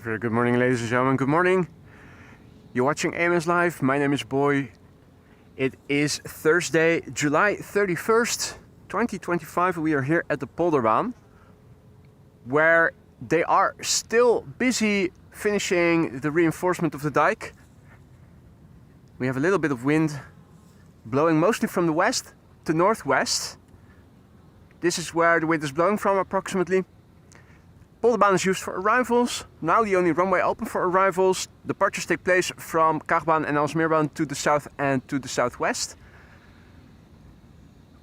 Very good morning, ladies and gentlemen. Good morning. You're watching AMS Live. My name is Boy. It is Thursday, July 31st, 2025. We are here at the Polderbaan, where they are still busy finishing the reinforcement of the dike. We have a little bit of wind blowing mostly from the west to northwest. This is where the wind is blowing from approximately. Polderbaan is used for arrivals. Now the only runway open for arrivals. Departures take place from Crosswind and Amsterdam to the south and to the southwest.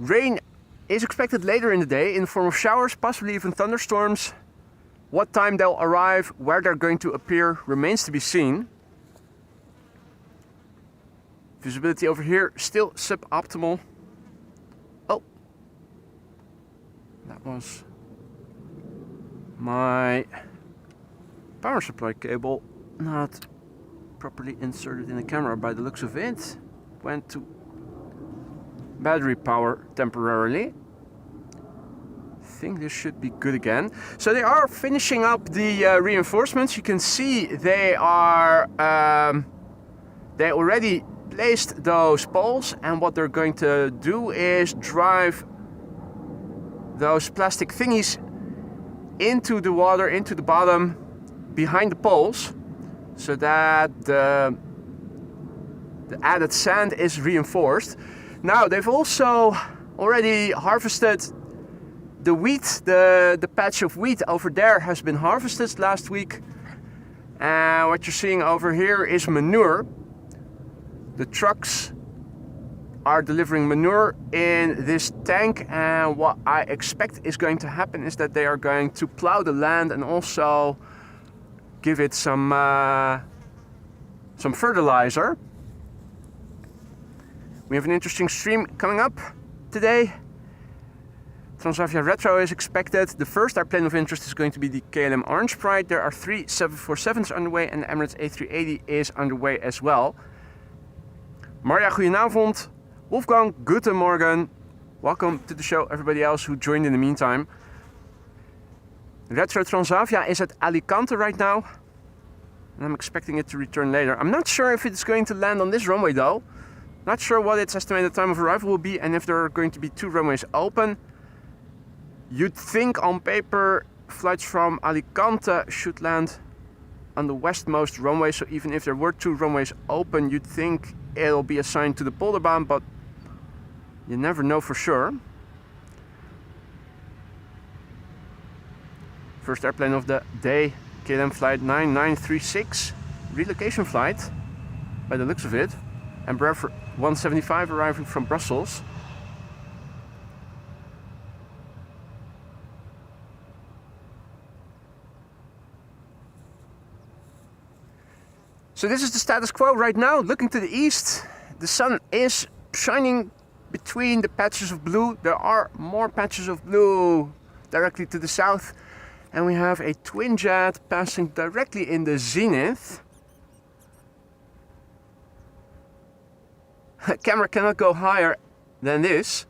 Rain is expected later in the day in the form of showers, possibly even thunderstorms. What time they'll arrive, where they're going to appear, remains to be seen. Visibility over here still suboptimal. Oh, that was my power supply cable not properly inserted in the camera by the looks of it. Went to battery power temporarily. I think this should be good again. So they are finishing up the reinforcements. You can see they are they already placed those poles, and what they're going to do is drive those plastic thingies into the water, into the bottom, behind the poles, so that the added sand is reinforced. Now they've also already harvested the wheat. The patch of wheat over there has been harvested last week. And what you're seeing over here is manure. The trucks are delivering manure in this tank, and what I expect is going to happen is that they are going to plow the land and also give it some fertilizer. We have an interesting stream coming up today. Transavia Retro is expected. The first airplane of interest is going to be the KLM Orange Pride. There are 3 747s underway, and the Emirates A380 is underway as well. Marja, goedenavond. Wolfgang, guten Morgen. Welcome to the show, everybody else who joined in the meantime. Retro Transavia is at Alicante right now, and I'm expecting it to return later. I'm not sure if it's going to land on this runway though. Not sure what its estimated time of arrival will be, and if there are going to be 2 runways open. You'd think on paper flights from Alicante should land on the westmost runway, so even if there were 2 runways open, you'd think it'll be assigned to the Polderbaan, but you never know for sure. First airplane of the day, KLM flight 9936, relocation flight by the looks of it. Embraer 175 arriving from Brussels. So this is the status quo right now. Looking to the east, the sun is shining between the patches of blue. There are more patches of blue directly to the south, and we have a twin jet passing directly in the zenith. The camera cannot go higher than this.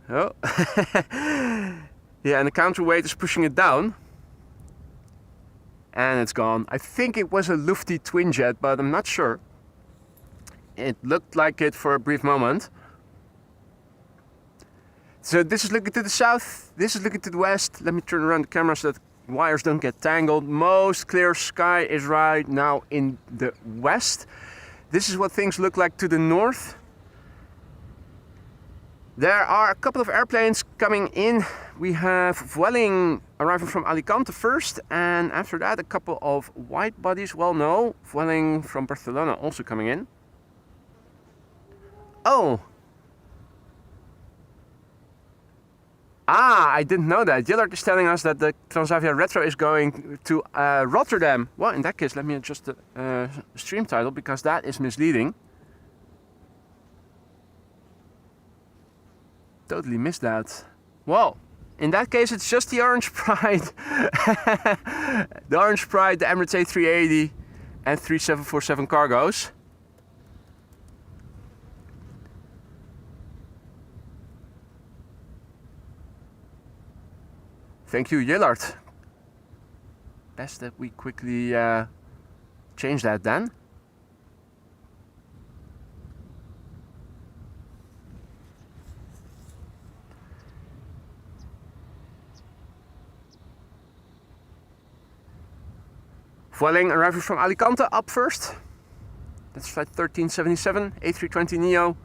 Oh. Yeah, and the counterweight is pushing it down. And it's gone. I think it was a Lufty twin jet, but I'm not sure. It looked like it for a brief moment. So this is looking to the south, this is looking to the west. Let me turn around the camera so that wires don't get tangled. Most clear sky is right now in the west. This is what things look like to the north. There are a couple of airplanes coming in. We have Vueling arriving from Alicante first, and after that a couple of wide bodies. Well, no, Vueling from Barcelona also coming in. Oh! Ah, I didn't know that. Gillard is telling us that the Transavia Retro is going to Rotterdam. Well, in that case, let me adjust the stream title, because that is misleading. Totally missed that. Well, in that case, it's just the Orange Pride. The Orange Pride, the Emirates A380, and 3 747 cargos. Thank you, Yillard. Best that we quickly change that then. Vueling arriving from Alicante up first. That's flight 1377, A320neo.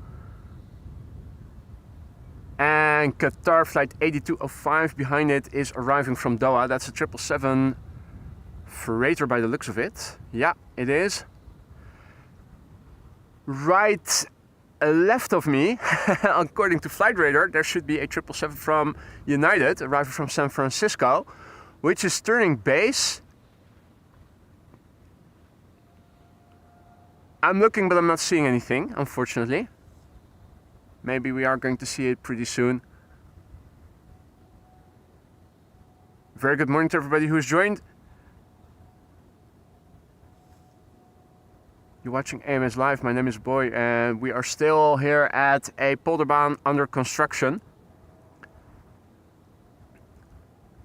And Qatar flight 8205 behind it is arriving from Doha. That's a 777 freighter by the looks of it. Yeah, it is. Right left of me, according to Flight Radar, there should be a 777 from United arriving from San Francisco, which is turning base. I'm looking, but I'm not seeing anything, unfortunately. Maybe we are going to see it pretty soon. Very good morning to everybody who's joined. You're watching AMS Live. My name is Boy, and we are still here at a Polderbaan under construction.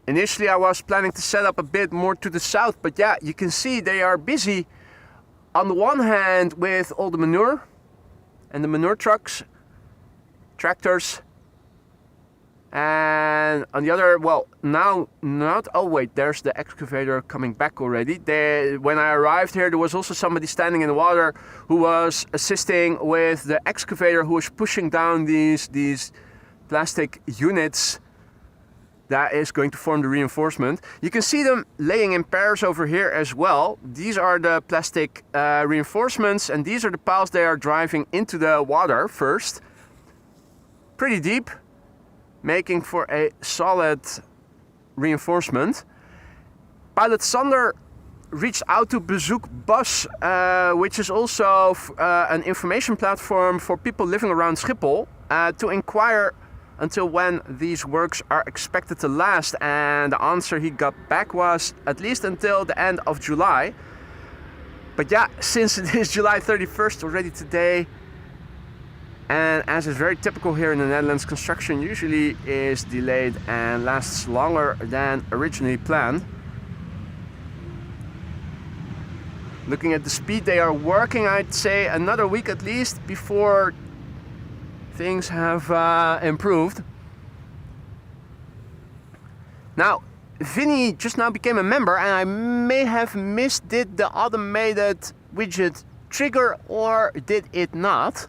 Initially, I was planning to set up a bit more to the south, but yeah, you can see they are busy on the one hand with all the manure and the manure trucks, tractors, and on the other, well, now not, oh wait, there's the excavator coming back already. When I arrived here, there was also somebody standing in the water who was assisting with the excavator, who was pushing down these plastic units that is going to form the reinforcement. You can see them laying in pairs over here as well. These are the plastic reinforcements, and these are the piles they are driving into the water first. Pretty deep, making for a solid reinforcement. Pilot Sander reached out to Bezoek Bus, which is also an information platform for people living around Schiphol, to inquire until when these works are expected to last, and the answer he got back was at least until the end of July. But yeah, since it is July 31st already today, and as is very typical here in the Netherlands, construction usually is delayed and lasts longer than originally planned. Looking at the speed they are working, I'd say another week at least before things have improved. Now, Vinny just now became a member, and I may have missed, did the automated widget trigger or did it not?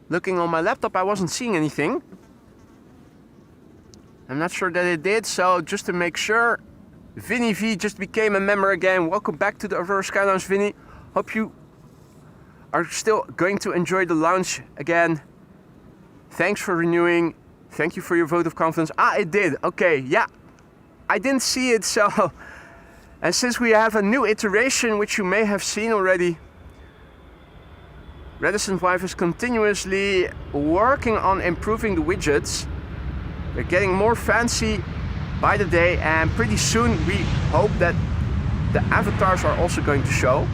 Looking on my laptop, I wasn't seeing anything. I'm not sure that it did, so just to make sure, Vinny V just became a member again. Welcome back to the Aurora Sky Lounge, Vinny. Hope you are still going to enjoy the lounge again. Thanks for renewing. Thank you for your vote of confidence. Ah, it did. Okay, yeah. I didn't see it, so... And since we have a new iteration, which you may have seen already, Reticent Wife is continuously working on improving the widgets. They're getting more fancy by the day, and pretty soon we hope that the avatars are also going to show.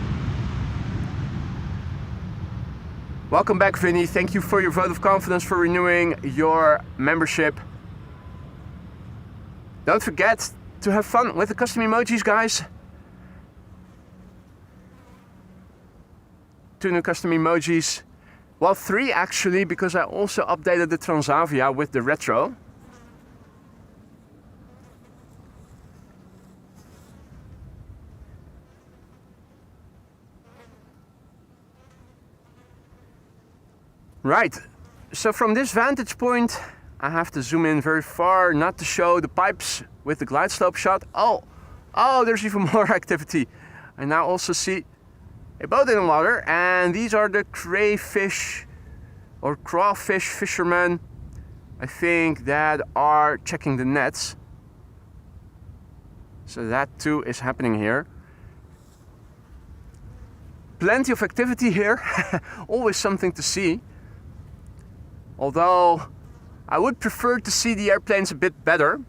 Welcome back, Vinny. Thank you for your vote of confidence, for renewing your membership. Don't forget to have fun with the custom emojis, guys. 2 new custom emojis. Well, 3 actually, because I also updated the Transavia with the retro. Right, so from this vantage point, I have to zoom in very far not to show the pipes with the glide slope shot. Oh, there's even more activity. I now also see a boat in the water, and these are the crayfish or crawfish fishermen, I think, that are checking the nets. So that too is happening here. Plenty of activity here, always something to see. Although I would prefer to see the airplanes a bit better.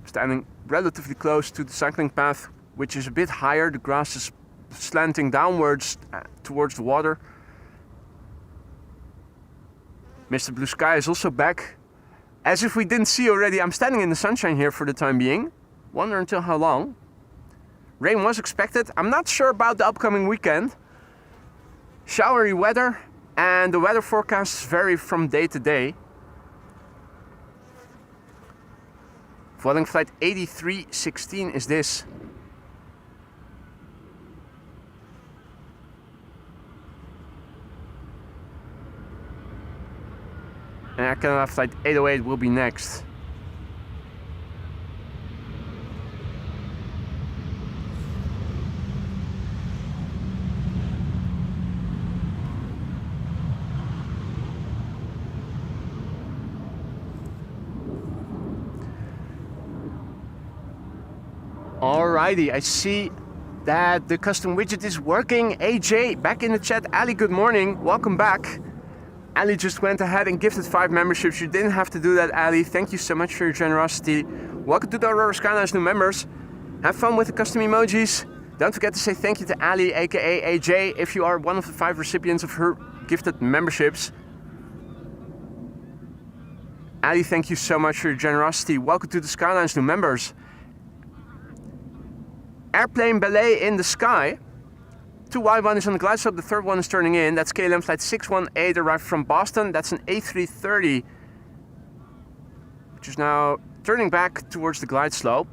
Standing relatively close to the cycling path, which is a bit higher. The grass is slanting downwards towards the water. Mr. Blue Sky is also back. As if we didn't see already, I'm standing in the sunshine here for the time being. Wonder until how long. Rain was expected. I'm not sure about the upcoming weekend. Showery weather, and the weather forecasts vary from day to day. Vueling flight 8316 is this. And Air Canada flight 808 will be next. Alrighty, I see that the custom widget is working. AJ, back in the chat. Ali, good morning. Welcome back. Ali just went ahead and gifted 5 memberships. You didn't have to do that, Ali. Thank you so much for your generosity. Welcome to the Aurora Skyline's new members. Have fun with the custom emojis. Don't forget to say thank you to Ali, aka AJ, if you are one of the 5 recipients of her gifted memberships. Ali, thank you so much for your generosity. Welcome to the Skyline's new members. Airplane ballet in the sky. 2Y1 is on the glide slope, the third one is turning in. That's KLM flight 618 arrived from Boston. That's an A330, which is now turning back towards the glide slope.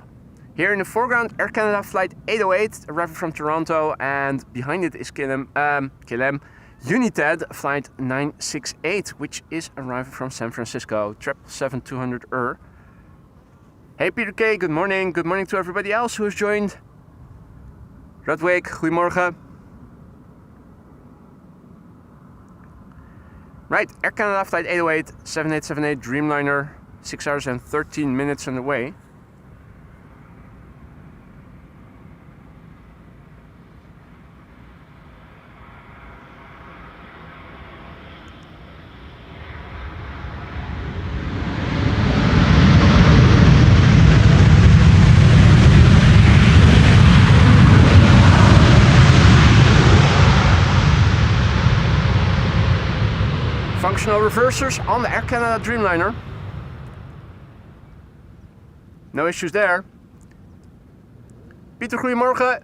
Here in the foreground, Air Canada flight 808 arriving from Toronto, and behind it is KLM United flight 968, which is arriving from San Francisco. 777-200 Hey Peter K, good morning. Good morning to everybody else who has joined. RWY, goedemorgen. Right, Air Canada flight 808, 7878 Dreamliner, 6 hours and 13 minutes on the way. Functional reversers on the Air Canada Dreamliner. No issues there. Pieter, goedemorgen.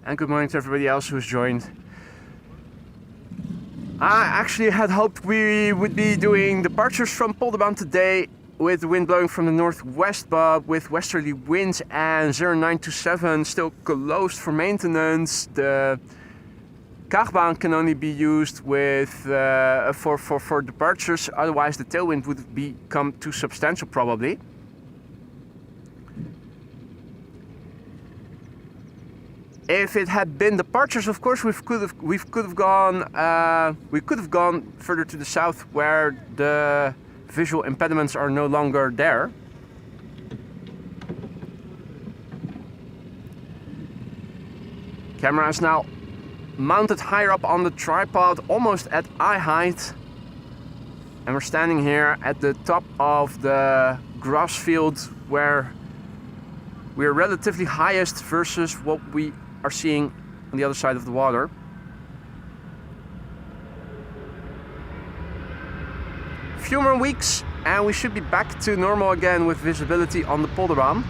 And good morning to everybody else who has joined. I actually had hoped we would be doing departures from Polderbaan today with the wind blowing from the northwest, but with westerly winds and 0927 still closed for maintenance. The Kaagbaan can only be used with for departures, otherwise the tailwind would become too substantial probably. If it had been departures, of course we could have gone further to the south where the visual impediments are no longer there. Camera is now mounted higher up on the tripod, almost at eye height, and we're standing here at the top of the grass field where we are relatively highest versus what we are seeing on the other side of the water. Few more weeks and we should be back to normal again with visibility on the Polderbaan.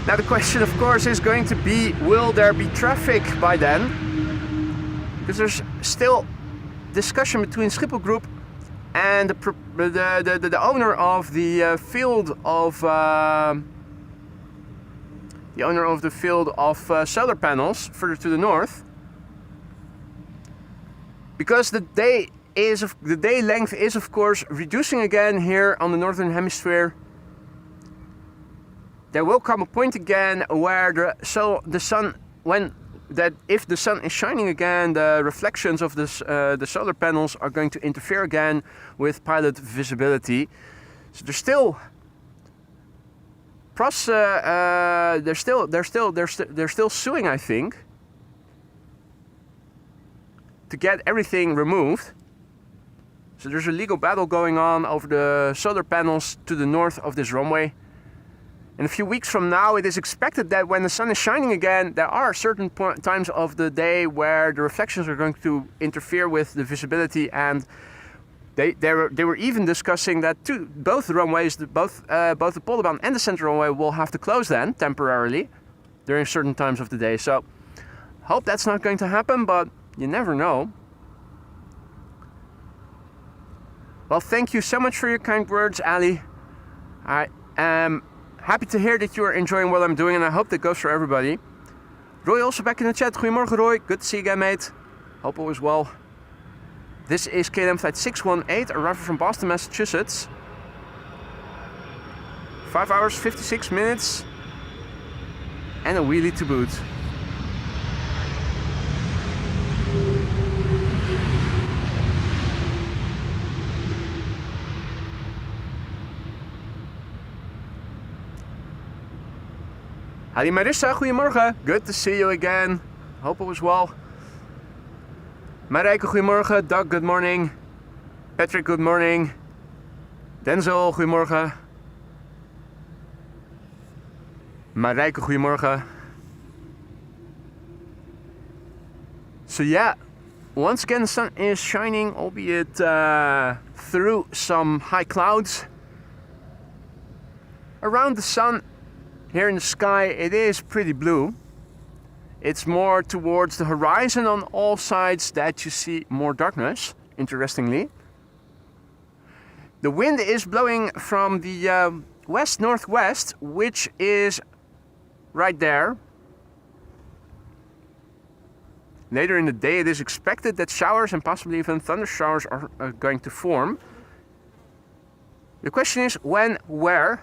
Now the question of course is going to be, will there be traffic by then? Because there's still discussion between Schiphol Group and the owner of the field of solar panels further to the north. Because the day length is of course reducing again here on the northern hemisphere. There will come a point again where if the sun is shining again, the reflections of the solar panels are going to interfere again with pilot visibility. So they're still suing, I think, to get everything removed. So there's a legal battle going on over the solar panels to the north of this runway. In a few weeks from now, it is expected that when the sun is shining again, there are certain times of the day where the reflections are going to interfere with the visibility, and they were even discussing that both the runways, both the Polderbaan and the central runway will have to close then temporarily during certain times of the day. So hope that's not going to happen, but you never know. Well, thank you so much for your kind words, Ali. I am happy to hear that you are enjoying what I'm doing, and I hope that goes for everybody. Roy also back in the chat. Goedemorgen, Roy. Good to see you again, mate. Hope all is well. This is KLM flight 618, arriving from Boston, Massachusetts. 5 hours, 56 minutes, and a wheelie to boot. Hadi Marissa, goedemorgen. Good to see you again. Hope all was well. Marijke, goedemorgen. Doug, good morning. Patrick, good morning. Denzel, goedemorgen. Marijke, goedemorgen. So yeah, once again the sun is shining, albeit through some high clouds. Around the sun, here in the sky, it is pretty blue. It's more towards the horizon on all sides that you see more darkness, interestingly. The wind is blowing from the west-northwest, which is right there. Later in the day, it is expected that showers and possibly even thunder showers are going to form. The question is when, where?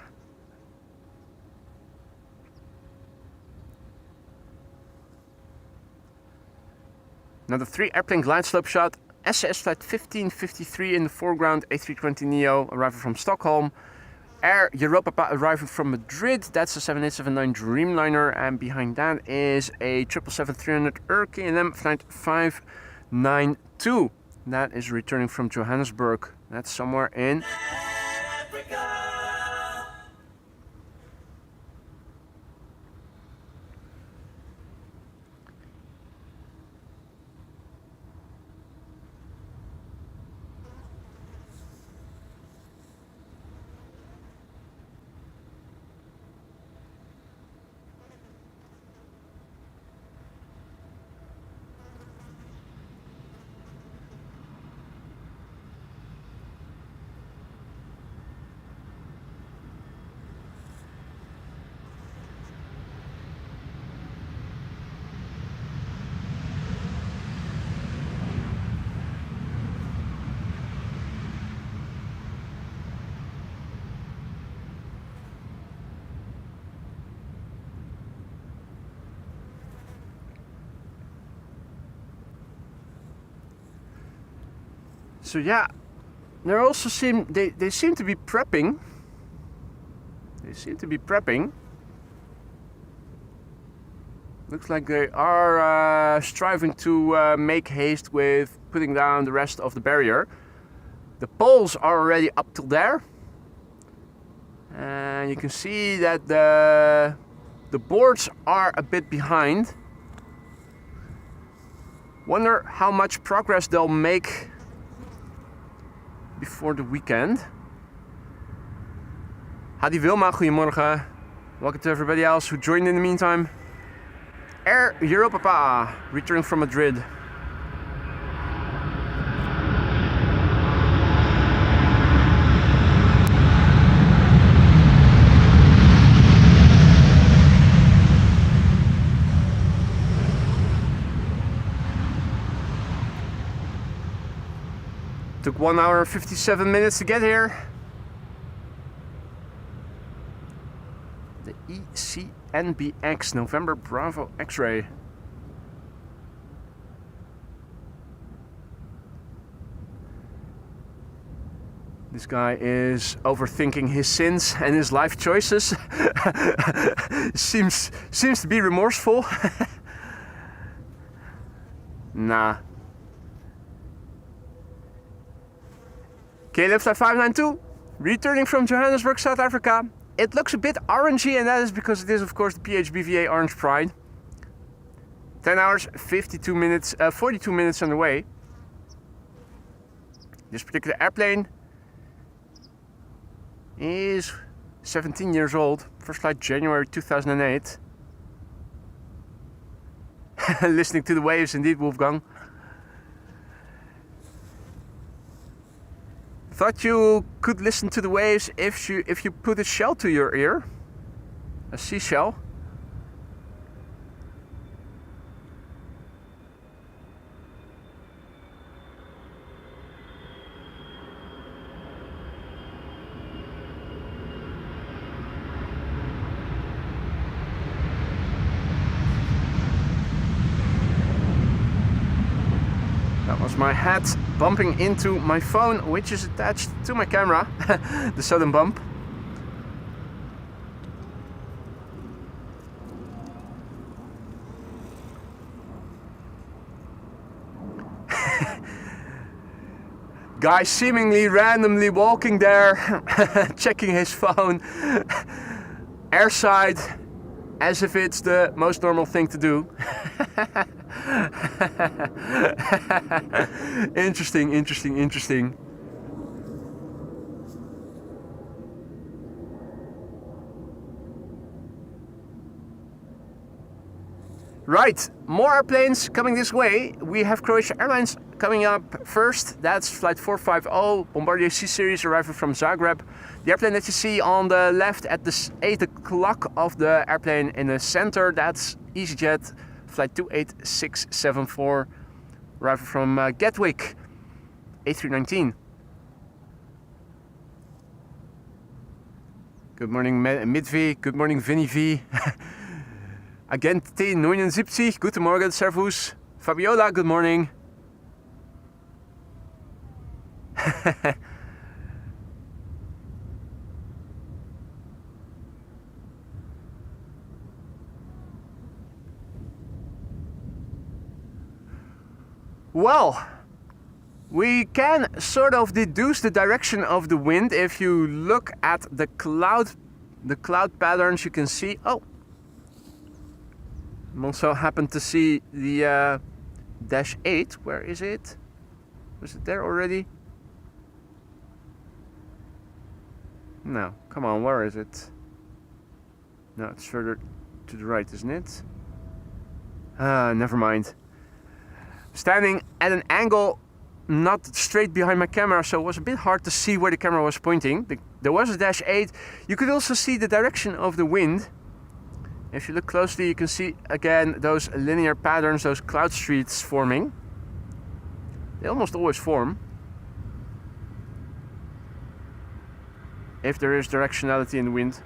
Another 3 airplane glide slope shot. SAS flight 1553 in the foreground, A320neo arriving from Stockholm. Air Europa arriving from Madrid, that's a 7879 Dreamliner, and behind that is a 777-300 KLM flight 592. That is returning from Johannesburg. That's somewhere in Africa. So yeah, they also seem they seem to be prepping. They seem to be prepping. Looks like they are striving to make haste with putting down the rest of the barrier. The poles are already up till there, and you can see that the boards are a bit behind. Wonder how much progress they'll make before the weekend. Hadi Wilma, goedemorgen. Welcome to everybody else who joined in the meantime. Air Europa returning from Madrid. Took 1 hour and 57 minutes to get here. The ECNBX November Bravo X-ray. This guy is overthinking his sins and his life choices. seems to be remorseful. Nah. KLM flight 592, returning from Johannesburg, South Africa. It looks a bit orangey, and that is because it is, of course, the PHBVA Orange Pride. 10 hours, 52 minutes, 42 minutes on the way. This particular airplane is 17 years old. First flight January 2008. Listening to the waves, indeed, Wolfgang. Thought you could listen to the waves if you put a shell to your ear, a seashell. That was my hat bumping into my phone, which is attached to my camera, the sudden bump. Guy seemingly randomly walking there, checking his phone, airside, as if it's the most normal thing to do. Interesting, interesting, interesting. Right, more airplanes coming this way. We have Croatia Airlines coming up first. That's flight 450, Bombardier C-Series arriving from Zagreb. The airplane that you see on the left at the 8 o'clock of the airplane in the center, that's EasyJet flight 28674, arriving from Gatwick, A319. Good morning Midvi, good morning Vinny V. Agent T79, guten Morgen, servus. Fabiola, good morning. Well, we can sort of deduce the direction of the wind if you look at the cloud patterns. You can see, oh, I also happen to see the Dash 8. Where is it? Was it there already? No, come on, where is it? No, it's further to the right, isn't it? Never mind. Standing at an angle not straight behind my camera, so it was a bit hard to see where the camera was pointing. There was a Dash 8. You could also see the direction of the wind. If you look closely, you can see again those linear patterns, those cloud streets forming. They almost always form if there is directionality in the wind.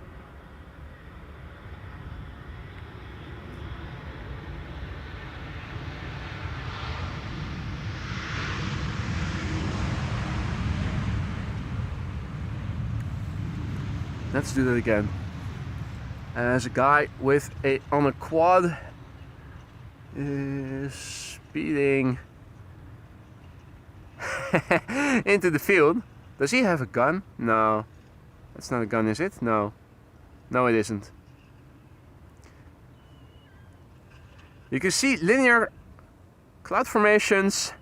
Let's do that again. As a guy on a quad is speeding into the field. Does he have a gun? No. That's not a gun, is it? No. No, it isn't. You can see linear cloud formations,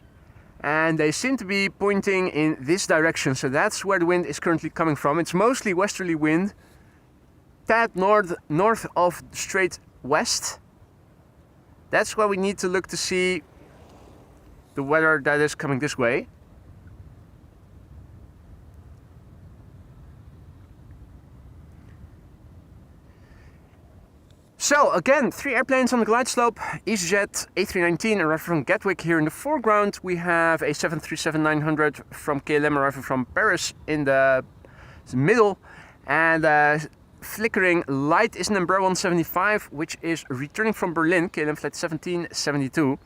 and they seem to be pointing in this direction. So that's where the wind is currently coming from. It's mostly westerly wind. Tad north of straight west. That's why we need to look to see the weather that is coming this way. So again, 3 airplanes on the glide slope. EasyJet A319 arriving from Gatwick here in the foreground. We have a 737-900 from KLM arriving from Paris in the middle. And flickering light is an Embraer 175, which is returning from Berlin, KLM flight 1772.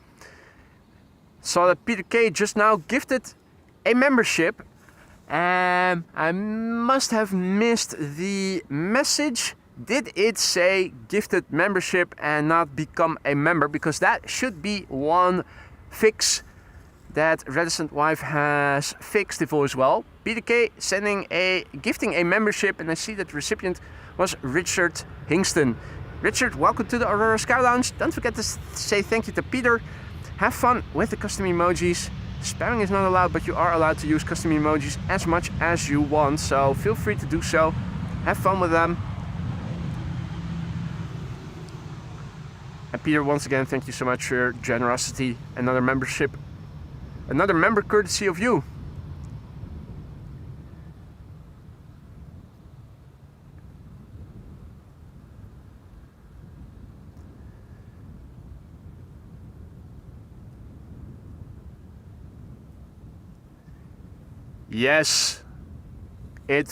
Saw that Peter K just now gifted a membership. I must have missed the message. Did it say gifted membership and not become a member? Because that should be one fix that reticent wife has fixed the voice well. BDK gifting a membership, and I see that the recipient was Richard Hingston. Richard, welcome to the Aurora Sky Lounge. Don't forget to say thank you to Peter. Have fun with the custom emojis. Spamming is not allowed, but you are allowed to use custom emojis as much as you want, so feel free to do so. Have fun with them. And Peter, once again, thank you so much for your generosity. Another membership, another member courtesy of you. Yes, it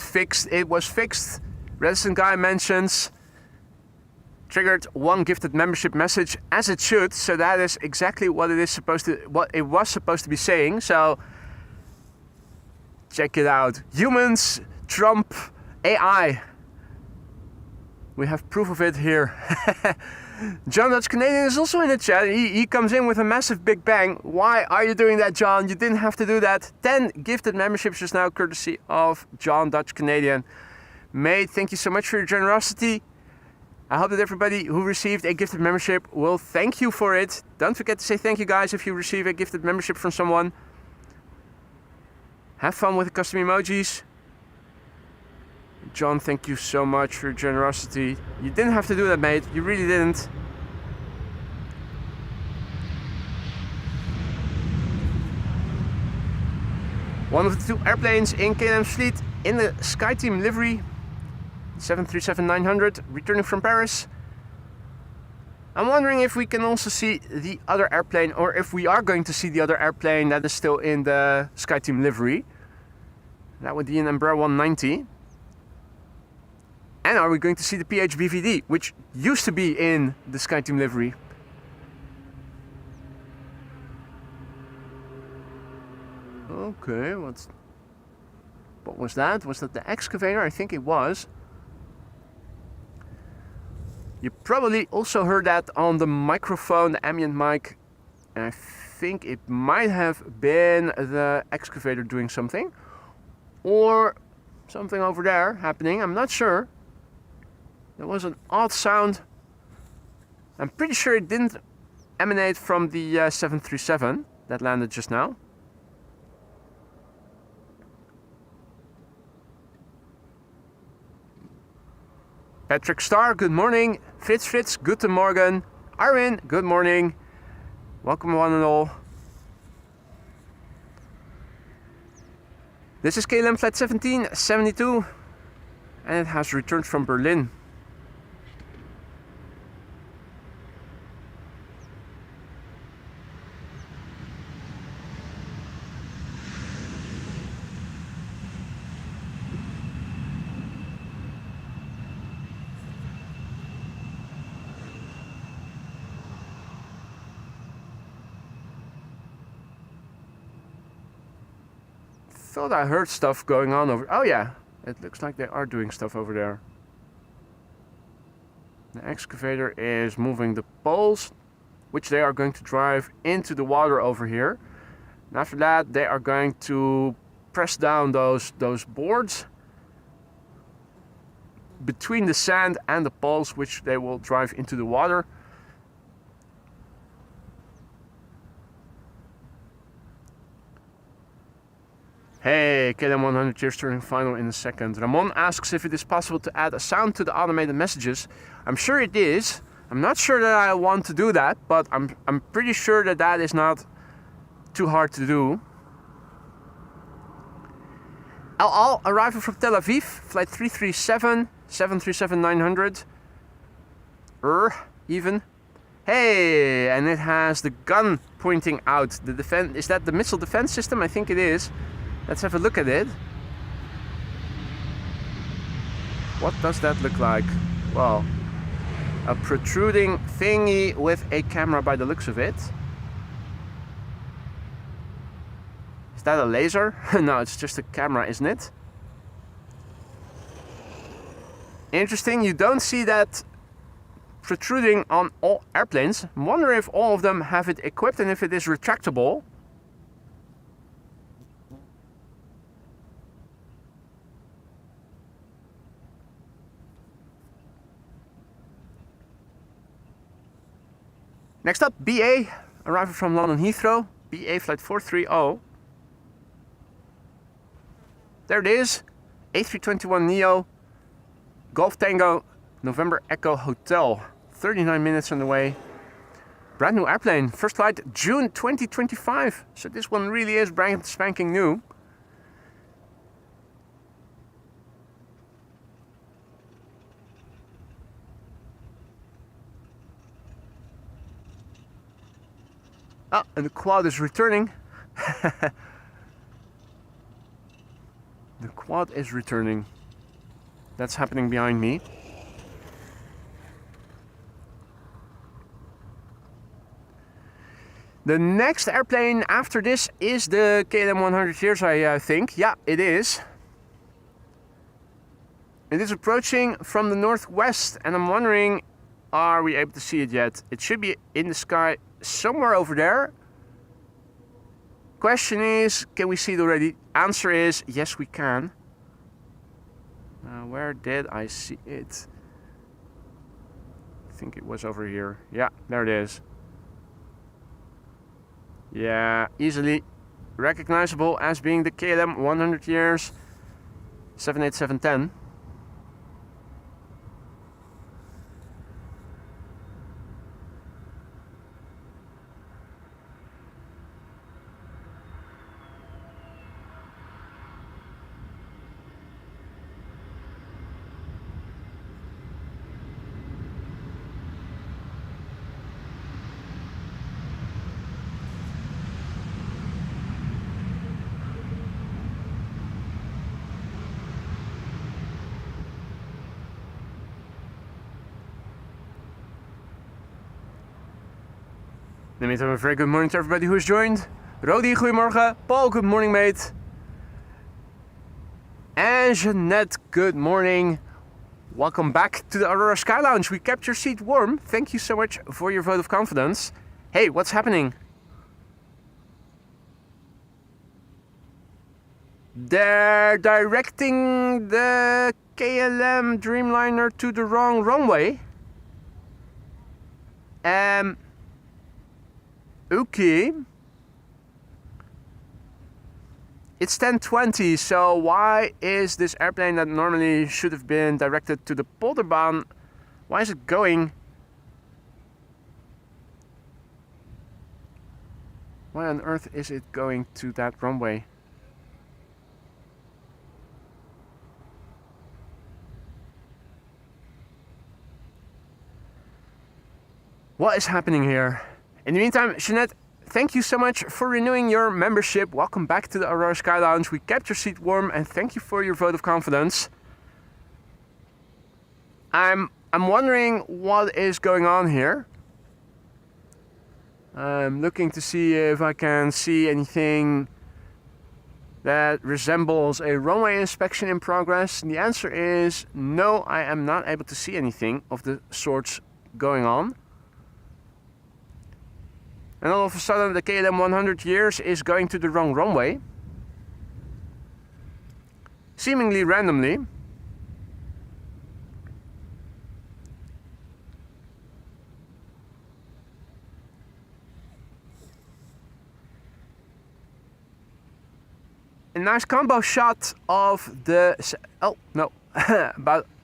was fixed. Resident guy mentions triggered one gifted membership message, as it should. So that is exactly what it was supposed to be saying. So check it out. Humans trump AI. We have proof of it here. John Dutch Canadian is also in the chat. He comes in with a massive big bang. Why are you doing that, John? You didn't have to do that. 10 gifted memberships just now, courtesy of John Dutch Canadian. Mate, thank you so much for your generosity. I hope that everybody who received a gifted membership will thank you for it. Don't forget to say thank you, guys, if you receive a gifted membership from someone. Have fun with the custom emojis. John, thank you so much for your generosity. You didn't have to do that, mate. You really didn't. One of the two airplanes in KLM's fleet in the SkyTeam livery, 737-900, returning from Paris. I'm wondering if we can also see the other airplane, or if we are going to see the other airplane that is still in the SkyTeam livery. That would be an Embraer 190. And are we going to see the PHBVD, which used to be in the SkyTeam livery? Okay, what was that? Was that the excavator? I think it was. You probably also heard that on the microphone, the ambient mic. And I think it might have been the excavator doing something. Or something over there happening, I'm not sure. There was an odd sound. I'm pretty sure it didn't emanate from the 737 that landed just now. Patrick Starr, good morning. Fritz, guten Morgen. Arwin, good morning. Welcome one and all. This is KLM Flight 1772 and it has returned from Berlin. Thought I heard stuff going on over... Oh yeah, it looks like they are doing stuff over there. The excavator is moving the poles, which they are going to drive into the water over here. And after that, they are going to press down those boards between the sand and the poles, which they will drive into the water. Hey, KLM 100 years turning final in a second. Ramon asks if it is possible to add a sound to the automated messages. I'm sure it is. I'm not sure that I want to do that, but I'm pretty sure that that is not too hard to do. Al arriving from Tel Aviv, flight 337, 737-900. Even. Hey, and it has the gun pointing out. The defense, is that the missile defense system? I think it is. Let's have a look at it. What does that look like? Well, a protruding thingy with a camera by the looks of it. Is that a laser? No, it's just a camera, isn't it? Interesting, you don't see that protruding on all airplanes. I wonder if all of them have it equipped and if it is retractable. Next up, BA, arriving from London Heathrow, BA flight 430. There it is, A321neo, Golf Tango, November Echo Hotel, 39 minutes on the way. Brand new airplane, first flight June 2025, so this one really is brand spanking new. Oh, and the quad is returning. The quad is returning. That's happening behind me. The next airplane after this is the KLM 100 years, I think. Yeah, it is. It is approaching from the northwest, and I'm wondering, are we able to see it yet? It should be in the sky somewhere over there. Question is, can we see it already? Answer is, yes we can. Where did I see it? I think it was over here. Yeah, there it is. Yeah, easily recognizable as being the KLM 100 years 78710. In the meantime, a very good morning to everybody who has joined. Rodi, goedemorgen. Paul, good morning, mate. And Jeanette, good morning. Welcome back to the Aurora Sky Lounge. We kept your seat warm. Thank you so much for your vote of confidence. Hey, what's happening? They're directing the KLM Dreamliner to the wrong runway. Okay. It's 10:20, so why is this airplane that normally should have been directed to the Polderbaan, why is it going? Why on earth is it going to that runway? What is happening here? In the meantime, Jeanette, thank you so much for renewing your membership. Welcome back to the Aurora Sky Lounge. We kept your seat warm and thank you for your vote of confidence. I'm wondering what is going on here. I'm looking to see if I can see anything that resembles a runway inspection in progress. And the answer is no, I am not able to see anything of the sorts going on. And all of a sudden the KLM 100 years is going to the wrong runway. Seemingly randomly. A nice combo shot of the, oh no, I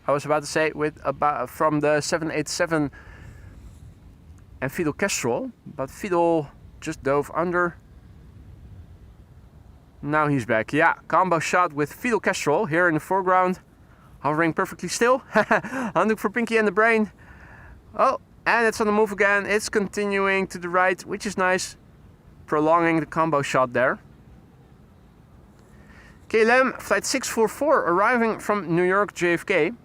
was about to say from the 787 and Fidel Kestrel, but Fidel just dove under. Now he's back. Yeah, combo shot with Fidel Kestrel here in the foreground, hovering perfectly still. Handuk for Pinky and the Brain. Oh, and it's on the move again. It's continuing to the right, which is nice, prolonging the combo shot there. KLM flight 644 arriving from New York JFK.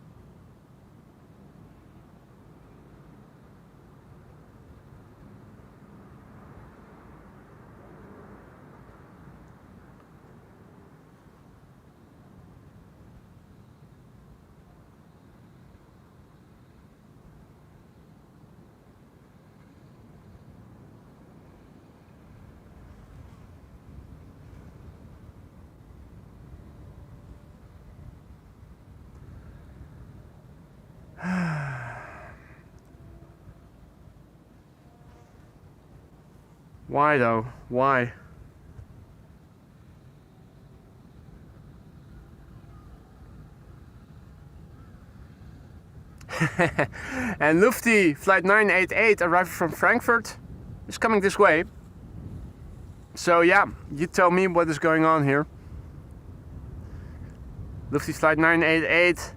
Why though? Why? And Lufty flight 988 arriving from Frankfurt is coming this way. So yeah, you tell me what is going on here. Lufty flight 988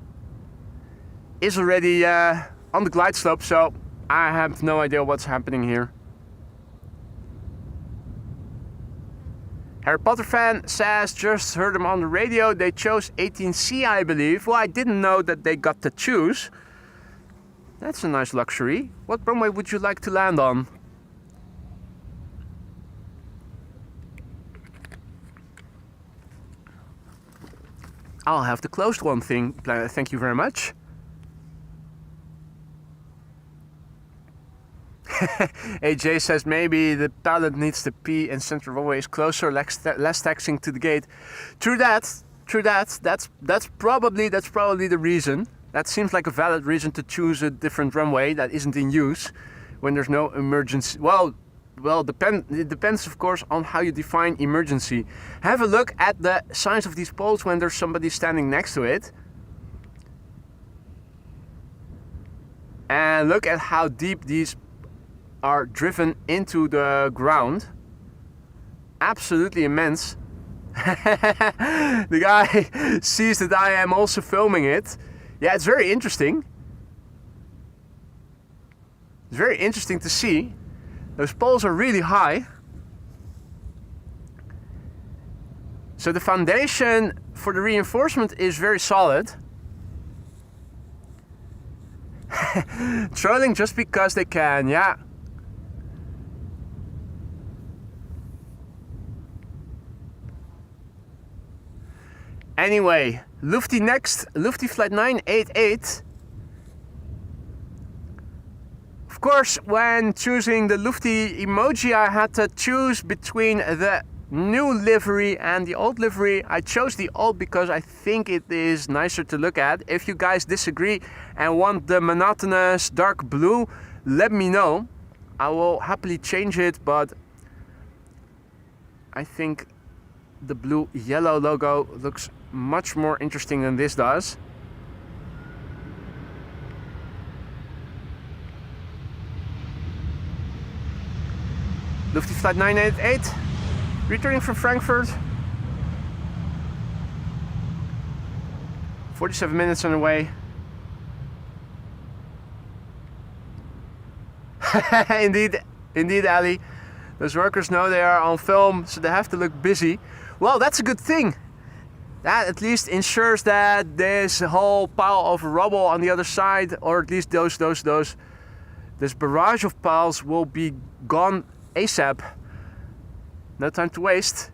is already on the glide slope, so I have no idea what's happening here. Harry Potter fan says, just heard them on the radio, they chose 18C I believe. Well, I didn't know that they got to choose. That's a nice luxury. What runway would you like to land on? I'll have the closed one thing, thank you very much. AJ says maybe the pilot needs to pee and central runway is closer, less taxing to the gate. True that. That's probably the reason. That seems like a valid reason to choose a different runway that isn't in use when there's no emergency. Well, it depends of course on how you define emergency. Have a look at the size of these poles when there's somebody standing next to it. And look at how deep these are driven into the ground. Absolutely immense. The guy sees that I am also filming it. Yeah, it's very interesting. It's very interesting to see. Those poles are really high. So the foundation for the reinforcement is very solid. Trolling just because they can, yeah. Anyway, Lufty next, Lufty flight 988. Of course, when choosing the Lufty emoji, I had to choose between the new livery and the old livery. I chose the old because I think it is nicer to look at. If you guys disagree and want the monotonous dark blue, let me know. I will happily change it, but I think the blue-yellow logo looks much more interesting than this does. Lufty flight 988, returning from Frankfurt. 47 minutes on the way. Indeed, Ali. Those workers know they are on film, so they have to look busy. Well, that's a good thing. That at least ensures that this whole pile of rubble on the other side, or at least this barrage of piles will be gone ASAP. No time to waste.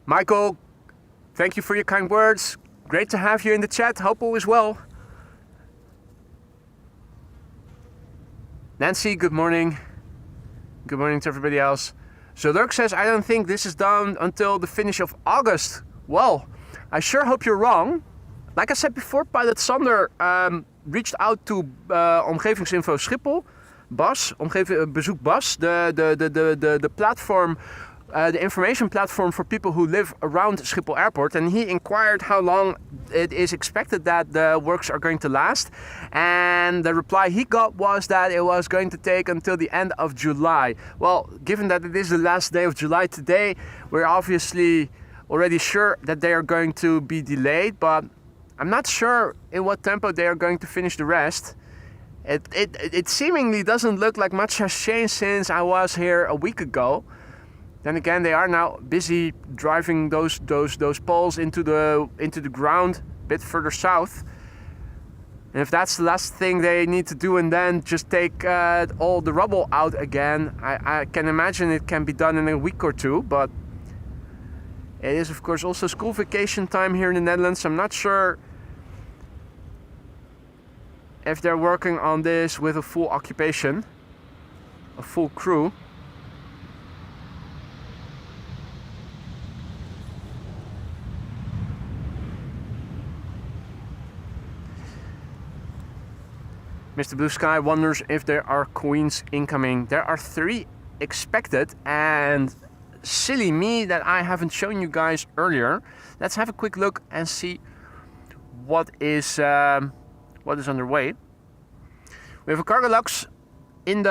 Michael, thank you for your kind words. Great to have you in the chat. Hope all is well. Nancy, good morning. Good morning to everybody else. So Dirk says, I don't think this is done until the finish of August. Well, I sure hope you're wrong. Like I said before, Pilot Sander reached out to Omgevingsinfo Schiphol. Bas, bezoek Bas, the platform, the information platform for people who live around Schiphol Airport, and he inquired how long it is expected that the works are going to last, and the reply he got was that it was going to take until the end of July. Well, given that it is the last day of July today, we're obviously already sure that they are going to be delayed, but I'm not sure in what tempo they are going to finish the rest. It seemingly doesn't look like much has changed since I was here a week ago. Then again, they are now busy driving those poles into the ground a bit further south. And if that's the last thing they need to do and then just take all the rubble out again, I can imagine it can be done in a week or two. But it is of course also school vacation time here in the Netherlands. I'm not sure if they're working on this with a full occupation, a full crew. Mr. Blue Sky wonders if there are queens incoming. There are 3 expected, and silly me that I haven't shown you guys earlier. Let's have a quick look and see what is underway. We have a cargo lux in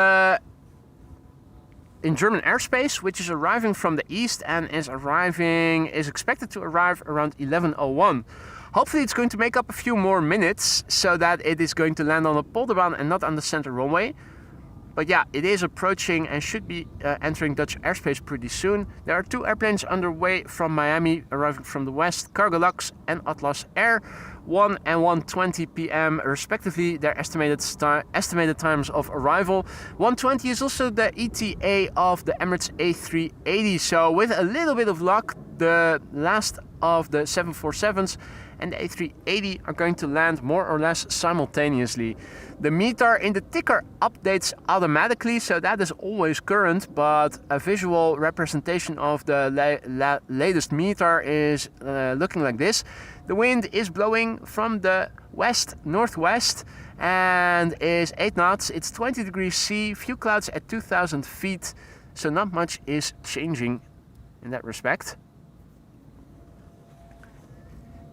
German airspace, which is arriving from the east and is expected to arrive around 11:01. Hopefully it's going to make up a few more minutes so that it is going to land on the Polderbaan and not on the center runway. But yeah, it is approaching and should be entering Dutch airspace pretty soon. There are 2 airplanes underway from Miami, arriving from the west, Cargo Lux and Atlas Air, 1 and 1:20 p.m. respectively, their estimated times of arrival. 1:20 is also the ETA of the Emirates A380, so with a little bit of luck, the last of the 747s and the A380 are going to land more or less simultaneously. The meter in the ticker updates automatically, so that is always current, but a visual representation of the latest meter is looking like this. The wind is blowing from the west-northwest and is 8 knots. It's 20 degrees C, few clouds at 2,000 feet, so not much is changing in that respect.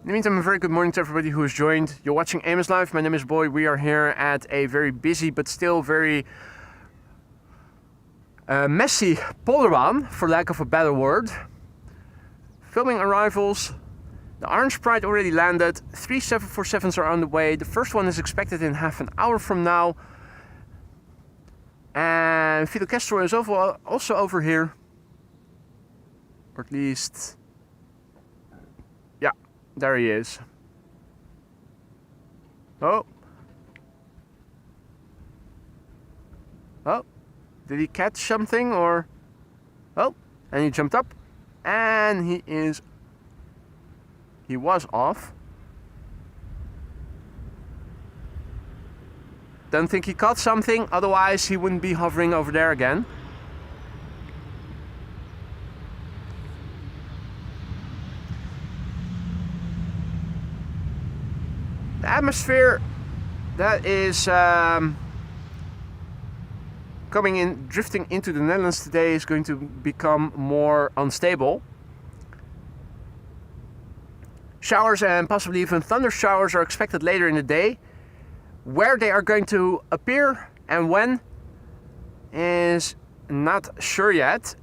In the meantime, a very good morning to everybody who has joined. You're watching Amos Live. My name is Boy. We are here at a very busy but still very messy Polderbaan, for lack of a better word. Filming arrivals. The Orange Pride already landed. 3 747s are on the way. The first one is expected in half an hour from now. And Fidel Castro is also over here. Or at least... yeah. There he is. Oh. Oh. Did he catch something or... oh. And he jumped up. And he was off. Don't think he caught something. Otherwise he wouldn't be hovering over there again. The atmosphere that is drifting into the Netherlands today is going to become more unstable. Showers and possibly even thunder showers are expected later in the day. Where they are going to appear and when is not sure yet.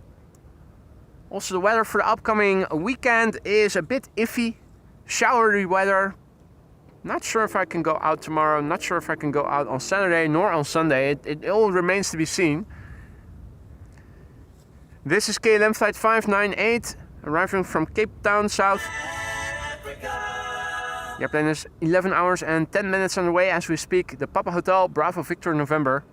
Also, the weather for the upcoming weekend is a bit iffy. Showery weather. Not sure if I can go out tomorrow, not sure if I can go out on Saturday nor on Sunday. It all remains to be seen. This is KLM flight 598, arriving from Cape Town, South. The airplane is 11 hours and 10 minutes on the way as we speak. The Papa Hotel, Bravo Victor November.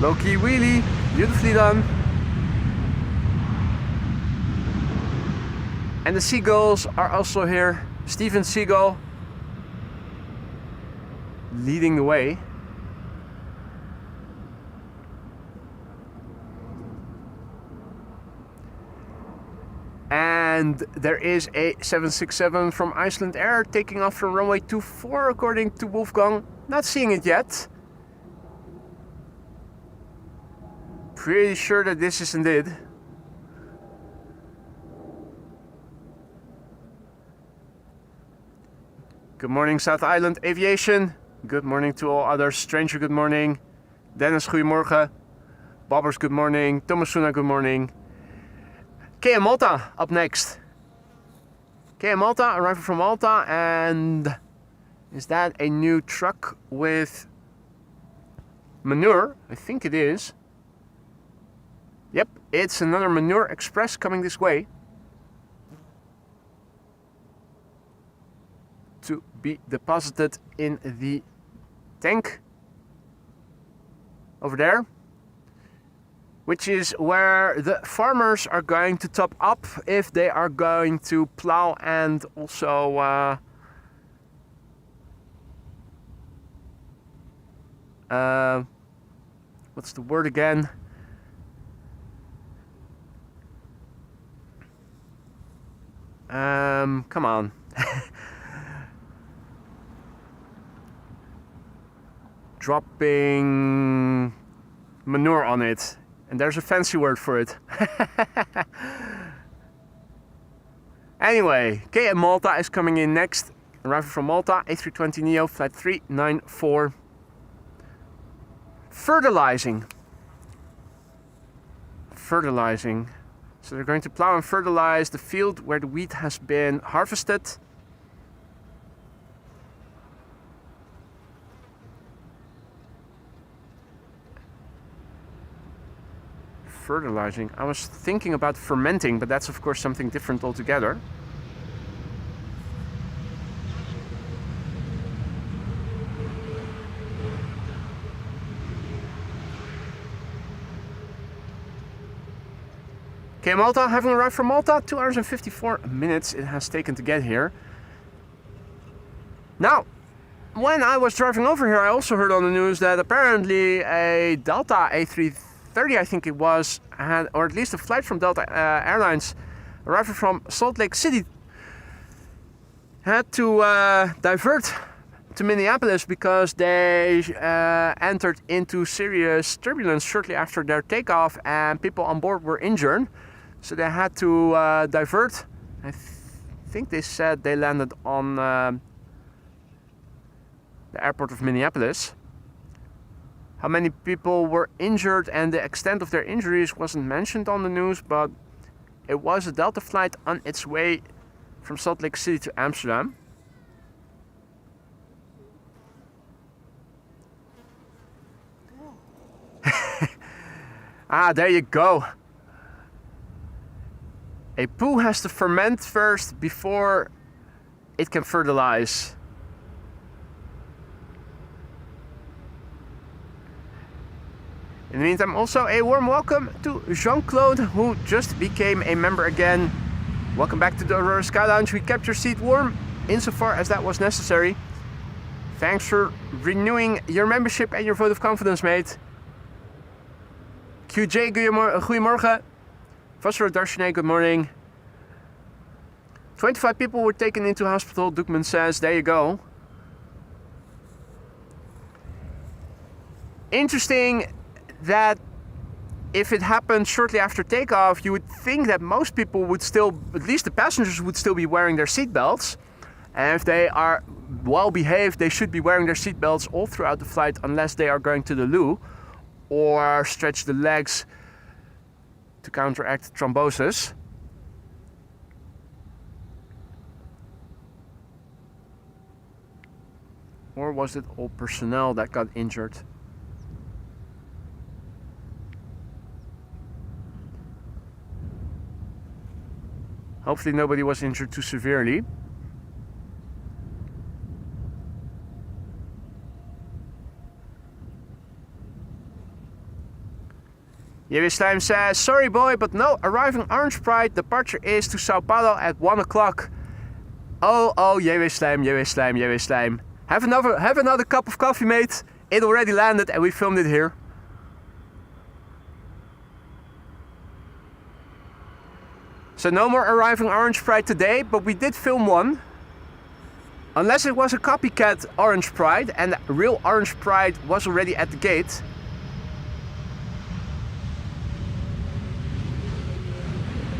Low-key wheelie, beautifully done. And the Seagulls are also here. Steven Seagull leading the way. And there is a 767 from Iceland Air taking off from runway 24 according to Wolfgang. Not seeing it yet. Pretty sure that this is indeed. Good morning, South Island Aviation. Good morning to all others. Stranger, good morning. Dennis, goedemorgen. Bobbers, good morning. Thomasuna, good morning. KM Malta up next. KM Malta, arriving from Malta, and is that a new truck with manure? I think it is. Yep, it's another Manure Express coming this way to be deposited in the tank over there. which is where the farmers are going to top up if they are going to plow and also what's the word again? Come on. Dropping manure on it. And there's a fancy word for it. Anyway, KLM Malta is coming in next. Arriving from Malta, A320neo, flight 394. Fertilizing. So they're going to plow and fertilize the field where the wheat has been harvested. Fertilizing. I was thinking about fermenting, but that's of course something different altogether. Okay, Malta, having arrived from Malta, 2 hours and 54 minutes it has taken to get here. Now, when I was driving over here, I also heard on the news that apparently a Delta A330, I think it was, had, or at least a flight from Delta Airlines arriving from Salt Lake City, had to divert to Minneapolis because they entered into serious turbulence shortly after their takeoff and people on board were injured. So they had to divert. I think they said they landed on the airport of Minneapolis. How many people were injured and the extent of their injuries wasn't mentioned on the news, but it was a Delta flight on its way from Salt Lake City to Amsterdam. Ah, there you go. A poo has to ferment first before it can fertilize. In the meantime, also a warm welcome to Jean-Claude, who just became a member again. Welcome back to the Aurora Sky Lounge. We kept your seat warm insofar as that was necessary. Thanks for renewing your membership and your vote of confidence, mate. QJ, goedemorgen. Vasser Darshane, good morning. 25 people were taken into hospital, Dukman says. There you go. Interesting that if it happened shortly after takeoff, you would think that most people would still, at least the passengers, would still be wearing their seatbelts. And if they are well behaved, they should be wearing their seatbelts all throughout the flight unless they are going to the loo or stretch the legs to counteract thrombosis. Or was it all personnel that got injured? Hopefully nobody was injured too severely. Yewi Slime says, sorry boy, but no arriving Orange Pride. Departure is to Sao Paulo at 1 o'clock. Oh, Yewi Slime, Yewi Slime, Yewi Slime. Have another cup of coffee, mate. It already landed and we filmed it here. So no more arriving Orange Pride today, but we did film one. Unless it was a copycat Orange Pride and the real Orange Pride was already at the gate.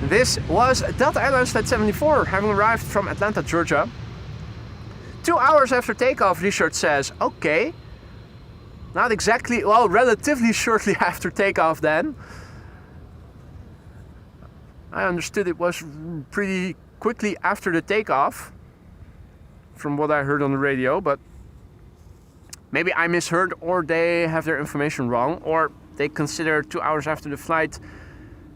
This was Delta Airlines Flight 74, having arrived from Atlanta, Georgia. 2 hours after takeoff, Richard says, okay. Not exactly, well, relatively shortly after takeoff then. I understood it was pretty quickly after the takeoff, from what I heard on the radio, but maybe I misheard, or they have their information wrong, or they consider 2 hours after the flight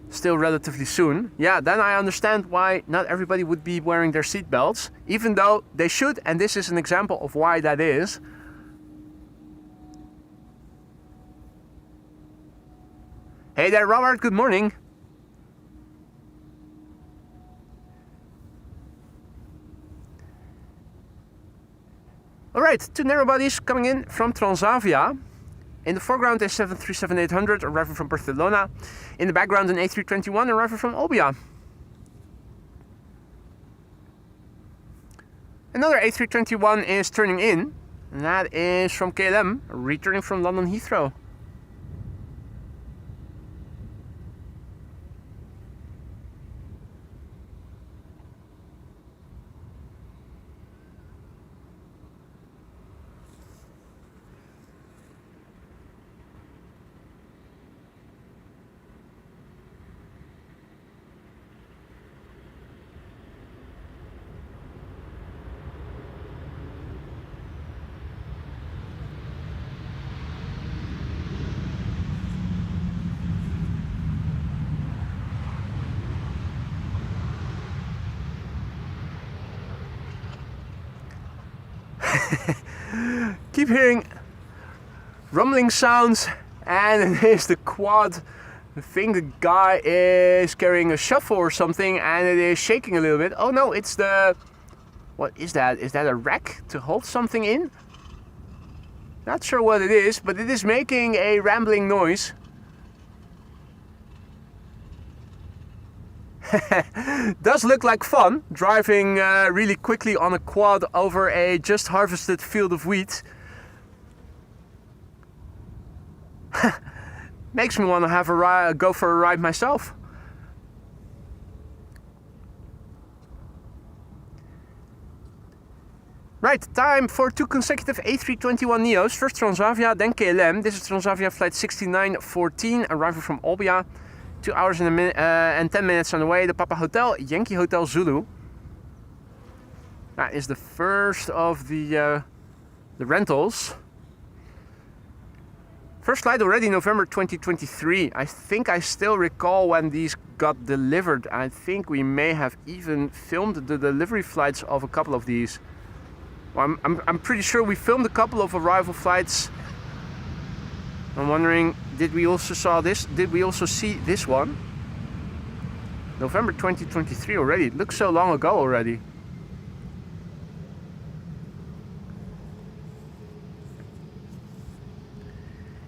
still relatively soon. Yeah, then I understand why not everybody would be wearing their seatbelts, even though they should, and this is an example of why that is. Hey there, Robert, good morning. Alright, two narrow bodies coming in from Transavia. In the foreground is 737-800 arriving from Barcelona. In the background an A321 arriving from Olbia. Another A321 is turning in, and that is from KLM, returning from London Heathrow. Keep hearing rumbling sounds, and it is the quad. I think the guy is carrying a shovel or something, and it is shaking a little bit. Oh no, it's the... What is that? Is that a rack to hold something in? Not sure what it is, but it is making a rambling noise. Does look like fun, driving really quickly on a quad over a just harvested field of wheat. Makes me want to have a go for a ride myself. Right, time for two consecutive A321neos. First Transavia, then KLM. This is Transavia flight 6914, arriving from Olbia. 2 hours and 10 minutes on the way. The Papa Hotel, Yankee Hotel Zulu. That is the first of the rentals. First flight already November 2023. I think I still recall when these got delivered. I think we may have even filmed the delivery flights of a couple of these. Well, I'm pretty sure we filmed a couple of arrival flights. I'm wondering, did we also saw this? Did we also see this one? November 2023 already. It looks so long ago already.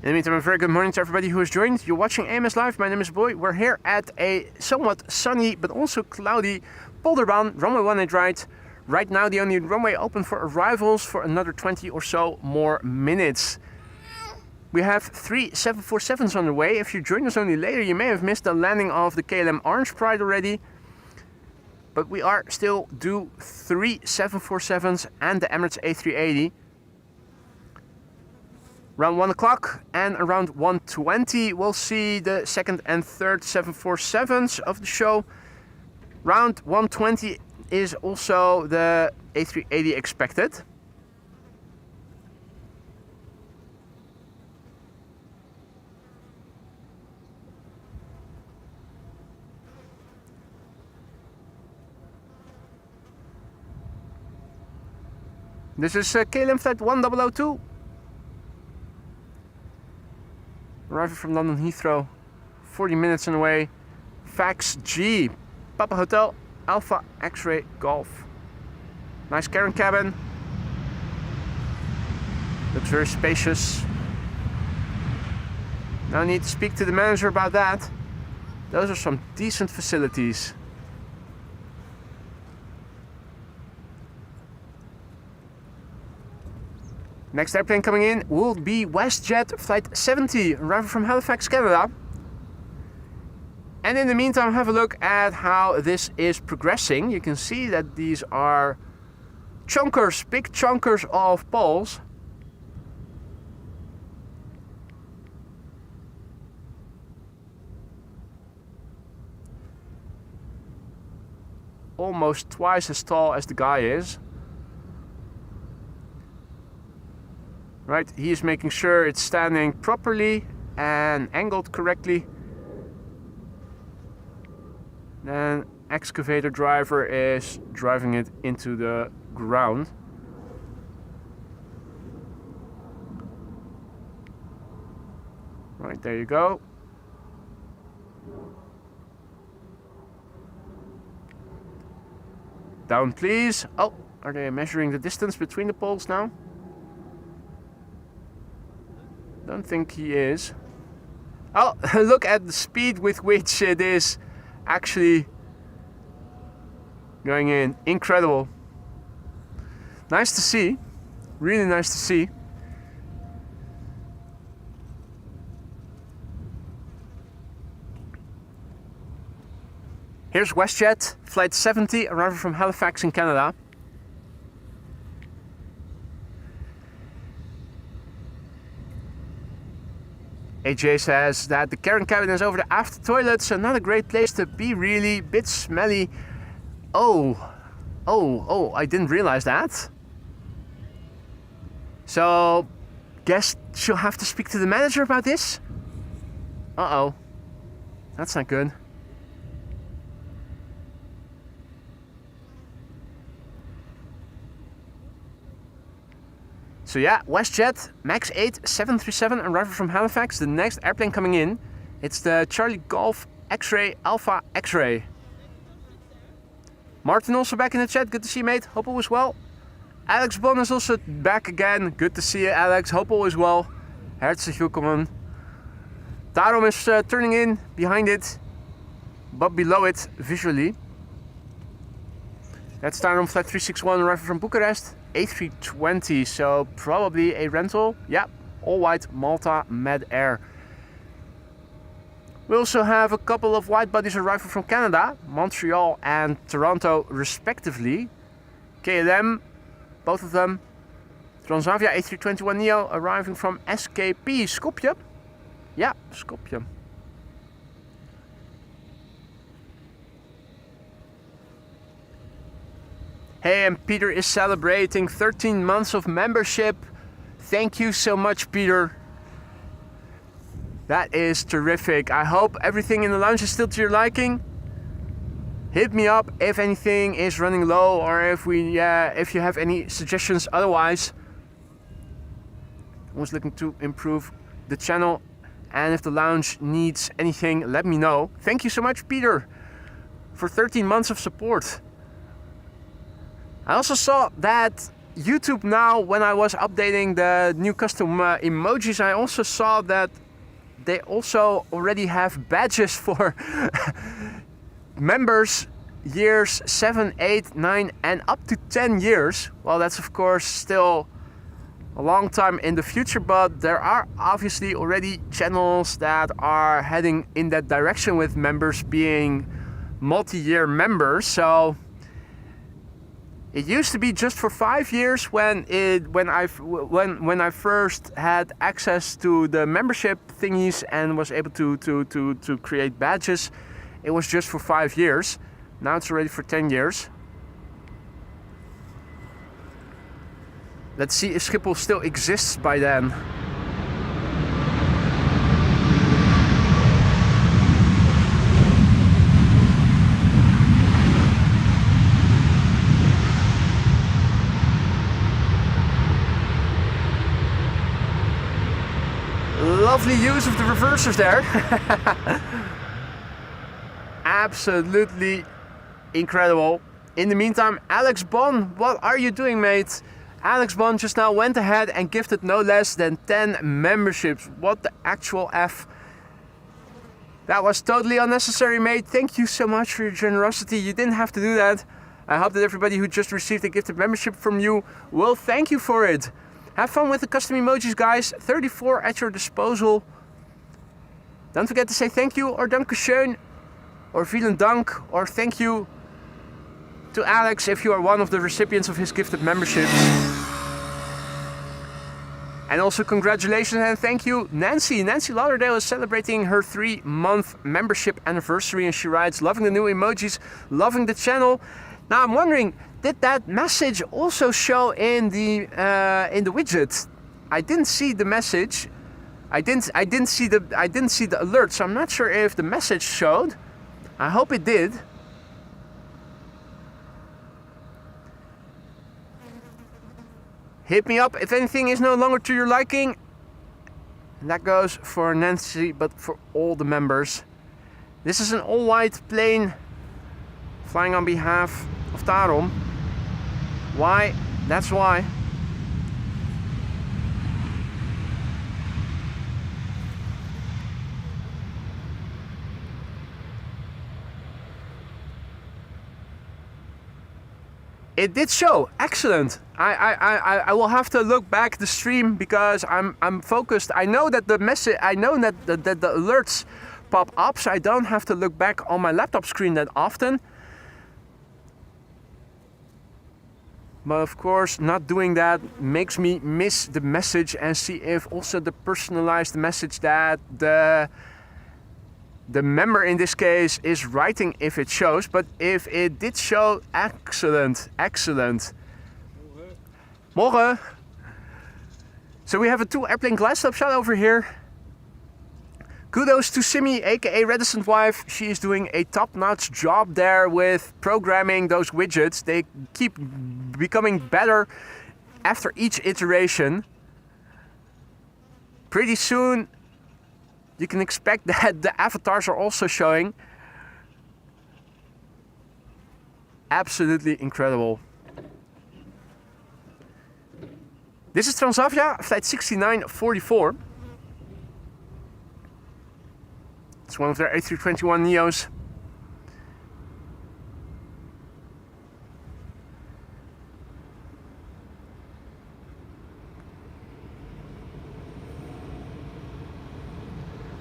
In the meantime, a very good morning to everybody who has joined. You're watching AMS Live. My name is Boy. We're here at a somewhat sunny but also cloudy Polderbaan, runway 18 right. Right now, the only runway open for arrivals for another 20 or so more minutes. We have 3 747s on the way. If you join us only later, you may have missed the landing of the KLM Orange Pride already. But we are still due 3 747s and the Emirates A380. Around 1 o'clock and around 1:20 we'll see the second and third 747s of the show. Around 1:20 is also the A380 expected. This is KLM flight 1002. Arriving from London Heathrow. 40 minutes on the way. Fax G. Papa Hotel. Alpha X-Ray Golf. Nice cabin cabin. Looks very spacious. Now I need to speak to the manager about that. Those are some decent facilities. Next airplane coming in will be WestJet Flight 70, arriving from Halifax, Canada. And in the meantime, have a look at how this is progressing. You can see that these are chunkers, big chunkers of poles. Almost twice as tall as the guy is. Right, he is making sure it's standing properly and angled correctly. Then excavator driver is driving it into the ground. Right, there you go. Down, please. Oh, are they measuring the distance between the poles now? Don't think he is. Oh, look at the speed with which it is actually going in. Incredible. Nice to see. Really nice to see. Here's WestJet, flight 70, arriving from Halifax in Canada. AJ says that the cabin is over the after toilet, so not a great place to be really, bit smelly. Oh, I didn't realize that. So, guess she'll have to speak to the manager about this? Uh-oh, that's not good. So yeah, WestJet, MAX 8, 737, arriving from Halifax. The next airplane coming in, it's the Charlie Golf X-Ray Alpha X-Ray. Martin also back in the chat, good to see you, mate. Hope all is well. Alex Bon is also back again. Good to see you, Alex. Hope all is well. Herzlich willkommen. Tarom is turning in behind it, but below it visually. That's Tarom flight 361 arriving from Bucharest. A320, so probably a rental. Yeah, all white Malta Med Air. We also have a couple of wide bodies arriving from Canada, Montreal and Toronto respectively. KLM, both of them. Transavia A321neo arriving from SKP, Skopje. Yeah, Skopje. Hey, and Peter is celebrating 13 months of membership. Thank you so much, Peter. That is terrific. I hope everything in the lounge is still to your liking. Hit me up if anything is running low or if you have any suggestions. Otherwise, I was looking to improve the channel, and if the lounge needs anything, let me know. Thank you so much, Peter, for 13 months of support. I also saw that YouTube now, when I was updating the new custom emojis, I also saw that they also already have badges for members years 7, 8, 9 and up to 10 years. Well, that's of course still a long time in the future, but there are obviously already channels that are heading in that direction with members being multi-year members. So it used to be just for 5 years when I first had access to the membership thingies and was able to create badges. It was just for 5 years. Now it's already for 10 years. Let's see if Schiphol still exists by then. Lovely use of the reversers there. Absolutely incredible. In the meantime, Alex Bon, what are you doing, mate? Alex Bon just now went ahead and gifted no less than 10 memberships. What the actual F? That was totally unnecessary, mate. Thank you so much for your generosity. You didn't have to do that. I hope that everybody who just received a gifted membership from you will thank you for it. Have fun with the custom emojis, guys. 34 at your disposal. Don't forget to say thank you or dankeschön or vielen Dank or thank you to Alex if you are one of the recipients of his gifted membership. And also congratulations and thank you, Nancy. Nancy Lauderdale is celebrating her 3-month membership anniversary and she writes, loving the new emojis, loving the channel. Now I'm wondering, did that message also show in the widget? I didn't see the message. I didn't see the alert, so I'm not sure if the message showed. I hope it did. Hit me up if anything is no longer to your liking. And that goes for Nancy, but for all the members. This is an all-white plane flying on behalf of Of daarom. Why? That's why. It did show. Excellent. I will have to look back the stream because I'm focused. I know that the message. I know that the alerts pop up, so I don't have to look back on my laptop screen that often. But of course, not doing that makes me miss the message and see if also the personalized message that the member in this case is writing, if it shows. But if it did show, excellent, excellent. Morgen. So we have a 2 airplane glass top shot over here. Kudos to Simi, aka Reticent Wife. She is doing a top-notch job there with programming those widgets. They keep becoming better after each iteration. Pretty soon you can expect that the avatars are also showing. Absolutely incredible. This is Transavia, flight 6944. It's one of their A321neos.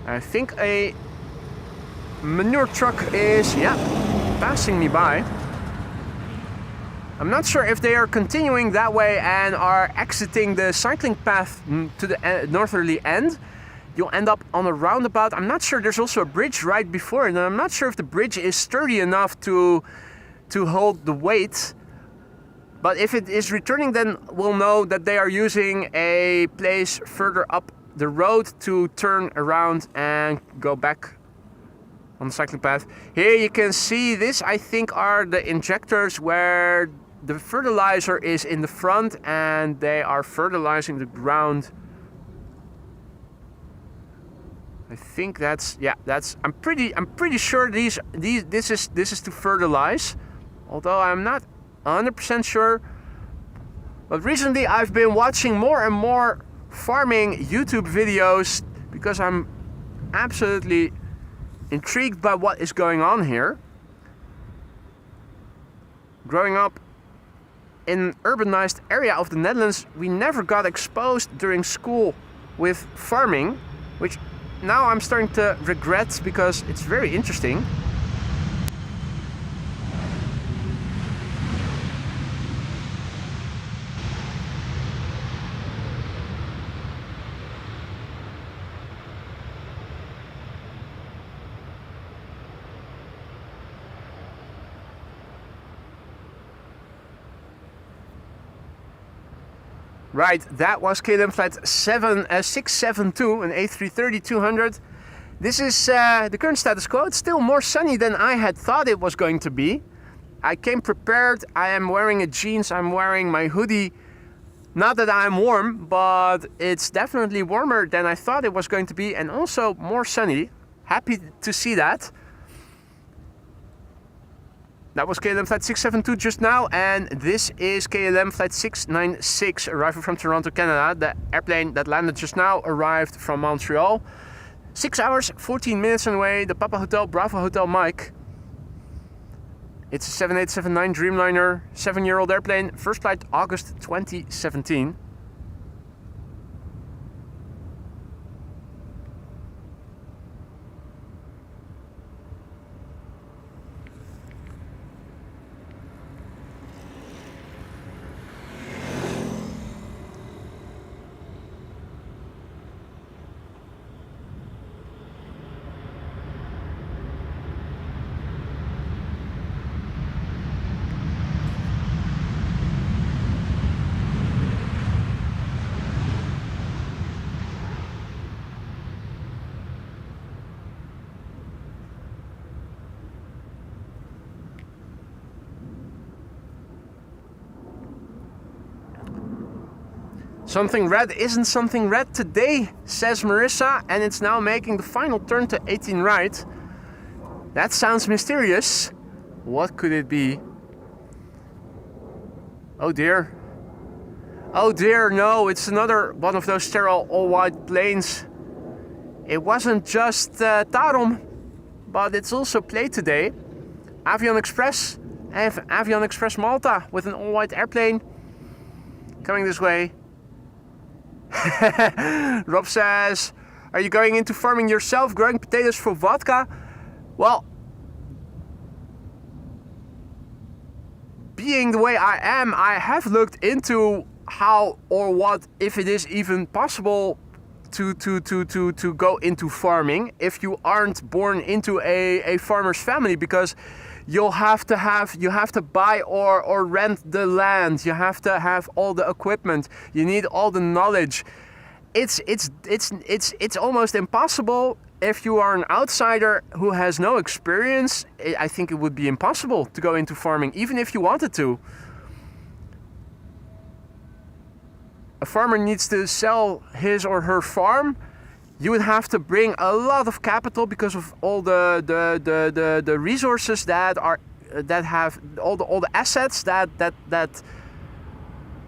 I think a manure truck is, passing me by. I'm not sure if they are continuing that way and are exiting the cycling path to the northerly end. You'll end up on a roundabout. I'm not sure. There's also a bridge right before it, and I'm not sure if the bridge is sturdy enough to hold the weight. But if it is returning, then we'll know that they are using a place further up the road to turn around and go back on the cycling path. Here you can see this, I think, are the injectors where the fertilizer is in the front and they are fertilizing the ground. I think that's, I'm pretty sure this is to fertilize, although I'm not 100% sure. But recently I've been watching more and more farming YouTube videos because I'm absolutely intrigued by what is going on here. Growing up in an urbanized area of the Netherlands, we never got exposed during school with farming, which now I'm starting to regret because it's very interesting. Right, that was KLM flight 672, an A330-200. This is the current status quo. It's still more sunny than I had thought it was going to be. I came prepared. I am wearing a jeans. I'm wearing my hoodie. Not that I'm warm, but it's definitely warmer than I thought it was going to be, and also more sunny. Happy to see that. That was KLM flight 672 just now, and this is KLM flight 696 arriving from Toronto, Canada. The airplane that landed just now arrived from Montreal. 6 hours, 14 minutes on the way. The Papa Hotel, Bravo Hotel Mike. It's a 7879 Dreamliner, 7-year-old airplane. First flight August 2017. Something red isn't something red today, says Marissa, and it's now making the final turn to 18 right. That sounds mysterious. What could it be? Oh dear. Oh dear, no, it's another one of those sterile all-white planes. It wasn't just Tarom, but it's also played today. Avion Express. I have Avion Express Malta with an all-white airplane coming this way. Rob says, are you going into farming yourself, growing potatoes for vodka? Well, being the way I am, I have looked into how or what, if it is even possible to go into farming if you aren't born into a farmer's family, because you have to buy or rent the land, you have to have all the equipment, you need all the knowledge. It's almost impossible if you are an outsider who has no experience. I think it would be impossible to go into farming, even if you wanted to. A farmer needs to sell his or her farm. You would have to bring a lot of capital because of all the resources that have all the assets that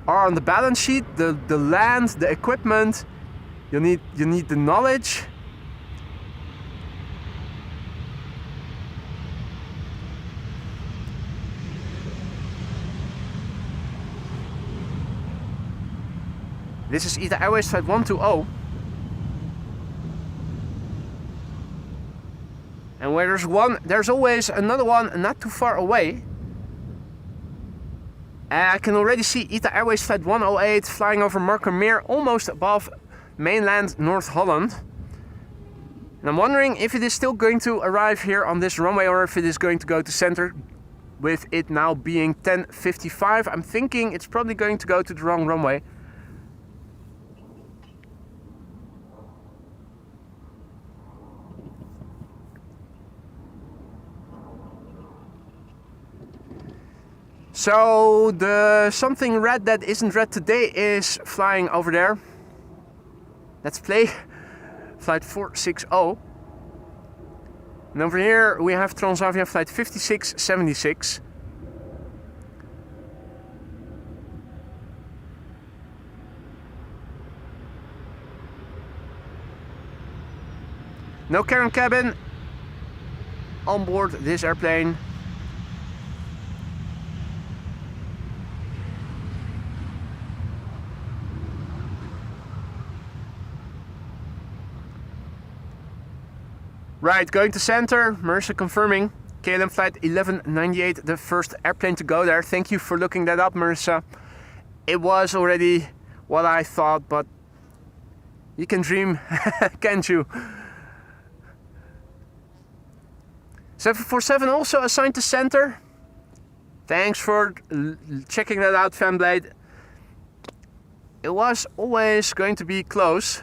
are on the balance sheet, the land, the equipment. You need the knowledge. This is ETA Airways Flight 120. And where there's one, there's always another one not too far away. I can already see ETA Airways Flight 108 flying over Markermeer, almost above mainland North Holland. And I'm wondering if it is still going to arrive here on this runway or if it is going to go to center, with it now being 10:55. I'm thinking it's probably going to go to the wrong runway. So the something red that isn't red today is flying over there. Let's play flight 460. And over here we have Transavia flight 5676. No cabin cabin on board this airplane. Right, going to center, Marissa confirming. KLM flight 1198, the first airplane to go there. Thank you for looking that up, Marissa. It was already what I thought, but you can dream, can't you? 747 also assigned to center. Thanks for checking that out, Fanblade. It was always going to be close.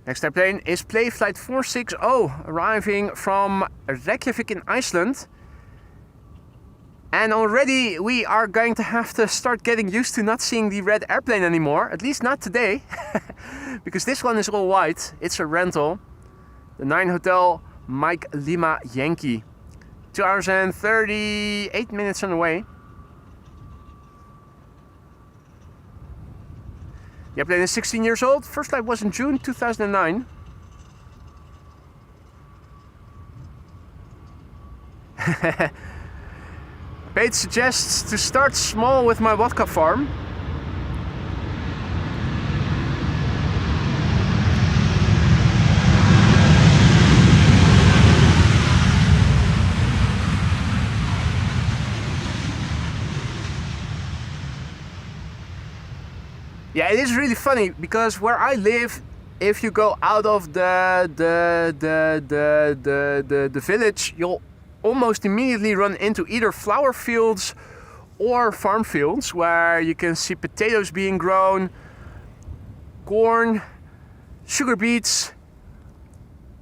Next airplane is Play Flight 460, arriving from Reykjavik in Iceland. And already we are going to have to start getting used to not seeing the red airplane anymore, at least not today, because this one is all white. It's a rental. The 9 Hotel Mike Lima Yankee. 2 hours and 38 minutes on the way. The airplane is 16 years old. First flight was in June 2009. Pate suggests to start small with my vodka farm. Yeah, it is really funny because where I live, if you go out of the village, you'll almost immediately run into either flower fields or farm fields where you can see potatoes being grown, corn, sugar beets,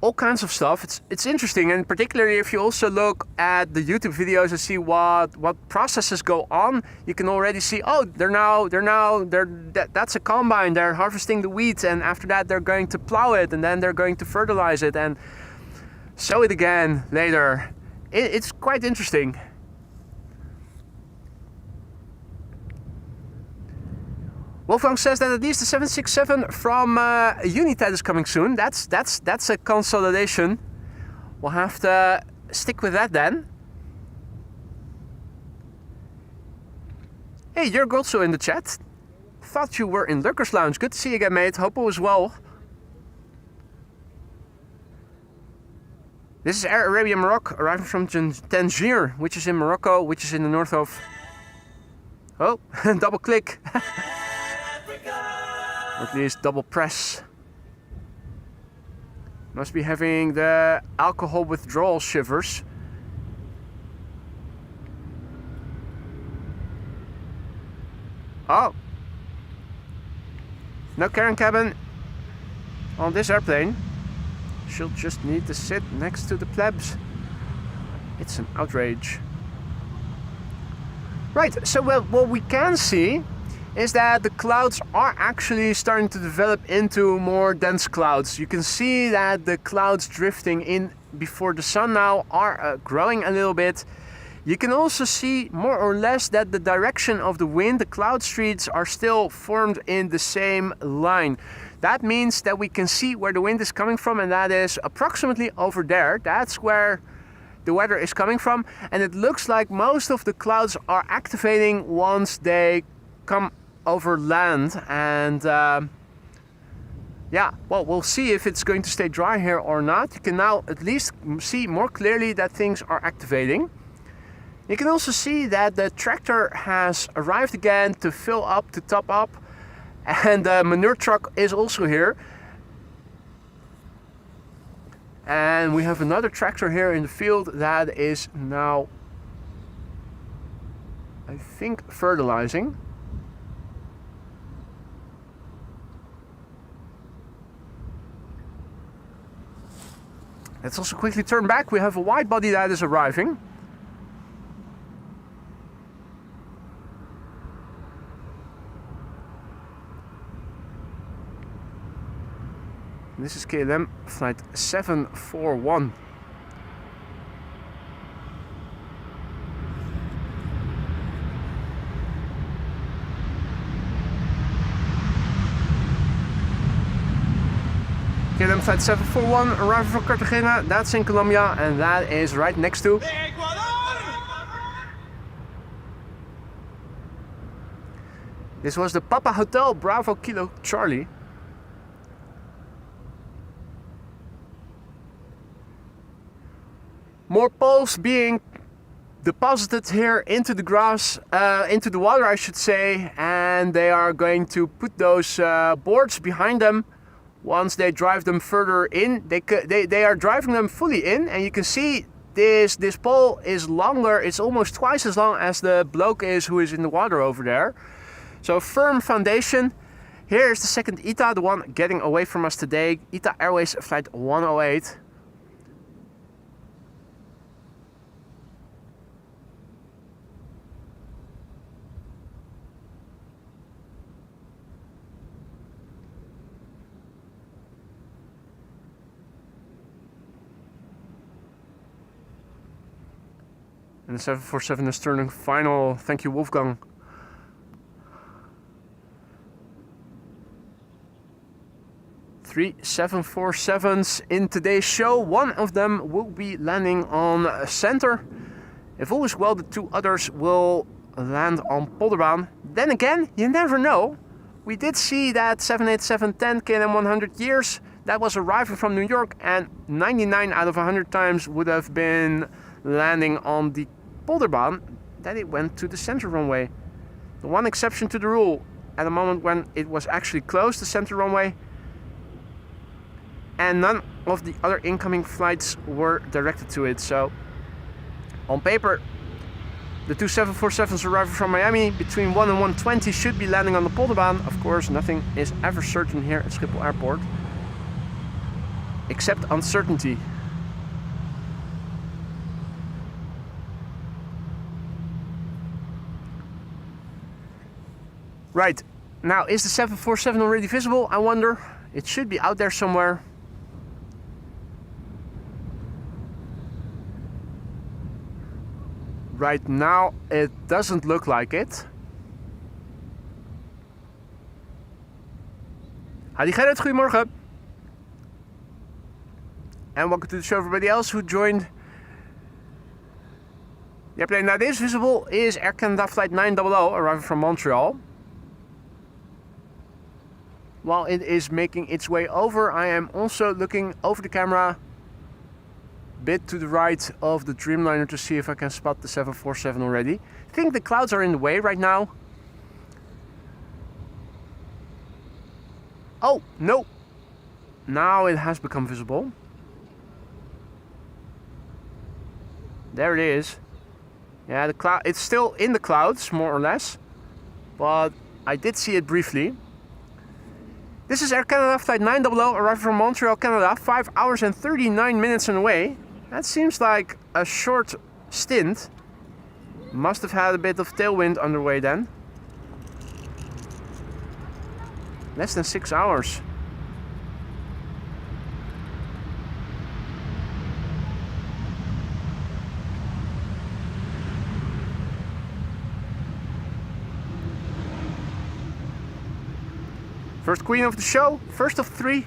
all kinds of stuff. It's interesting, and particularly if you also look at the YouTube videos and see what processes go on, you can already see, oh, that's a combine. They're harvesting the wheat, and after that they're going to plow it, and then they're going to fertilize it and sow it again later. It's quite interesting. Wolfgang says that at least the 767 from United is coming soon. That's a consolidation. We'll have to stick with that then. Hey, you're also in the chat. Thought you were in Lurkers Lounge. Good to see you again, mate. Hope all is well. This is Air Arabia Morocco, arriving from Tangier, which is in Morocco, which is in the north of... Oh, double click. Or at least double press. Must be having the alcohol withdrawal shivers. Oh. No Karen cabin on this airplane. She'll just need to sit next to the plebs. It's an outrage. Right, so what we can see is that the clouds are actually starting to develop into more dense clouds. You can see that the clouds drifting in before the sun now are growing a little bit. You can also see more or less that the direction of the wind, the cloud streets, are still formed in the same line. That means that we can see where the wind is coming from, and that is approximately over there. That's where the weather is coming from, and it looks like most of the clouds are activating once they come over land. And yeah, well, we'll see if it's going to stay dry here or not. You can now at least see more clearly that things are activating. You can also see that the tractor has arrived again to fill up, to top up, and the manure truck is also here. And we have another tractor here in the field that is now, I think, fertilizing. Let's also quickly turn back. We have a wide body that is arriving. This is KLM flight 741. KLM flight 741 arriving from Cartagena. That's in Colombia, and that is right next to this was the Papa Hotel Bravo Kilo Charlie. More poles being deposited here into the grass, into the water I should say, and they are going to put those boards behind them. Once they drive them further in, they are driving them fully in, and you can see this pole is longer. It's almost twice as long as the bloke is who is in the water over there. So firm foundation. Here is the second ITA, the one getting away from us today. ITA Airways flight 108. And the 747 is turning final. Thank you, Wolfgang. Three 747s in today's show. One of them will be landing on center. If all is well, the two others will land on Polderbaan. Then again, you never know. We did see that 787-10 KLM 100 years that was arriving from New York, and 99 out of 100 times would have been landing on the Polderbaan, that it went to the center runway. The one exception to the rule, at the moment when it was actually closed, the center runway, and none of the other incoming flights were directed to it. So on paper, the two 747s arriving from Miami between 1 and 1:20 should be landing on the Polderbaan. Of course, nothing is ever certain here at Schiphol Airport. Accept uncertainty. Right, now is the 747 already visible, I wonder? It should be out there somewhere. Right now it doesn't look like it. Hadi Gerrit, goedemorgen. And welcome to the show, everybody else who joined. The airplane that is visible is Air Canada Flight 900 arriving from Montreal. While it is making its way over, I am also looking over the camera a bit to the right of the Dreamliner to see if I can spot the 747 already. I think the clouds are in the way right now. Oh, no. Now it has become visible. There it is. Yeah, the cloud, it's still in the clouds, more or less. But I did see it briefly. This is Air Canada Flight 900 arriving from Montreal, Canada, 5 hours and 39 minutes away. That seems like a short stint. Must have had a bit of tailwind underway then. Less than 6 hours. First queen of the show, first of 3,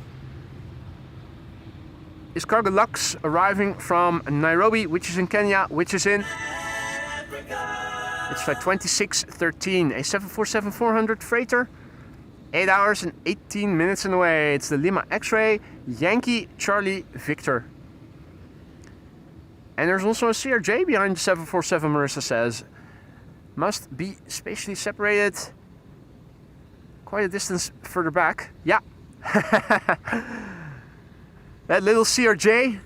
is Cargo Lux arriving from Nairobi, which is in Kenya, which is in... It's flight 2613, a 747-400 freighter, 8 hours and 18 minutes away. It's the Lima X-Ray Yankee Charlie Victor. And there's also a CRJ behind the 747, Marissa says. Must be spatially separated. Quite a distance further back. Yeah. That little CRJ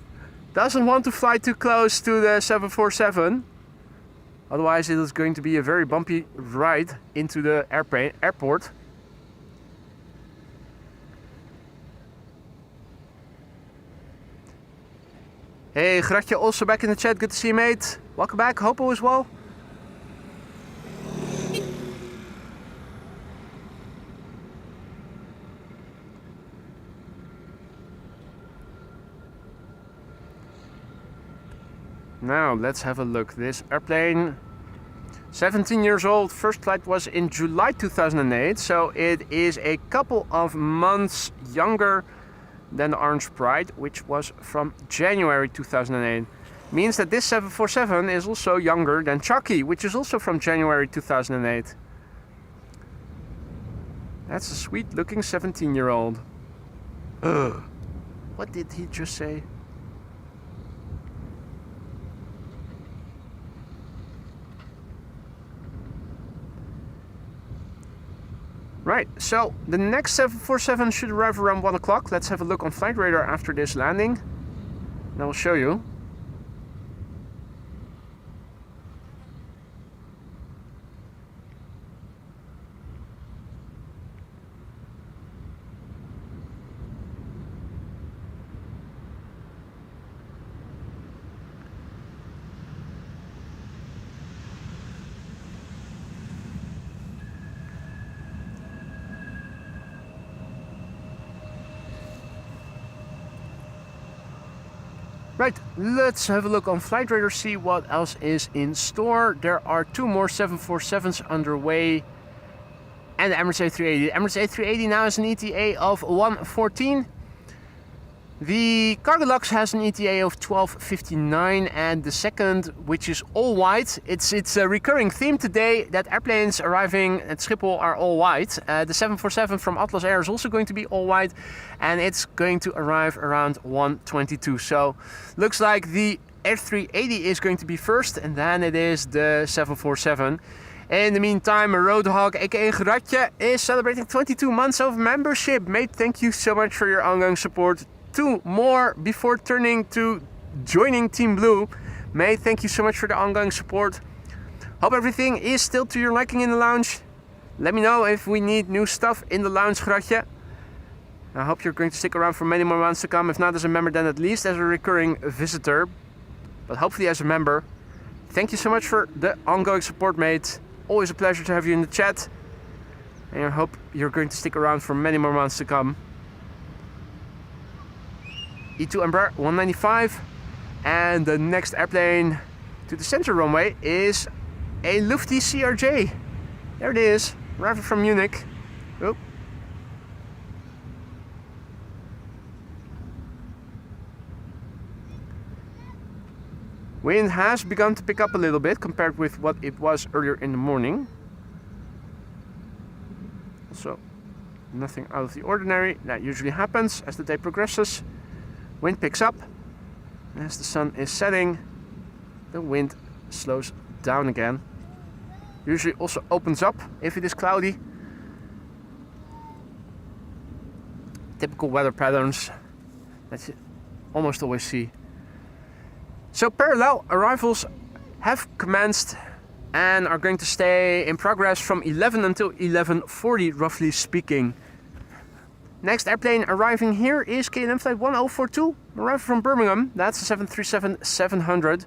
doesn't want to fly too close to the 747. Otherwise it is going to be a very bumpy ride into the airport. Hey, Gratje also back in the chat. Good to see you, mate. Welcome back. Hopo as well. Now let's have a look. This airplane, 17 years old, first flight was in July 2008, so it is a couple of months younger than the Orange Pride, which was from January 2008. Means that this 747 is also younger than Chucky, which is also from January 2008. That's a sweet looking 17-year-old. What did he just say? Right, so the next 747 should arrive around 1 o'clock. Let's have a look on Flight Radar after this landing. And I will show you. Right, let's have a look on Flight Radar, see what else is in store. There are 2 more 747s underway and the Emirates A380. The Emirates A380 now has an ETA of 114. The Cargo Lux has an ETA of 12:59, and the second, which is all white. It's a recurring theme today that airplanes arriving at Schiphol are all white. The 747 from Atlas Air is also going to be all white, and it's going to arrive around 1:22. So looks like the A380 is going to be first, and then it is the 747. In the meantime, Roadhog, aka Gratje, is celebrating 22 months of membership. Mate, thank you so much for your ongoing support. 2 more before turning to joining Team Blue. May, thank you so much for the ongoing support. Hope everything is still to your liking in the lounge. Let me know if we need new stuff in the lounge, Gratje. I hope you're going to stick around for many more months to come. If not as a member, then at least as a recurring visitor. But hopefully as a member. Thank you so much for the ongoing support, mate. Always a pleasure to have you in the chat. And I hope you're going to stick around for many more months to come. E2 Embraer 195. And the next airplane to the center runway is a Lufty CRJ. There it is, arriving from Munich. Oh. Wind has begun to pick up a little bit compared with what it was earlier in the morning. Also, nothing out of the ordinary. That usually happens as the day progresses. Wind picks up. As the sun is setting, the wind slows down again. Usually also opens up if it is cloudy. Typical weather patterns that you almost always see. So parallel arrivals have commenced and are going to stay in progress from 11 until 11:40, roughly speaking. Next airplane arriving here is KLM flight 1042, arriving from Birmingham. That's a 737-700.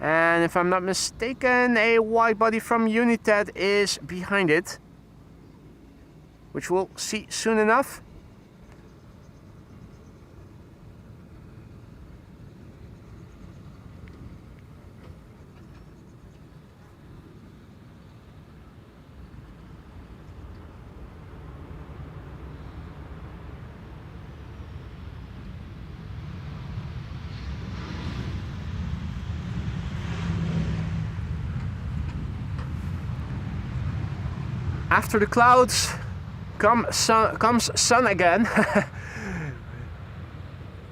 And if I'm not mistaken, a wide body from United is behind it, which we'll see soon enough. After the clouds comes sun again.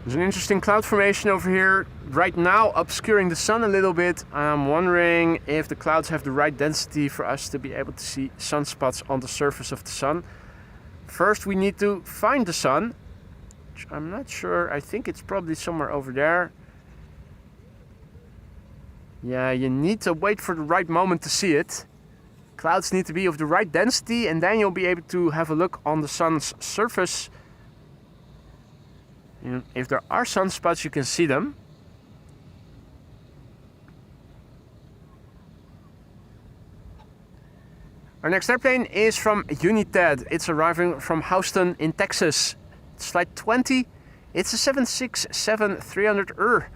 There's an interesting cloud formation over here right now, obscuring the sun a little bit. I'm wondering if the clouds have the right density for us to be able to see sunspots on the surface of the sun. First we need to find the sun, which I'm not sure. I think it's probably somewhere over there. Yeah, you need to wait for the right moment to see it. Clouds need to be of the right density, and then you'll be able to have a look on the sun's surface. And if there are sunspots, you can see them. Our next airplane is from United. It's arriving from Houston in Texas. It's flight 20. It's a 767-300ER.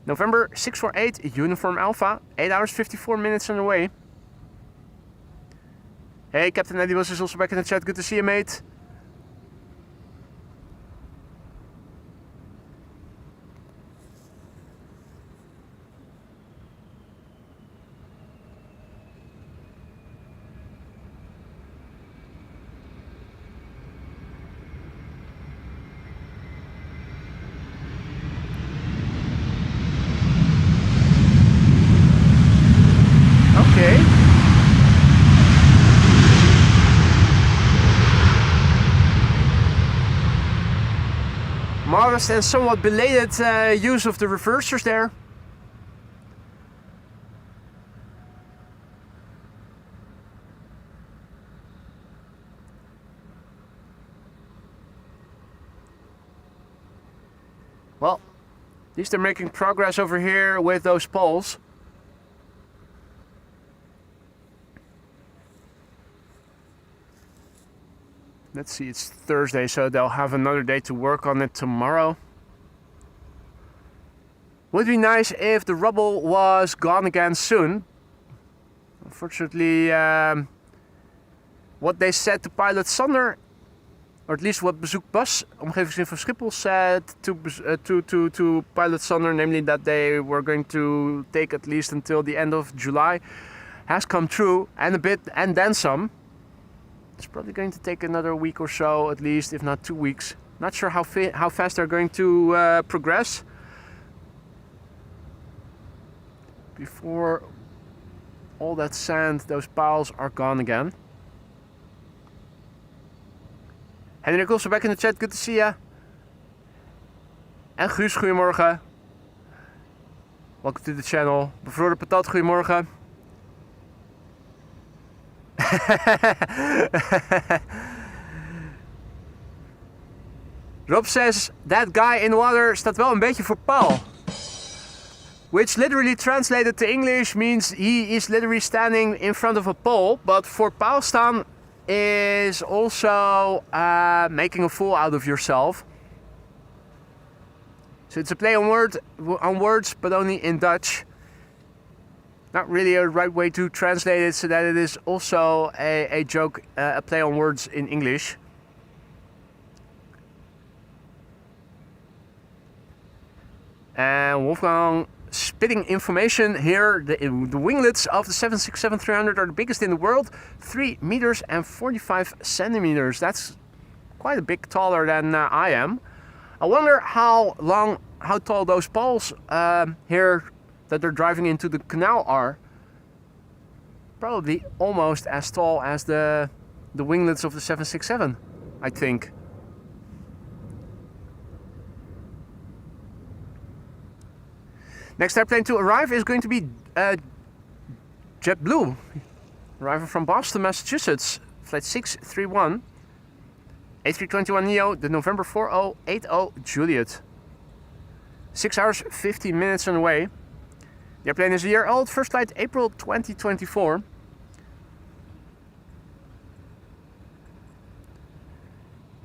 November 648, Uniform Alpha. 8 hours 54 minutes on the way. Hey, Captain Eddie was also back in the chat. Good to see you, mate. Okay. Modest and somewhat belated use of the reversers there. Well, at least they're making progress over here with those poles. Let's see, it's Thursday, so they'll have another day to work on it tomorrow. Would be nice if the rubble was gone again soon. Unfortunately, what they said to pilot Sander, or at least what Bezoek Bas, omgevingsinfo Schiphol, said to pilot Sander, namely that they were going to take at least until the end of July, has come true, and a bit, and then some. It's probably going to take another week or so, at least, if not 2 weeks. Not sure how fast they're going to progress before all that sand, those piles, are gone again. Henrik also back in the chat, good to see ya. En Guus, goedemorgen. Welcome to the channel. Bevroren patat, goedemorgen. Rob says, that guy in the water staat wel een beetje voor paal. Which literally translated to English means he is literally standing in front of a pole. But for paal staan is also making a fool out of yourself. So it's a play on words, but only in Dutch. Not really a right way to translate it, so that it is also a joke, a play on words in English. And Wolfgang spitting information here. The winglets of the 767-300 are the biggest in the world, 3 meters and 45 centimeters. That's quite a bit taller than I am. I wonder how tall those poles here that they're driving into the canal are. Probably almost as tall as the winglets of the 767, I think. Next airplane to arrive is going to be JetBlue, arriving from Boston, Massachusetts, flight 631, A321neo, the November 4080 Juliet. 6 hours, 15 minutes on the way. The airplane is a year old, first flight April 2024.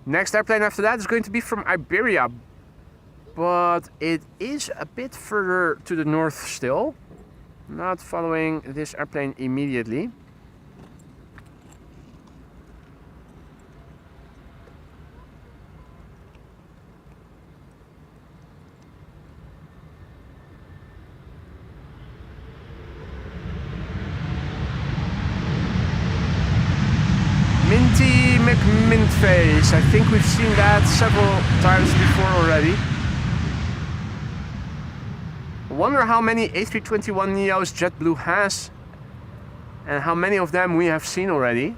Next airplane after that is going to be from Iberia, but it is a bit further to the north still. Not following this airplane immediately. Minty McMintface. I think we've seen that several times before already. I wonder how many A321neos JetBlue has and how many of them we have seen already.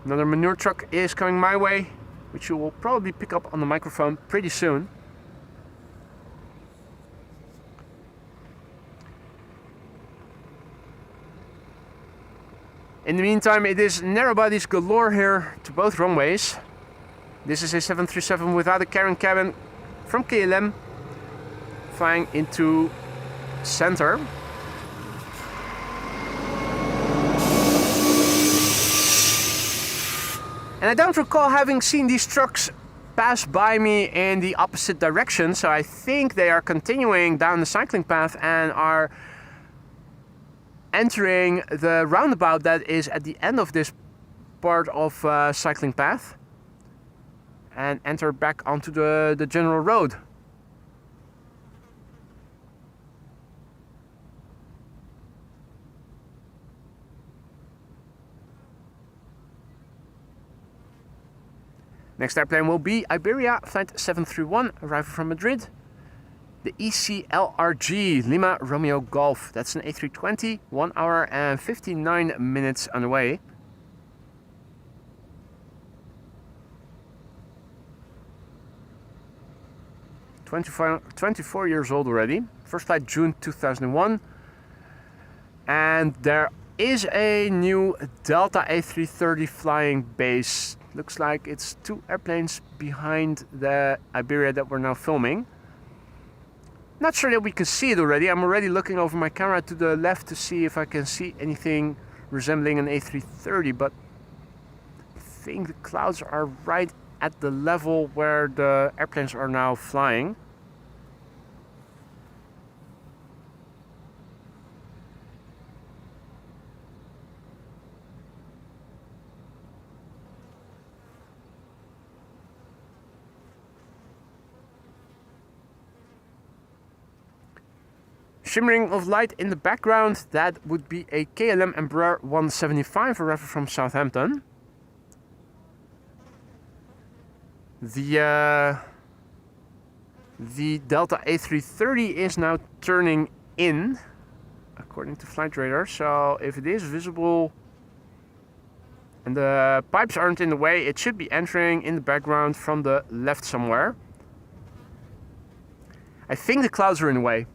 Another manure truck is coming my way, which you will probably pick up on the microphone pretty soon. In the meantime, it is narrow bodies galore here to both runways. This is a 737 without a carrying cabin from KLM, flying into center. And I don't recall having seen these trucks pass by me in the opposite direction, so I think they are continuing down the cycling path and are entering the roundabout that is at the end of this part of cycling path and enter back onto the general road. Next airplane will be Iberia, flight 731, arriving from Madrid. The ECLRG, Lima Romeo Golf. That's an A320, 1 hour and 59 minutes on the way. Twenty-four years old already. First flight June 2001. And there is a new Delta A330 flying base. Looks like it's 2 airplanes behind the Iberia that we're now filming. Not sure that we can see it already. I'm already looking over my camera to the left to see if I can see anything resembling an A330, but I think the clouds are right at the level where the airplanes are now flying. Shimmering of light in the background, that would be a KLM Embraer 175 arriving from Southampton. The Delta A330 is now turning in, according to flight radar. So if it is visible and the pipes aren't in the way, it should be entering in the background from the left somewhere. I think the clouds are in the way.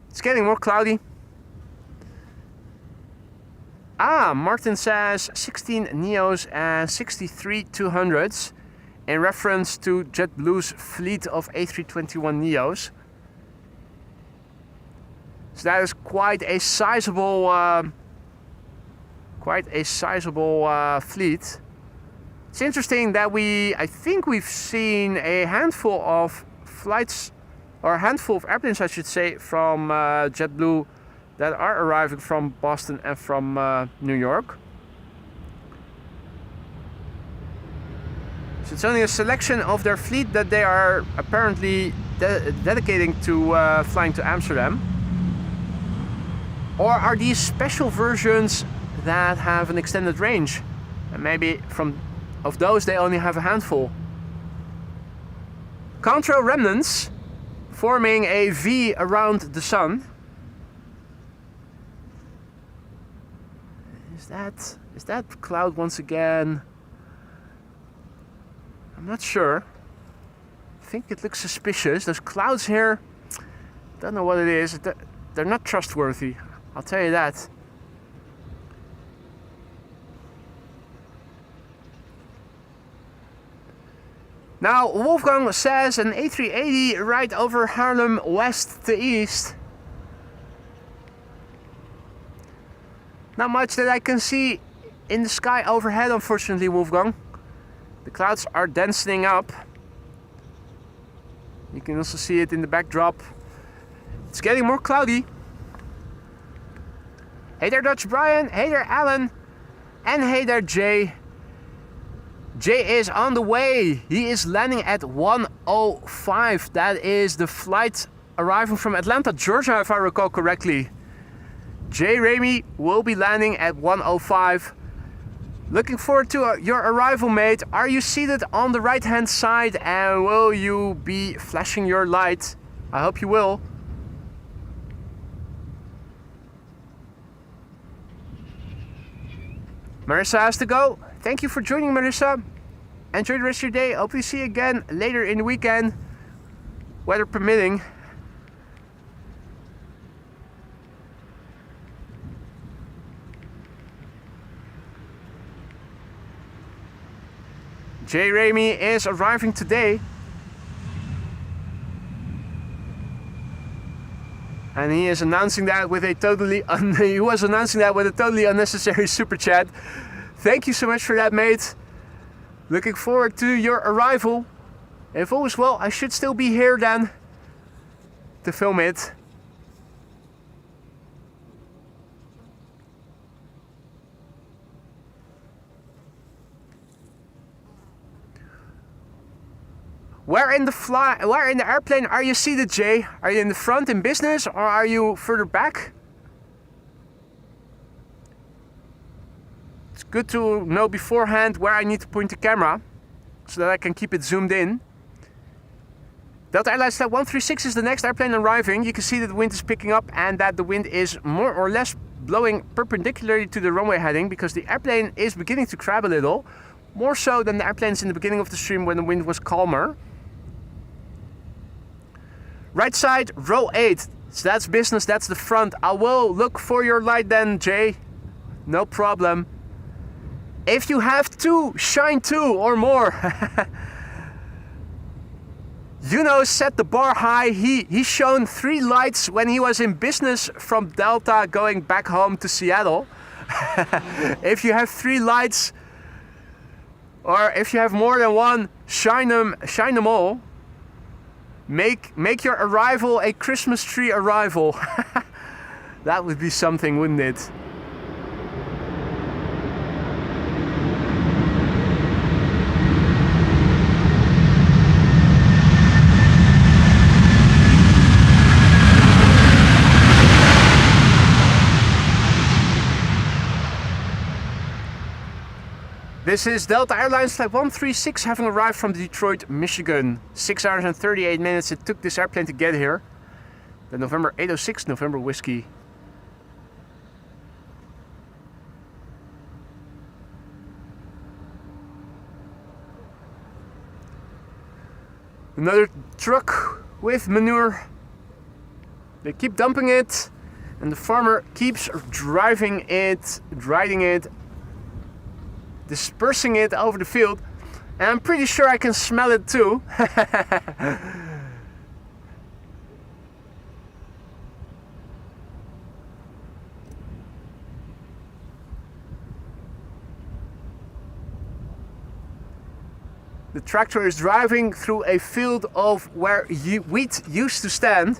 It's getting more cloudy. Martin says 16 Neos and 63 200s. in reference to JetBlue's fleet of A321neos. So that is quite a sizable fleet. It's interesting that I think we've seen a handful of flights, or a handful of airplanes I should say, from JetBlue that are arriving from Boston and from New York. So it's only a selection of their fleet that they are apparently dedicating to flying to Amsterdam. Or are these special versions that have an extended range? And maybe of those they only have a handful. Contrail remnants forming a V around the sun. Is that cloud once again? I'm not sure. I think it looks suspicious. Those clouds here, don't know what it is. They're not trustworthy, I'll tell you that. Now, Wolfgang says an A380 right over Haarlem west to east. Not much that I can see in the sky overhead, unfortunately, Wolfgang. The clouds are densening up. You can also see it in the backdrop. It's getting more cloudy. Hey there, Dutch Brian. Hey there, Alan. And hey there, Jay. Jay is on the way. He is landing at 1:05. That is the flight arriving from Atlanta, Georgia, if I recall correctly. Jay Ramey will be landing at 1:05. Looking forward to your arrival, mate. Are you seated on the right-hand side and will you be flashing your light? I hope you will. Marissa has to go. Thank you for joining, Marissa. Enjoy the rest of your day. Hope we see you again later in the weekend, weather permitting. Jay Ramey is arriving today. And he is announcing that with a totally unnecessary super chat. Thank you so much for that, mate. Looking forward to your arrival. If all is well, I should still be here then to film it. Where in the airplane are you seated, Jay? Are you in the front in business or are you further back? It's good to know beforehand where I need to point the camera so that I can keep it zoomed in. Delta Airlines Flight 136 is the next airplane arriving. You can see that the wind is picking up and that the wind is more or less blowing perpendicularly to the runway heading because the airplane is beginning to crab a little. More so than the airplanes in the beginning of the stream when the wind was calmer. Right side, row 8. So that's business, that's the front. I will look for your light then, Jay. No problem. If you have two, shine 2 or more. You know, set the bar high. He shone 3 lights when he was in business from Delta going back home to Seattle. If you have 3 lights, or if you have more than one, shine them all. Make your arrival a Christmas tree arrival. That would be something, wouldn't it? This is Delta Airlines Flight 136 having arrived from Detroit, Michigan. 6 hours and 38 minutes it took this airplane to get here. The November 806 November Whiskey. Another truck with manure. They keep dumping it and the farmer keeps riding it, dispersing it over the field. And I'm pretty sure I can smell it too. The tractor is driving through a field of where wheat used to stand.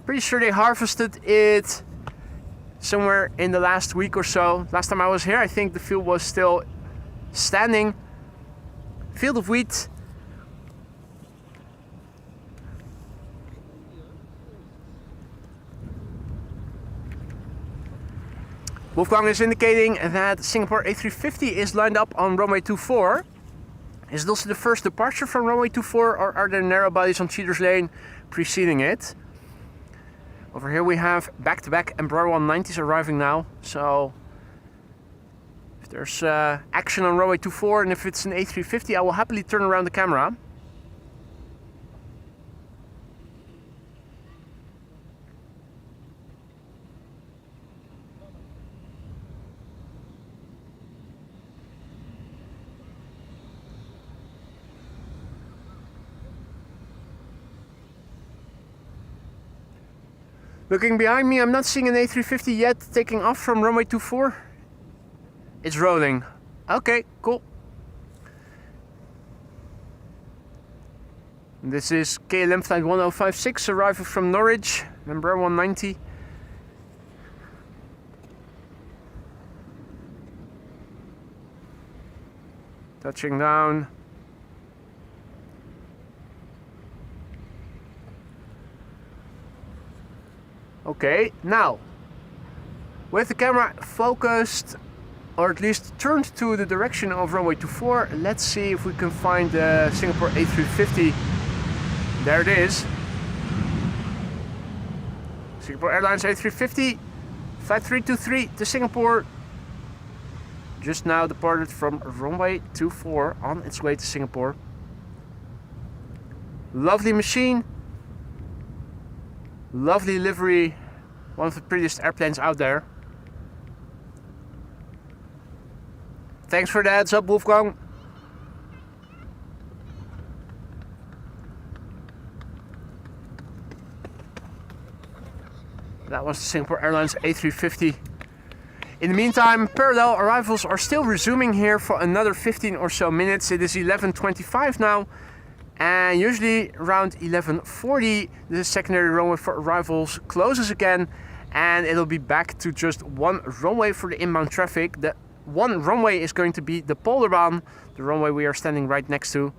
Pretty sure they harvested it somewhere in the last week or so. Last time I was here, I think the field was still standing. Field of wheat. Wolfgang is indicating that Singapore A350 is lined up on runway 24. Is it also the first departure from runway 24, or are there narrow bodies on Cheaters Lane preceding it? Over here we have back-to-back Embraer 190s arriving now, so if there's action on runway 24 and if it's an A350, I will happily turn around the camera. Looking behind me, I'm not seeing an A350 yet taking off from runway 24. It's rolling. Okay, cool. This is KLM flight 1056 arriving from Norwich, Embraer 190. Touching down. Okay, now, with the camera focused, or at least turned to the direction of runway 24, let's see if we can find the Singapore A350. There it is. Singapore Airlines A350, flight 323 to Singapore. Just now departed from runway 24 on its way to Singapore. Lovely machine. Lovely livery, one of the prettiest airplanes out there. Thanks for the heads up, Wolfgang. That was the Singapore Airlines A350. In the meantime, parallel arrivals are still resuming here for another 15 or so minutes. It is 11:25 now. And usually around 11:40 the secondary runway for arrivals closes again, and it'll be back to just one runway for the inbound traffic. The one runway is going to be the Polderbaan, the runway we are standing right next to.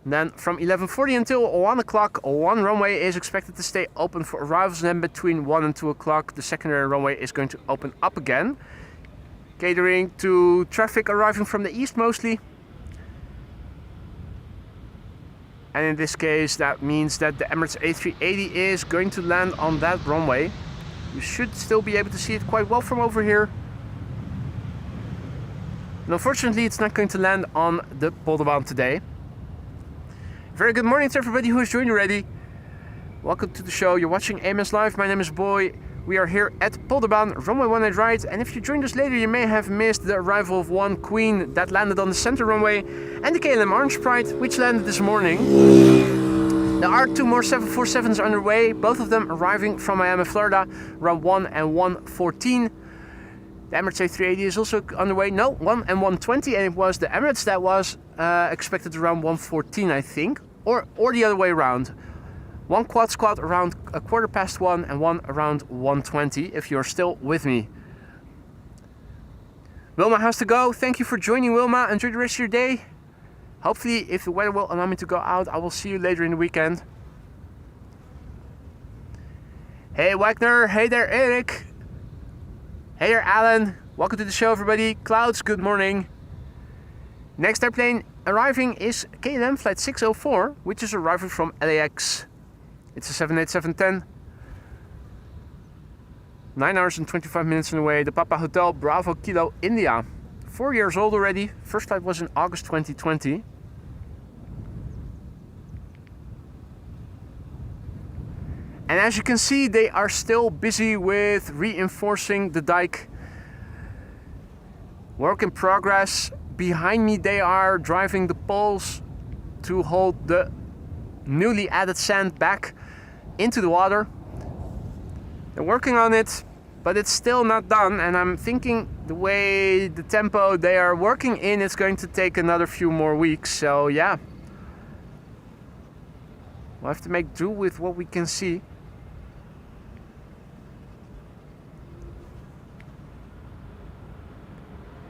And then from 11:40 until 1 o'clock, one runway is expected to stay open for arrivals, and then between 1 and 2 o'clock the secondary runway is going to open up again, catering to traffic arriving from the east mostly. And in this case, that means that the Emirates A380 is going to land on that runway. You should still be able to see it quite well from over here. And unfortunately, it's not going to land on the Polderbaan today. Very good morning to everybody who has joined already. Welcome to the show. You're watching AMS Live. My name is Boy. We are here at Polderbaan, runway 18 right, and if you joined us later, you may have missed the arrival of one Queen that landed on the center runway, and the KLM Orange Pride, which landed this morning. There are two more 747s underway, both of them arriving from Miami, Florida, around 1 and 1:14. The Emirates A380 is also underway, no, 1 and 1:20, and it was the Emirates that was expected around 1:14, I think, or the other way around. One quad squad around 1:15 and one around 1:20, if you're still with me. Wilma has to go. Thank you for joining, Wilma. Enjoy the rest of your day. Hopefully, if the weather will allow me to go out, I will see you later in the weekend. Hey, Wagner. Hey there, Eric. Hey there, Alan. Welcome to the show, everybody. Clouds, good morning. Next airplane arriving is KLM flight 604, which is arriving from LAX. It's a 787-10. 9 hours and 25 minutes on the way. The Papa Hotel Bravo Kilo India. 4 years old already. First flight was in August 2020. And as you can see, they are still busy with reinforcing the dike. Work in progress behind me, they are driving the poles to hold the newly added sand back into the water. They're working on it, but it's still not done, and I'm thinking the way the tempo they are working in, it's going to take another few more weeks. So yeah, we'll have to make do with what we can see.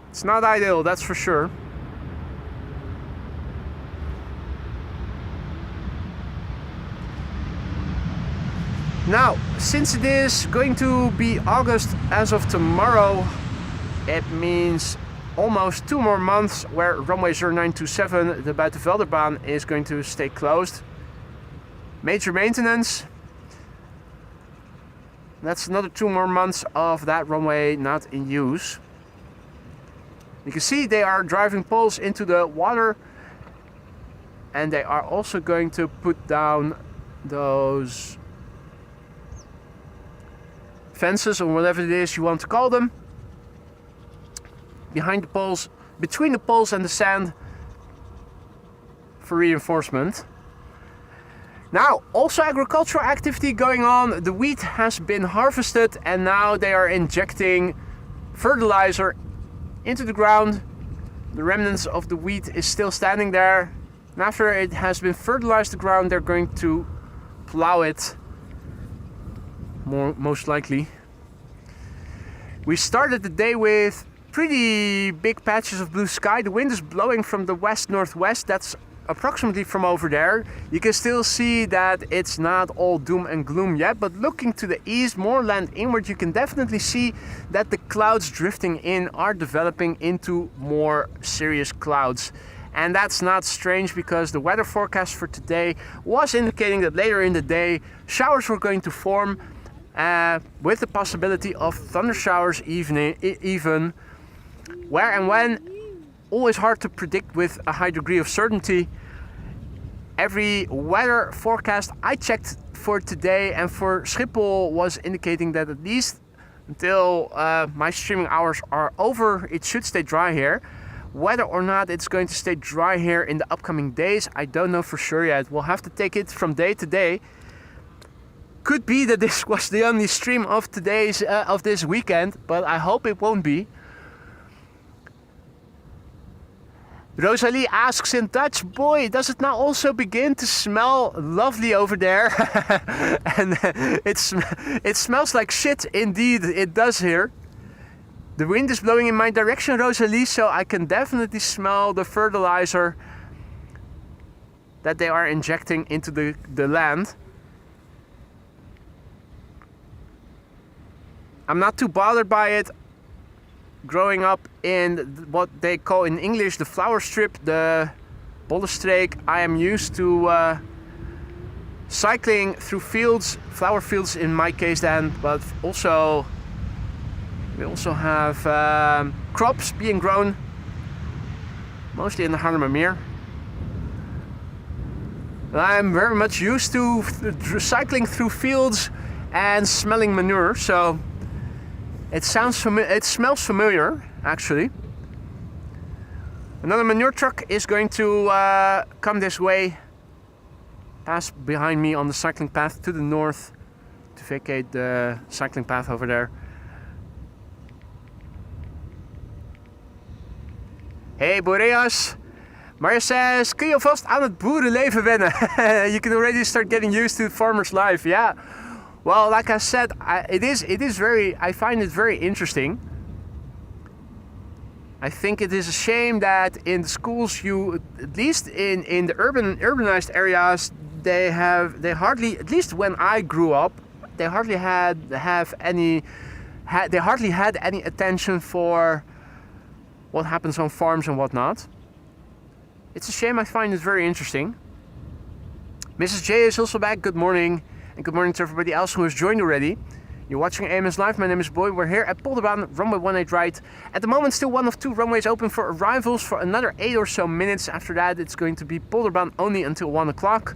It's not ideal, that's for sure. Now, since it is going to be August as of tomorrow, it means almost 2 more months where runway 0927, the Polderbaan, is going to stay closed. Major maintenance. That's another 2 more months of that runway not in use. You can see they are driving poles into the water, and they are also going to put down those fences or whatever it is you want to call them behind the poles, between the poles and the sand, for reinforcement. Now, also agricultural activity going on. The wheat has been harvested and now they are injecting fertilizer into the ground. The remnants of the wheat is still standing there, and after it has been fertilized the ground, they're going to plow it, most likely. We started the day with pretty big patches of blue sky. The wind is blowing from the west-northwest. That's approximately from over there. You can still see that it's not all doom and gloom yet, but looking to the east, more land inward, you can definitely see that the clouds drifting in are developing into more serious clouds. And that's not strange, because the weather forecast for today was indicating that later in the day showers were going to form, with the possibility of thunder showers even. Where and when, always hard to predict with a high degree of certainty. Every weather forecast I checked for today and for Schiphol was indicating that at least until my streaming hours are over, it should stay dry here. Whether or not it's going to stay dry here in the upcoming days, I don't know for sure yet. We'll have to take it from day to day. Could be that this was the only stream of this weekend, but I hope it won't be. Rosalie asks in Dutch, boy, does it now also begin to smell lovely over there? And it smells like shit, indeed, it does here. The wind is blowing in my direction, Rosalie, so I can definitely smell the fertilizer that they are injecting into the land. I'm not too bothered by it. Growing up in what they call in English the flower strip, the Bollenstreek, I am used to cycling through fields, flower fields in my case then, but also we also have crops being grown, mostly in the Haarlemmermeer. I'm very much used to cycling through fields and smelling manure, so it smells familiar, actually. Another manure truck is going to come this way, pass behind me on the cycling path to the north to vacate the cycling path over there. Hey Boreas, Maria says, kun je alvast aan het boerenleven wennen? You can already start getting used to farmer's life. Yeah. Well, like I said, I find it very interesting. I think it is a shame that in the schools, at least in the urbanized areas, they hardly, at least when I grew up, they hardly had any attention for what happens on farms and whatnot. It's a shame. I find it very interesting. Mrs. J is also back. Good morning. And good morning to everybody else who has joined already. You're watching AMS Live. My name is Boy. We're here at Polderbaan, runway 18 right. At the moment, still one of 2 runways open for arrivals for another 8 or so minutes. After that, it's going to be Polderbaan only until 1 o'clock.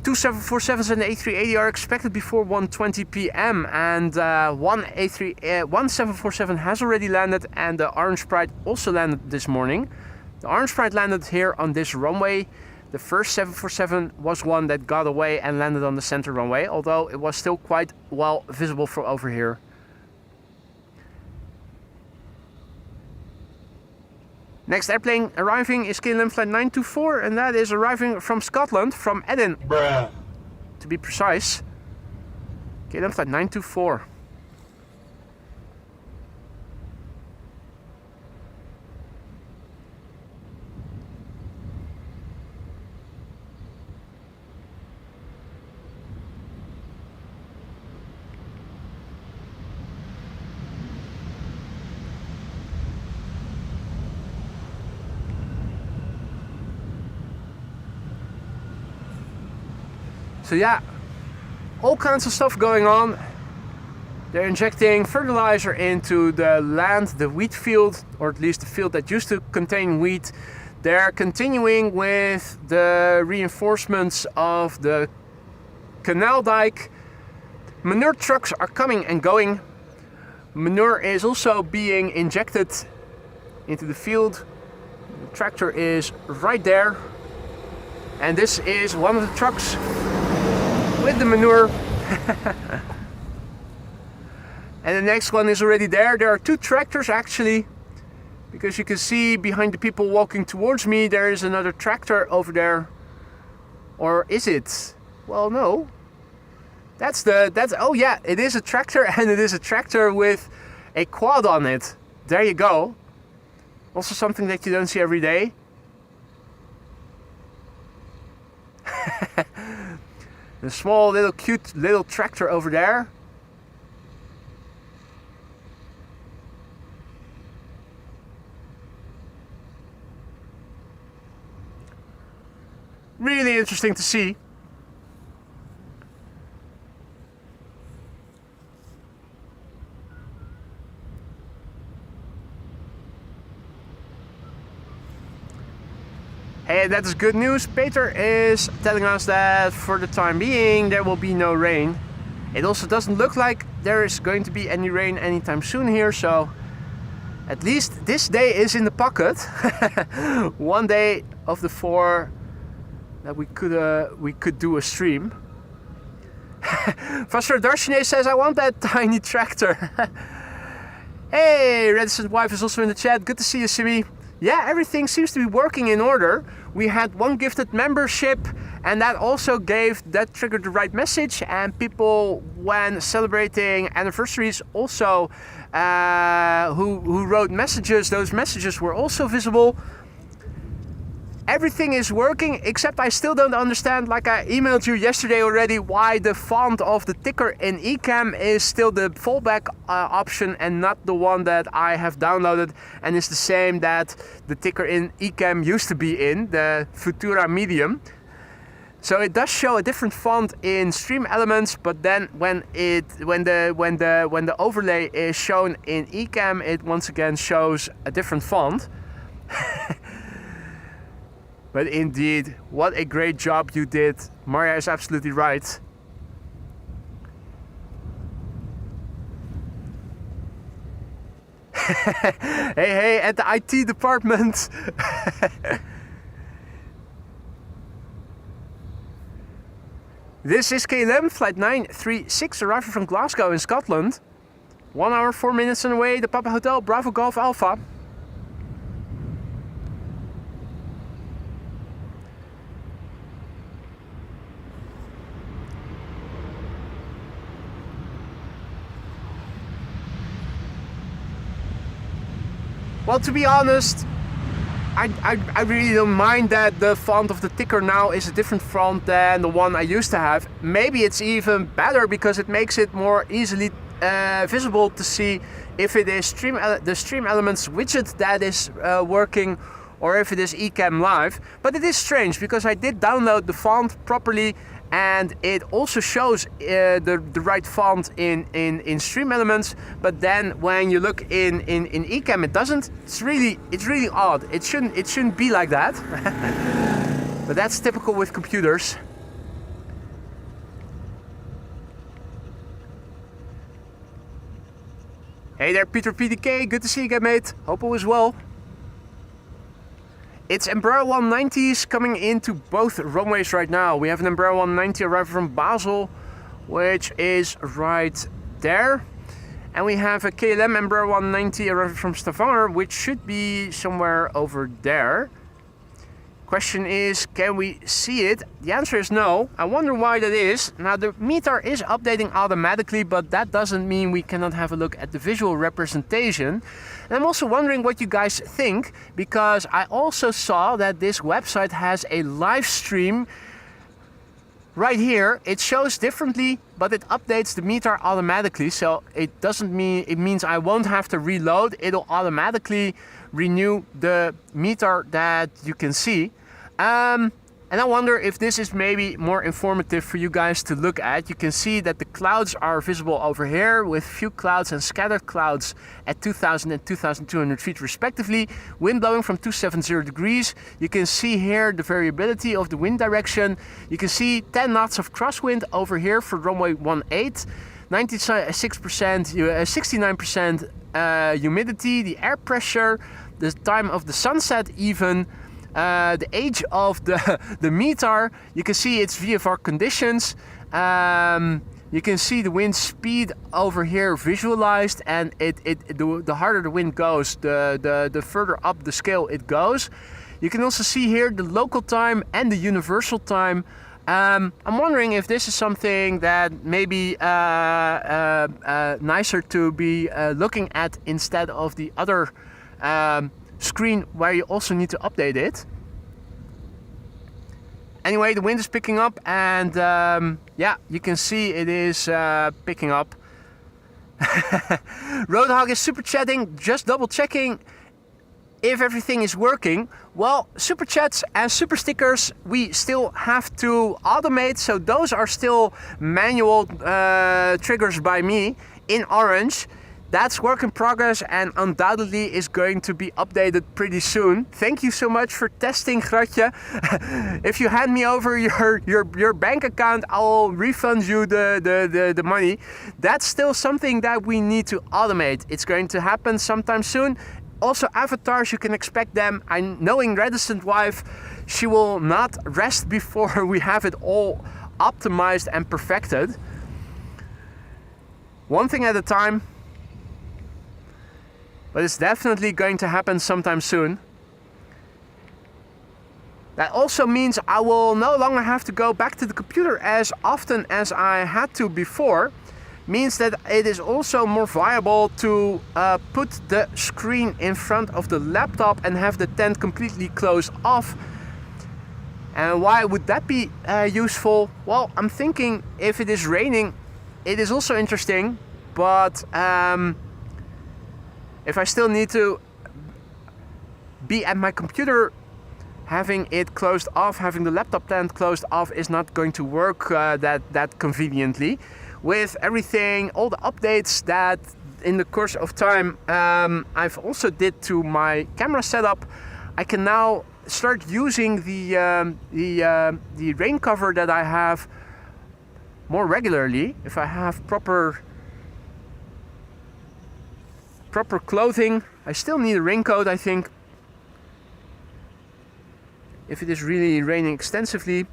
2 747s and A380 are expected before 1:20 p.m. and one 747 has already landed, and the Orange Pride also landed this morning. The Orange Pride landed here on this runway. The first 747 was one that got away and landed on the center runway, although it was still quite well visible from over here. Next airplane arriving is KLM flight 924, and that is arriving from Scotland, from Edinburgh, to be precise. KLM flight 924. So yeah, all kinds of stuff going on. They're injecting fertilizer into the land, the wheat field, or at least the field that used to contain wheat. They're continuing with the reinforcements of the canal dike. Manure trucks are coming and going. Manure is also being injected into the field. The tractor is right there. And this is one of the trucks with the manure. And the next one is already there. There are two tractors actually, because you can see behind the people walking towards me there is another tractor over there. Or is it? Well, no. That's oh yeah, it is a tractor, and it is a tractor with a quad on it. There you go. Also something that you don't see every day. A small little cute little tractor over there. Really interesting to see. Hey, that is good news. Peter is telling us that for the time being there will be no rain. It also doesn't look like there is going to be any rain anytime soon here, so at least this day is in the pocket. One day of the 4 that we could do a stream. Vassar Darshine says, I want that tiny tractor. Hey, Reticent Wife is also in the chat. Good to see you, Simi. Yeah, everything seems to be working in order. We had one gifted membership, and that triggered the right message, and people, when celebrating anniversaries, also who wrote messages, those messages were also visible. Everything is working, except I still don't understand, like I emailed you yesterday already, why the font of the ticker in EHAM is still the fallback option and not the one that I have downloaded, and is the same that the ticker in EHAM used to be in, the Futura Medium. So it does show a different font in Stream Elements, but then when the overlay is shown in EHAM, it once again shows a different font. But indeed, what a great job you did. Maria is absolutely right. Hey, at the IT department. This is KLM flight 936 arriving from Glasgow in Scotland. 1 hour 4 minutes on the way, the Papa Hotel Bravo Golf Alpha. Well, to be honest, I really don't mind that the font of the ticker now is a different font than the one I used to have. Maybe it's even better because it makes it more easily visible to see if it is the Stream Elements widget that is working, or if it is EHAM Live. But it is strange because I did download the font properly, and it also shows the right font in Stream Elements, but then when you look in EHAM it doesn't. It's really odd. It shouldn't be like that. But that's typical with computers. Hey there, Peter PDK. Good to see you again, mate. Hope all is well. It's Embraer 190s coming into both runways right now. We have an Embraer 190 arriving from Basel, which is right there. And we have a KLM Embraer 190 arriving from Stavanger, which should be somewhere over there. Question is, can we see it? The answer is no. I wonder why that is. Now the meter is updating automatically, but that doesn't mean we cannot have a look at the visual representation. And I'm also wondering what you guys think, because I also saw that this website has a live stream right here. It shows differently, but it updates the meter automatically. So it doesn't mean, it means I won't have to reload. It'll automatically renew the meter that you can see. And I wonder if this is maybe more informative for you guys to look at. You can see that the clouds are visible over here with few clouds and scattered clouds at 2000 and 2200 feet respectively. Wind blowing from 270 degrees. You can see here the variability of the wind direction. You can see 10 knots of crosswind over here for runway 18. 96%, 69% humidity, the air pressure, the time of the sunset even. The age of the meter, you can see it's VFR conditions. You can see the wind speed over here visualized, and the harder the wind goes, the further up the scale it goes. You can also see here the local time and the universal time. I'm wondering if this is something that maybe nicer to be looking at instead of the other screen where you also need to update it. Anyway, the wind is picking up, and yeah, you can see it is picking up. Roadhog is super chatting, just double checking if everything is working. Well, super chats and super stickers we still have to automate, so those are still manual triggers by me in orange. That's work in progress and undoubtedly is going to be updated pretty soon. Thank you so much for testing, Gratje. If you hand me over your bank account, I'll refund you the money. That's still something that we need to automate. It's going to happen sometime soon. Also, avatars, you can expect them. Knowing Reticent Wife, she will not rest before we have it all optimized and perfected. One thing at a time. But it's definitely going to happen sometime soon. That also means I will no longer have to go back to the computer as often as I had to before. Means that it is also more viable to put the screen in front of the laptop and have the tent completely closed off. And why would that be useful? Well, I'm thinking if it is raining, it is also interesting, but if I still need to be at my computer, having it closed off, having the laptop tent closed off is not going to work that conveniently. With everything, all the updates that in the course of time I've also did to my camera setup, I can now start using the rain cover that I have more regularly. If I have proper clothing. I still need a raincoat, I think, if it is really raining extensively.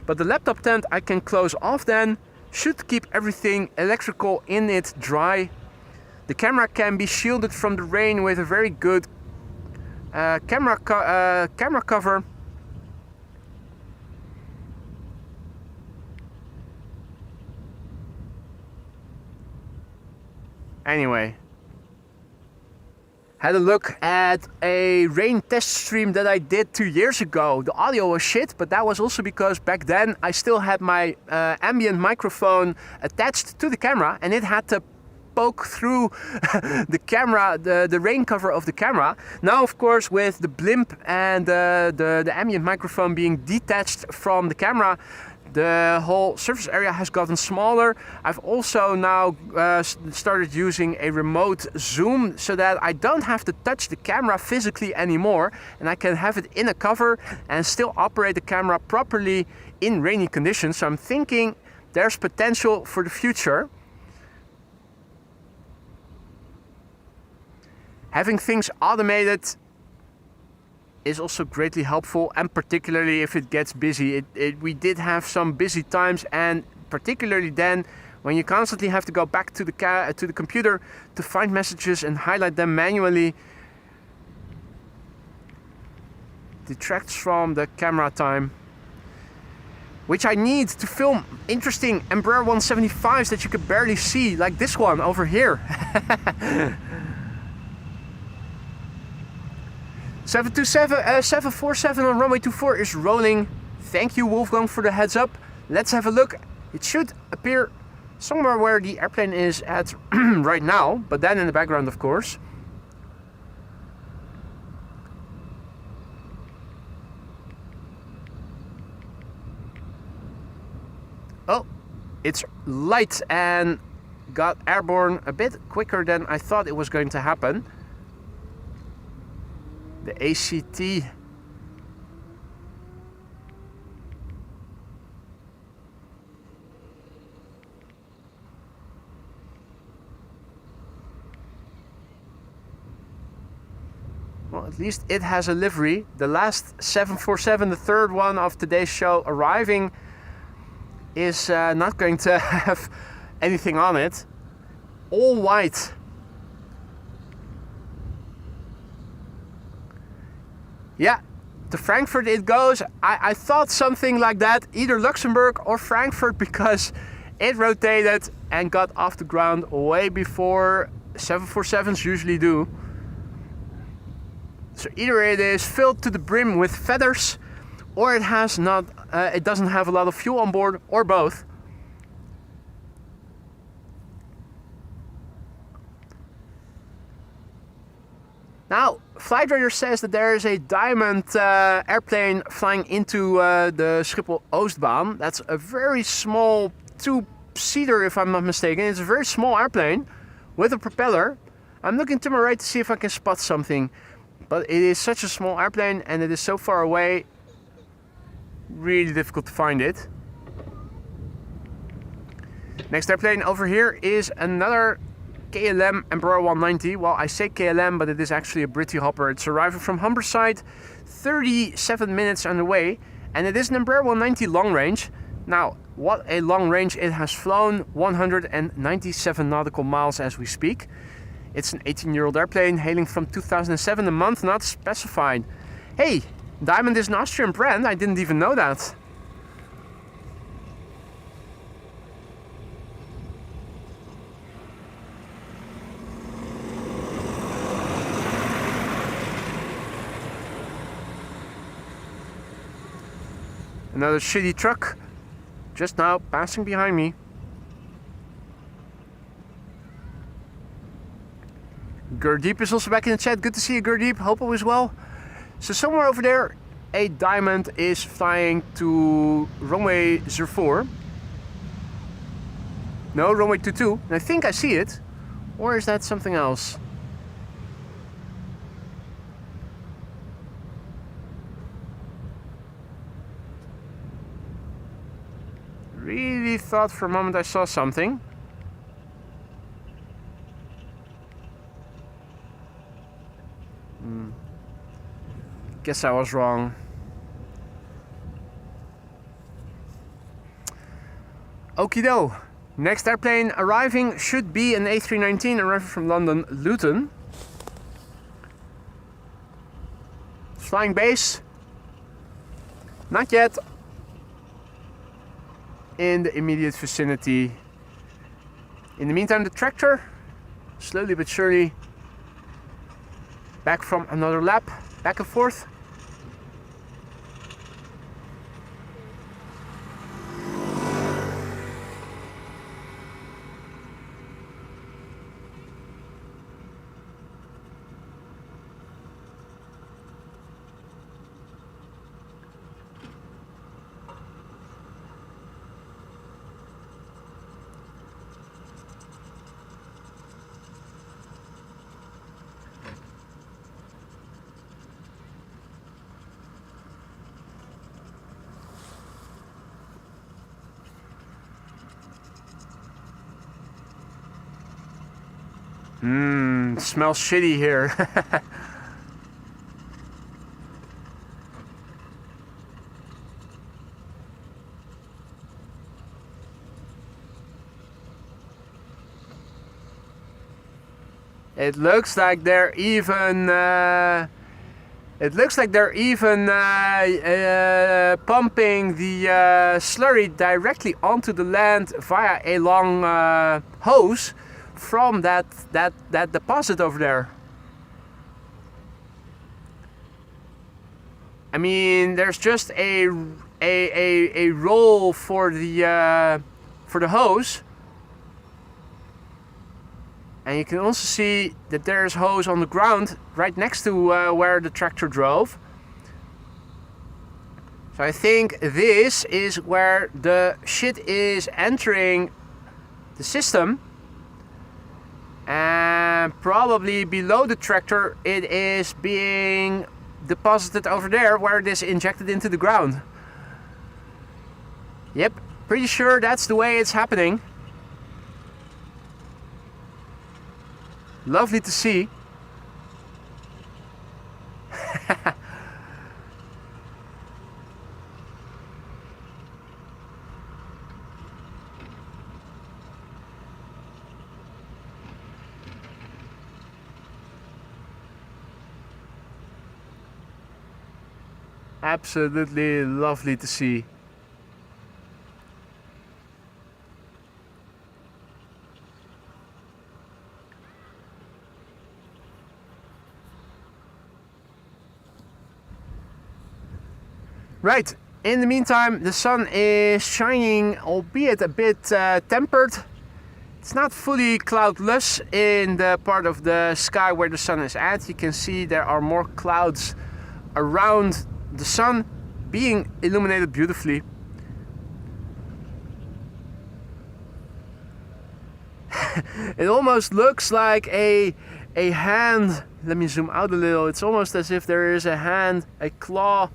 But the laptop tent I can close off then, should keep everything electrical in it dry. The camera can be shielded from the rain with a very good camera cover. Anyway. Had a look at a rain test stream that I did 2 years ago. The audio was shit, but that was also because back then I still had my ambient microphone attached to the camera and it had to poke through the camera, the rain cover of the camera. Now, of course, with the blimp and the ambient microphone being detached from the camera, the whole surface area has gotten smaller. I've also now started using a remote zoom so that I don't have to touch the camera physically anymore, and I can have it in a cover and still operate the camera properly in rainy conditions. So I'm thinking there's potential for the future. Having things automated is also greatly helpful, and particularly if it gets busy. We did have some busy times, and particularly then when you constantly have to go back to the computer to find messages and highlight them manually, detracts from the camera time, which I need to film interesting Embraer 175s that you can barely see, like this one over here. 747 on runway 24 is rolling. Thank you, Wolfgang, for the heads up. Let's have a look. It should appear somewhere where the airplane is at right now, but then in the background, of course. Oh, it's light and got airborne a bit quicker than I thought it was going to happen. The ACT well, at least it has a livery. The last 747, the third one of today's show, arriving is not going to have anything on it. All white. Yeah, to Frankfurt it goes. I thought something like that, either Luxembourg or Frankfurt, because it rotated and got off the ground way before 747s usually do. So either it is filled to the brim with feathers, or it has not. It doesn't have a lot of fuel on board, or both. Now, Flight Radar says that there is a diamond airplane flying into the Schiphol Oostbaan. That's a very small two-seater, if I'm not mistaken. It's a very small airplane with a propeller. I'm looking to my right to see if I can spot something. But it is such a small airplane and it is so far away, really difficult to find it. Next airplane over here is another KLM Embraer 190. Well, I say KLM, but it is actually a Britty Hopper. It's arriving from Humberside, 37 minutes on the way, and it is an Embraer 190 long range. Now, what a long range it has flown, 197 nautical miles as we speak. It's an 18-year-old airplane hailing from 2007, a month not specified. Hey, Diamond is an Austrian brand, I didn't even know that. Another shitty truck just now passing behind me. Gurdeep is also back in the chat. Good to see you, Gurdeep. Hope all is well. So somewhere over there, a Diamond is flying to runway 04. No, runway 22. And I think I see it. Or is that something else? Really thought for a moment I saw something. Guess I was wrong. Okido. Next airplane arriving should be an A319 arriving from London Luton. Flying base. Not yet. In the immediate vicinity. In the meantime, the tractor, slowly but surely, back from another lap, back and forth. smells shitty here. It looks like they're even pumping the slurry directly onto the land via a long hose from that deposit over there. I mean, there's just a roll for the hose. And you can also see that there's hose on the ground right next to where the tractor drove. So I think this is where the shit is entering the system. And probably below the tractor it is being deposited over there where it is injected into the ground. Yep, pretty sure that's the way it's happening. Lovely to see. Absolutely lovely to see. Right, in the meantime the sun is shining, albeit a bit tempered. It's not fully cloudless in the part of the sky where the sun is at. You can see there are more clouds around the sun being illuminated beautifully. It almost looks like a hand. Let me zoom out a little. It's almost as if there is a hand, a claw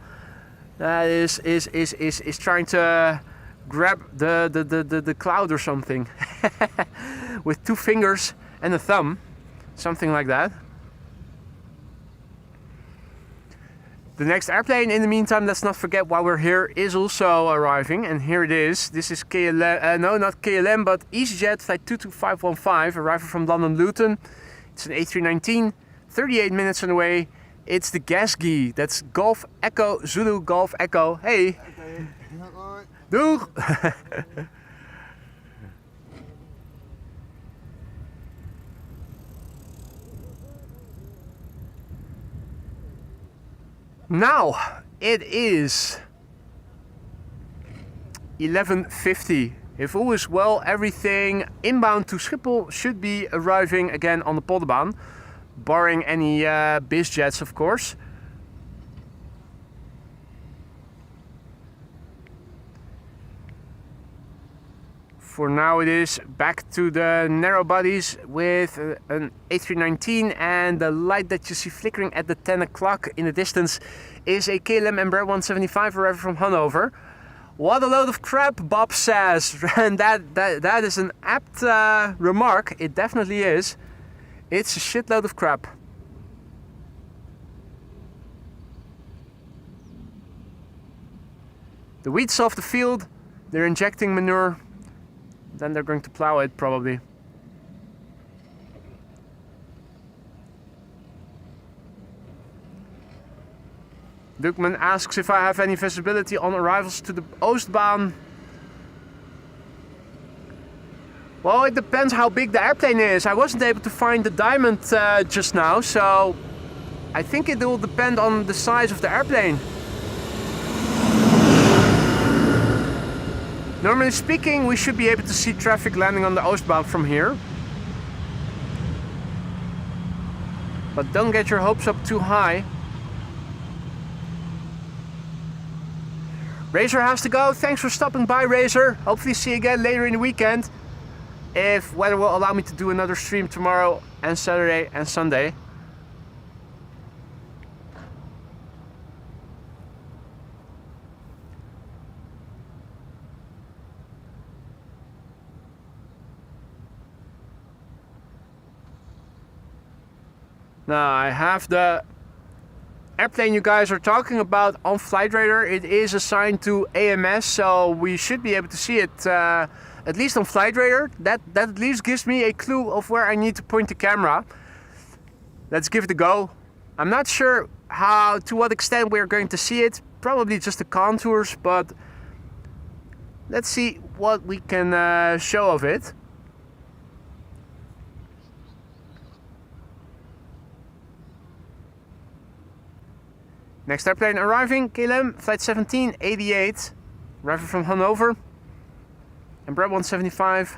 that is trying to grab the cloud or something with two fingers and a thumb, something like that. The next airplane, in the meantime, let's not forget while we're here, is also arriving, and here it is. This is KLM, no, not KLM, but EasyJet flight 22515, arriving from London Luton. It's an A319, 38 minutes on the way. It's the Gasgi. That's Golf Echo Zulu Golf Echo. Hey. Okay. Doeg. Now it is 11:50. If all is well, everything inbound to Schiphol should be arriving again on the Polderbaan, barring any biz jets, of course. For now it is back to the narrow bodies with an A319, and the light that you see flickering at the 10 o'clock in the distance is a KLM Embraer 175 arriving from Hanover. What a load of crap, Bob says, and that is an apt remark. It definitely is. It's a shitload of crap. The wheat's off the field, they're injecting manure, then they're going to plow it probably. Dukman asks if I have any visibility on arrivals to the Oostbaan. Well, it depends how big the airplane is. I wasn't able to find the diamond just now, so I think it will depend on the size of the airplane. Normally speaking, we should be able to see traffic landing on the Oostbaan from here. But don't get your hopes up too high. Razor has to go. Thanks for stopping by, Razor. Hopefully see you again later in the weekend, if weather will allow me to do another stream tomorrow and Saturday and Sunday. Now I have the airplane you guys are talking about on Flight Radar. It is assigned to AMS, so we should be able to see it at least on Flight Radar. That at least gives me a clue of where I need to point the camera. Let's give it a go. I'm not sure to what extent we're going to see it. Probably just the contours, but let's see what we can show of it. Next airplane arriving, KLM, flight 1788, arriving from Hanover, Embraer 175.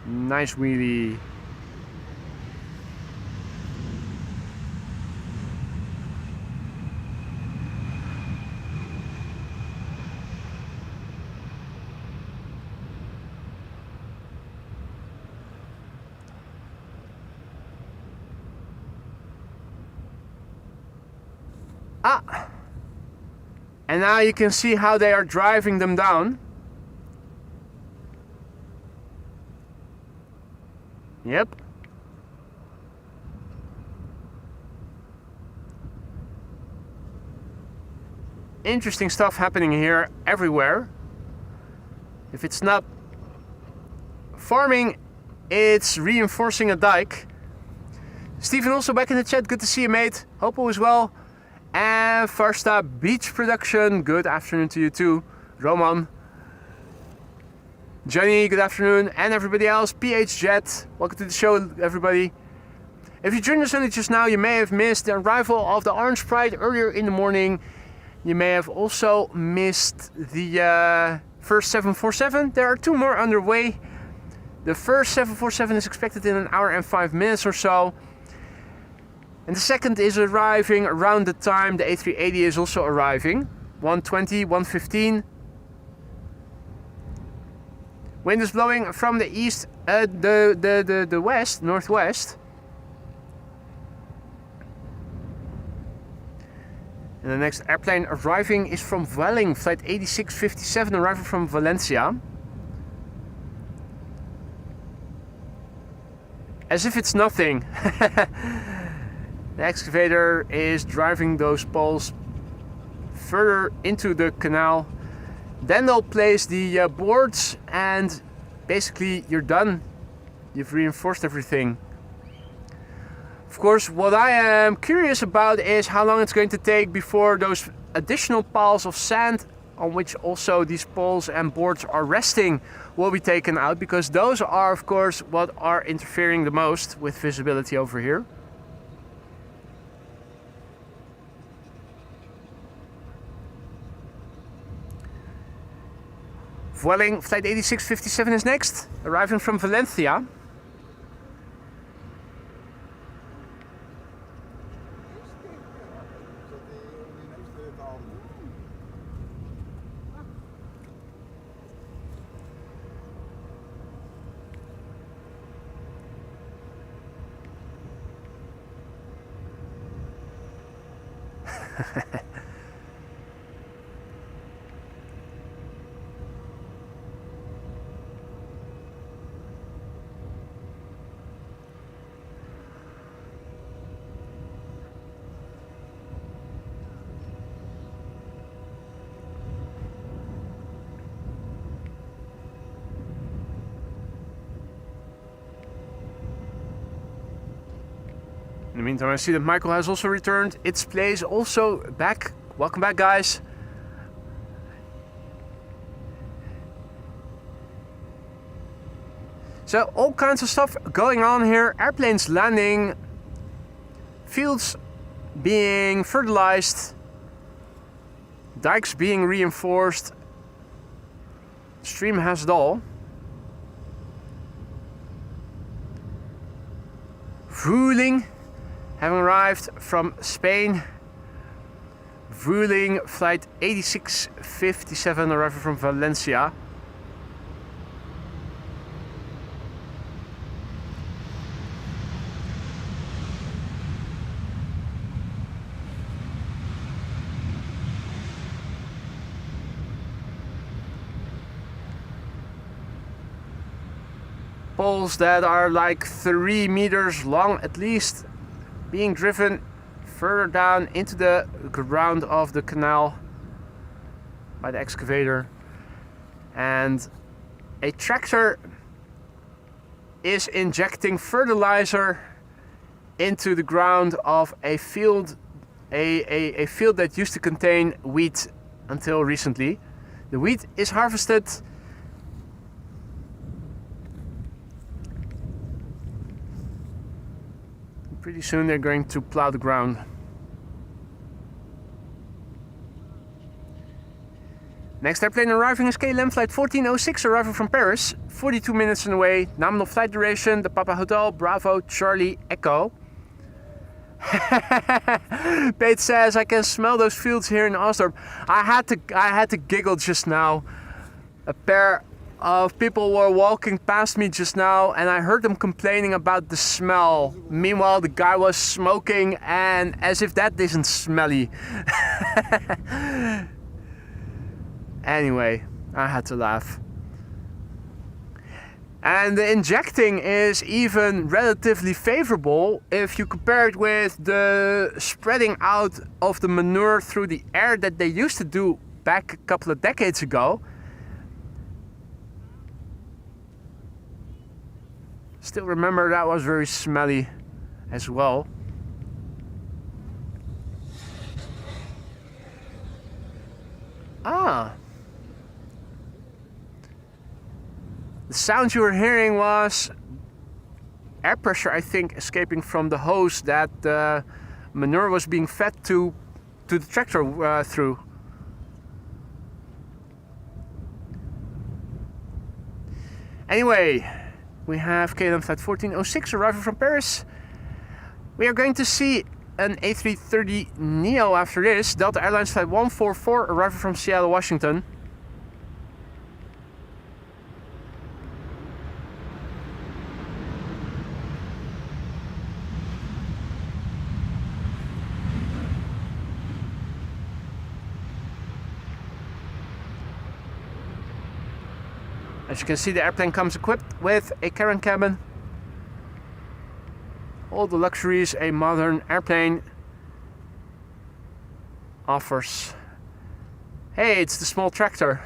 Nice wheelie. And now you can see how they are driving them down. Yep. Interesting stuff happening here everywhere. If it's not farming, it's reinforcing a dike. Steven also back in the chat. Good to see you, mate. Hope all is well. And Farsta Beach Production. Good afternoon to you too. Roman. Johnny, good afternoon. And everybody else. PH Jet. Welcome to the show, everybody. If you joined us only just now, you may have missed the arrival of the Orange Pride earlier in the morning. You may have also missed the first 747. There are 2 more underway. The first 747 is expected in an hour and 5 minutes or so. And the second is arriving around the time the A380 is also arriving. 1:20, 1:15. Wind is blowing from the east, the west, northwest. And the next airplane arriving is from Welling, flight 8657, arriving from Valencia. As if it's nothing. The excavator is driving those poles further into the canal. Then they'll place the boards and basically you're done. You've reinforced everything. Of course, what I am curious about is how long it's going to take before those additional piles of sand on which also these poles and boards are resting will be taken out, because those are of course what are interfering the most with visibility over here. Welling, flight 8657 is next, arriving from Valencia. In the meantime, I see that Michael has also returned. Its place also back. Welcome back, guys. So all kinds of stuff going on here. Airplanes landing, fields being fertilized, dikes being reinforced. Stream has it all. Vueling, having arrived from Spain. Vueling, flight 8657, arriving from Valencia. poles that are like 3 meters long at least, being driven further down into the ground of the canal by the excavator. And a tractor is injecting fertilizer into the ground of a field, a field that used to contain wheat until recently. The wheat is harvested. Pretty soon they're going to plow the ground. Next airplane arriving is KLM flight 1406, arriving from Paris. 42 minutes on the way. Nominal flight duration, the Papa Hotel, Bravo, Charlie, Echo. Pete says, I can smell those fields here in Amsterdam. I had to giggle just now. A pair of people were walking past me just now and I heard them complaining about the smell. Meanwhile, the guy was smoking, and as if that isn't smelly. Anyway, I had to laugh. And the injecting is even relatively favorable if you compare it with the spreading out of the manure through the air that they used to do back a couple of decades ago. Still remember that was very smelly as well. Ah. The sound you were hearing was air pressure, I think, escaping from the hose that the manure was being fed to the tractor through. Anyway, we have KLM flight 1406 arriving from Paris. We are going to see an A330 Neo after this. Delta Airlines flight 144 arriving from Seattle, Washington. As you can see, the airplane comes equipped with a cabin cabin. All the luxuries a modern airplane offers. Hey, it's the small tractor.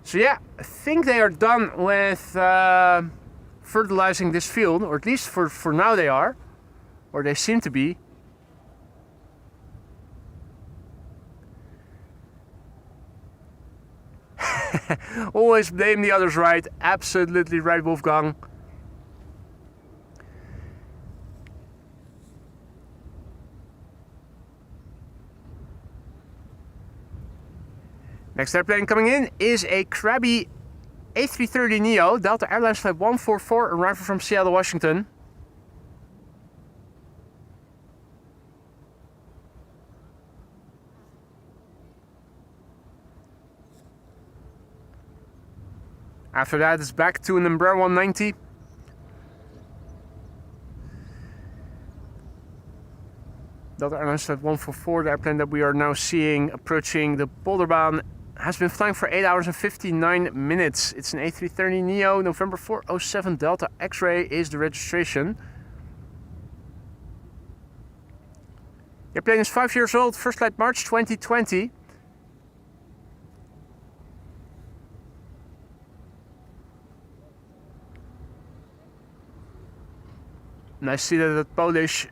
So yeah, I think they are done with fertilizing this field, or at least for now they are, or they seem to be. Always blame the others, right? Absolutely right, Wolfgang. Next airplane coming in is a crabby A330 Neo, Delta Airlines flight 144, arriving from Seattle, Washington. After that, it's back to an Embraer 190. Delta Airlines flight 144, the airplane that we are now seeing approaching the Polderbaan, has been flying for 8 hours and 59 minutes. It's an A330 Neo, November 407 Delta X-Ray is the registration. The airplane is 5 years old, first flight March 2020. And I see that the Polish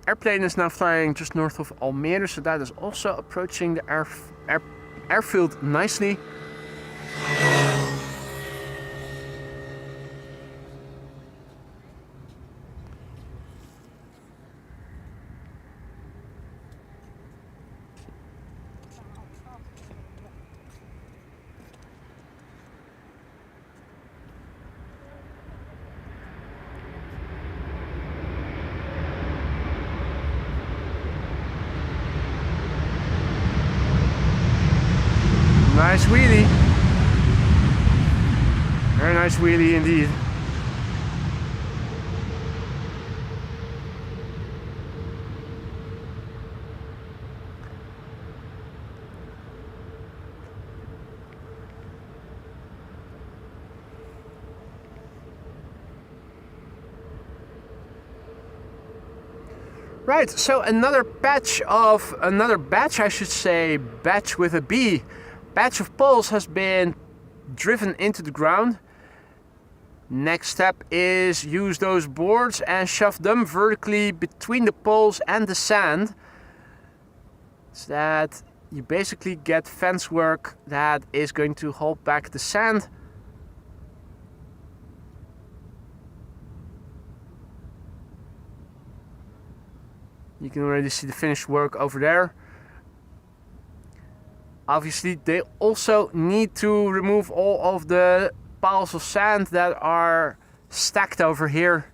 airplane is now flying just north of Almere, so that is also approaching the airfield nicely. Nice wheelie. Very nice wheelie indeed. Right, so another batch, I should say, batch with a B, batch of poles has been driven into the ground. Next step is use those boards and shove them vertically between the poles and the sand, so that you basically get fence work that is going to hold back the sand. You can already see the finished work over there. Obviously, they also need to remove all of the piles of sand that are stacked over here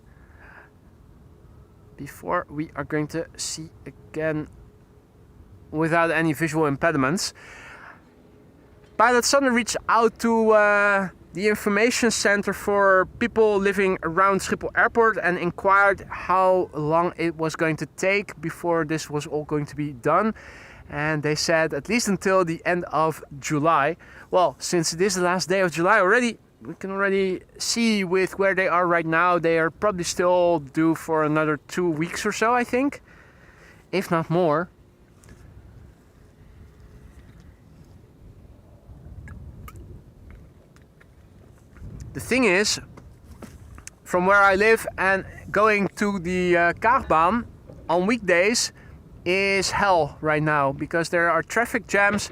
before we are going to see again without any visual impediments. Pilot Sander reached out to the information center for people living around Schiphol Airport and inquired how long it was going to take before this was all going to be done. And they said at least until the end of July. Well, since it is the last day of July already, we can already see with where they are right now, they are probably still due for another 2 weeks or so, I think, if not more. The thing is, from where I live and going to the Polderbaan on weekdays is hell right now, because there are traffic jams,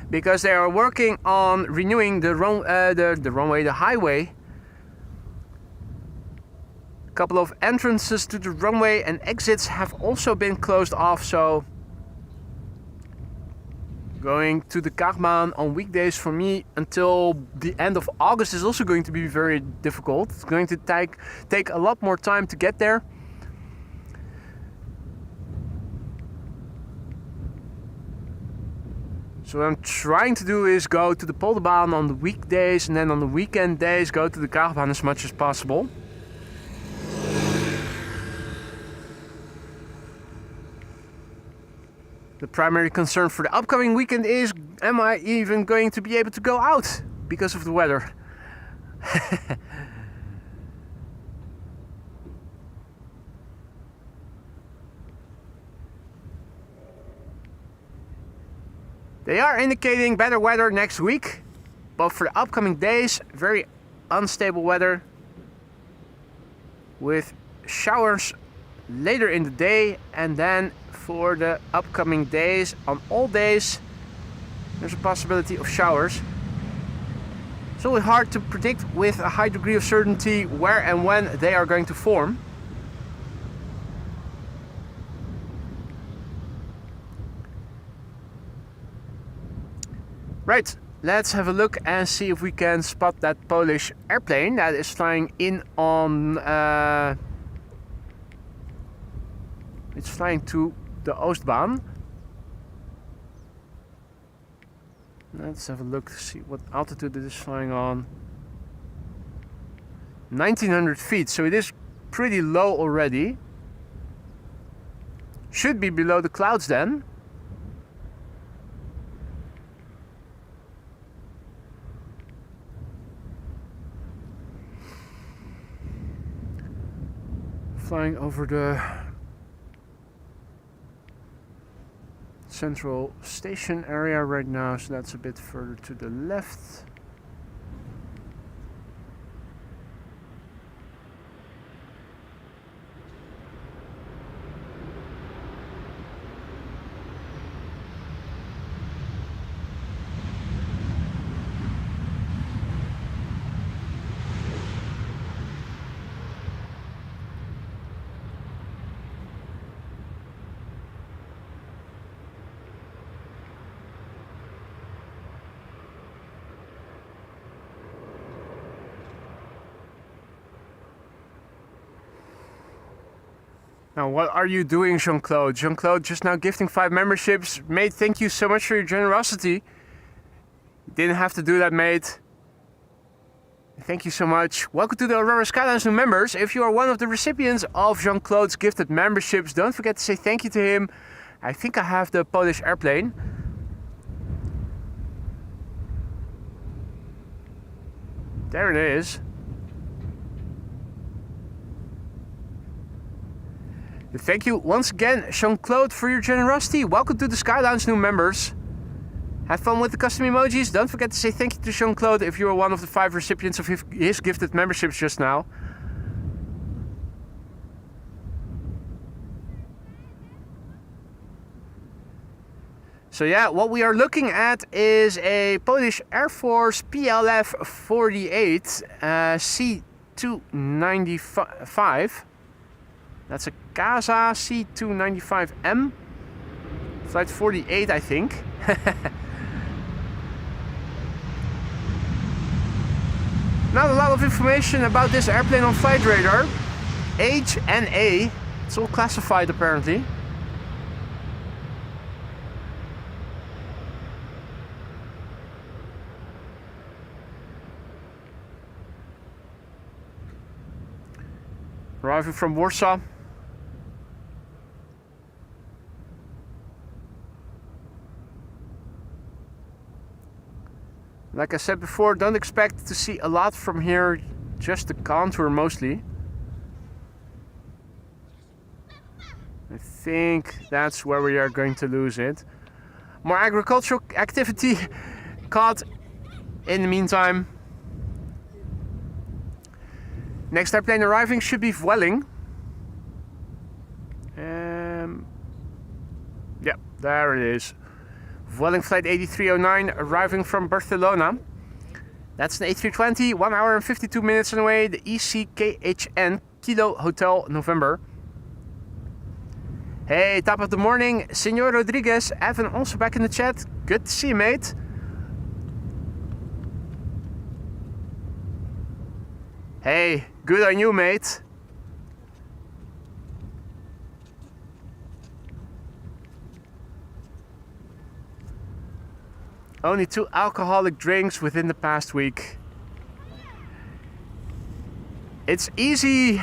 because they are working on renewing the runway, the highway. A couple of entrances to the runway and exits have also been closed off, so going to the Polderbaan on weekdays for me until the end of August is also going to be very difficult. It's going to take a lot more time to get there. So what I'm trying to do is go to the Polderbaan on the weekdays and then on the weekend days go to the Polderbaan as much as possible. The primary concern for the upcoming weekend is, am I even going to be able to go out because of the weather? They are indicating better weather next week, but for the upcoming days, very unstable weather with showers later in the day, and then for the upcoming days, on all days, there's a possibility of showers. It's always hard to predict with a high degree of certainty where and when they are going to form. Right, let's have a look and see if we can spot that Polish airplane that is flying in on... it's flying to the Oostbaan. Let's have a look to see what altitude it is flying on. 1900 feet, so it is pretty low already. Should be below the clouds then. Flying over the central station area right now, so that's a bit further to the left. Now, what are you doing, Jean-Claude? Jean-Claude just now gifting 5 memberships. Mate, thank you so much for your generosity. You didn't have to do that, mate. Thank you so much. Welcome to the Aurora Skylines new members. If you are one of the recipients of Jean-Claude's gifted memberships, don't forget to say thank you to him. I think I have the Polish airplane. There it is. Thank you once again, Jean-Claude, for your generosity. Welcome to the Sky Lounge, new members. Have fun with the custom emojis. Don't forget to say thank you to Jean-Claude if you are one of the 5 recipients of his gifted memberships just now. So yeah, what we are looking at is a Polish Air Force PLF 48 C295. That's a CASA C295M. Flight 48, I think. Not a lot of information about this airplane on Flight Radar. Age and A. It's all classified apparently. Arriving from Warsaw. Like I said before, don't expect to see a lot from here, just the contour mostly. I think that's where we are going to lose it. More agricultural activity caught in the meantime. Next airplane arriving should be Vueling. Yeah, there it is. Vueling flight 8309 arriving from Barcelona. That's an A320, 1 hour and 52 minutes away. The ECKHN Kilo Hotel November. Hey, top of the morning, Senor Rodriguez. Evan also back in the chat. Good to see you, mate. Hey, good on you, mate. Only 2 alcoholic drinks within the past week. It's easy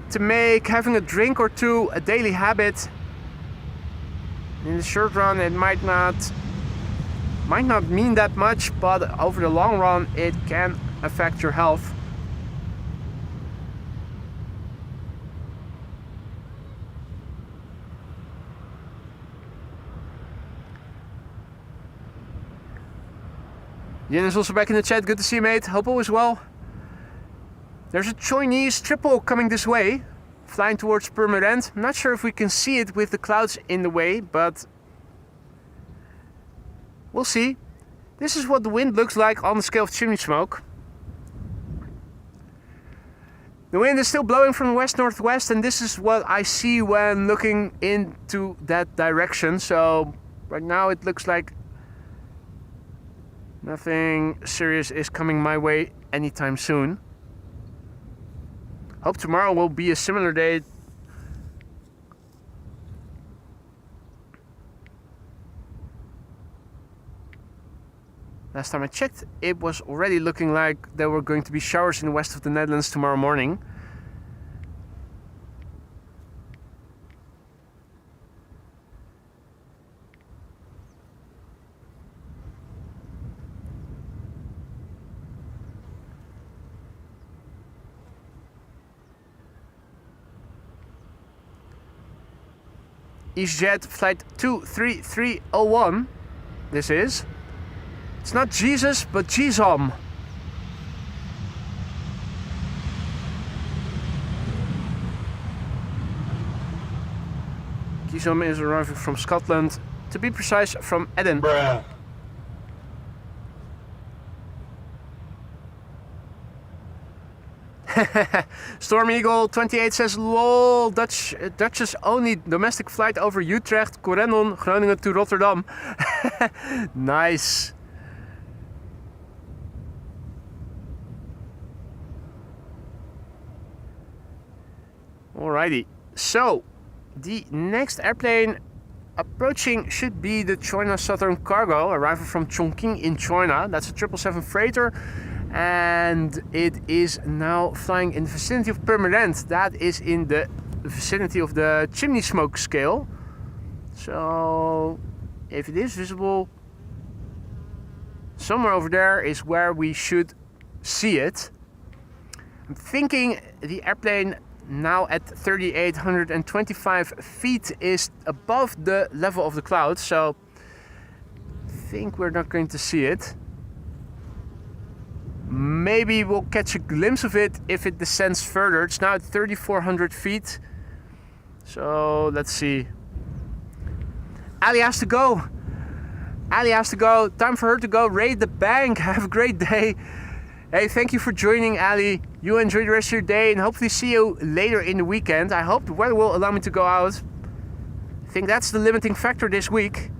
to make having a drink or two a daily habit. In the short run, it might not mean that much, but over the long run, it can affect your health. Yin is also back in the chat. Good to see you, mate. Hope all is well. There's a Chinese triple coming this way, flying towards Purmerend. I'm not sure if we can see it with the clouds in the way, but we'll see. This is what the wind looks like on the scale of chimney smoke. The wind is still blowing from west-northwest, and this is what I see when looking into that direction. So right now it looks like nothing serious is coming my way anytime soon. Hope tomorrow will be a similar day. Last time I checked, it was already looking like there were going to be showers in the west of the Netherlands tomorrow morning. EasyJet flight 23301. This is. It's not Jesus, but Gizom. Gizom is arriving from Scotland, to be precise, from Edinburgh. Storm Eagle 28 says, lol, Dutch's only domestic flight over Utrecht, Corendon, Groningen to Rotterdam. Nice. Alrighty, so the next airplane approaching should be the China Southern Cargo, arriving from Chongqing in China. That's a 777 freighter, and it is now flying in the vicinity of Purmerend. That is in the vicinity of the chimney smoke scale. So if it is visible, somewhere over there is where we should see it. I'm thinking the airplane now at 3,825 feet is above the level of the clouds, so I think we're not going to see it. Maybe we'll catch a glimpse of it if it descends further. It's now at 3,400 feet. So let's see. Ali has to go. Ali has to go. Time for her to go raid the bank. Have a great day. Hey, thank you for joining, Ali. You enjoy the rest of your day and hopefully see you later in the weekend. I hope the weather will allow me to go out. I think that's the limiting factor this week.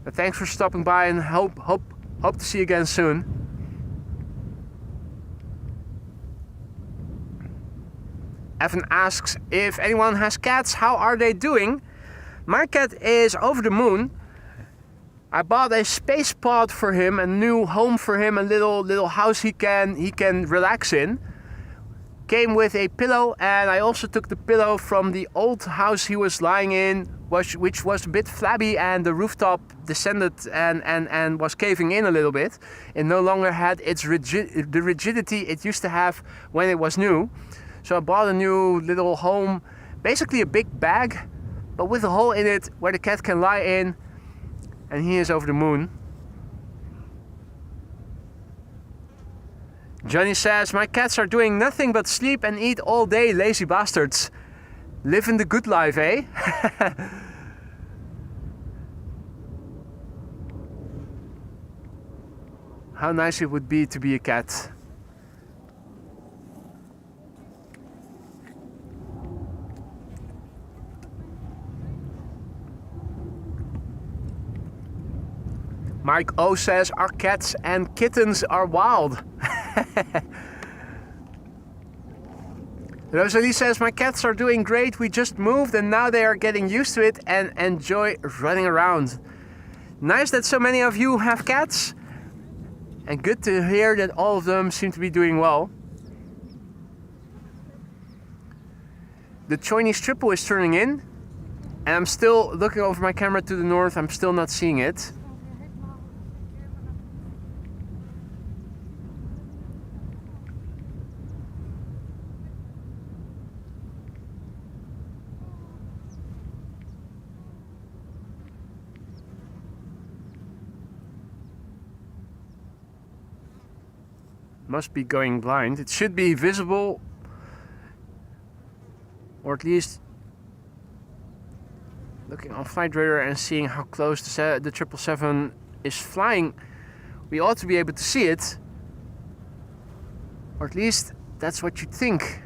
But thanks for stopping by and hope to see you again soon. Evan asks if anyone has cats, how are they doing? My cat is over the moon. I bought a space pod for him, a new home for him, a little house he can relax in. Came with a pillow, and I also took the pillow from the old house he was lying in, which was a bit flabby, and the rooftop descended and was caving in a little bit. It no longer had the rigidity it used to have when it was new. So I bought a new little home, basically a big bag, but with a hole in it where the cat can lie in, and he is over the moon. Johnny says, my cats are doing nothing but sleep and eat all day, lazy bastards. Living the good life, eh? How nice it would be to be a cat. Mike O says, our cats and kittens are wild. Rosalie says, my cats are doing great. We just moved and now they are getting used to it and enjoy running around. Nice that so many of you have cats. And good to hear that all of them seem to be doing well. The Chinese triple is turning in. And I'm still looking over my camera to the north. I'm still not seeing it. Must be going blind. It should be visible, or at least looking on flight radar and seeing how close the 777 is flying, we ought to be able to see it, or at least that's what you'd think.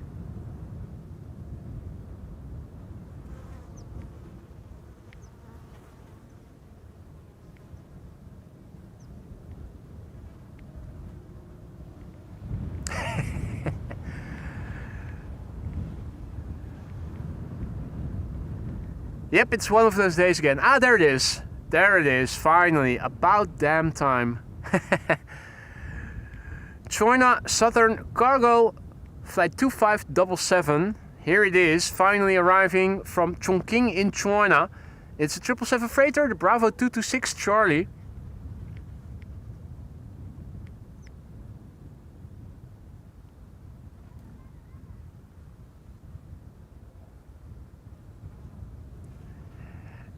Yep, it's one of those days again. Ah, there it is. There it is, finally. About damn time. China Southern Cargo, flight 2577. Here it is, finally arriving from Chongqing in China. It's a 777 freighter, the Bravo 226 Charlie.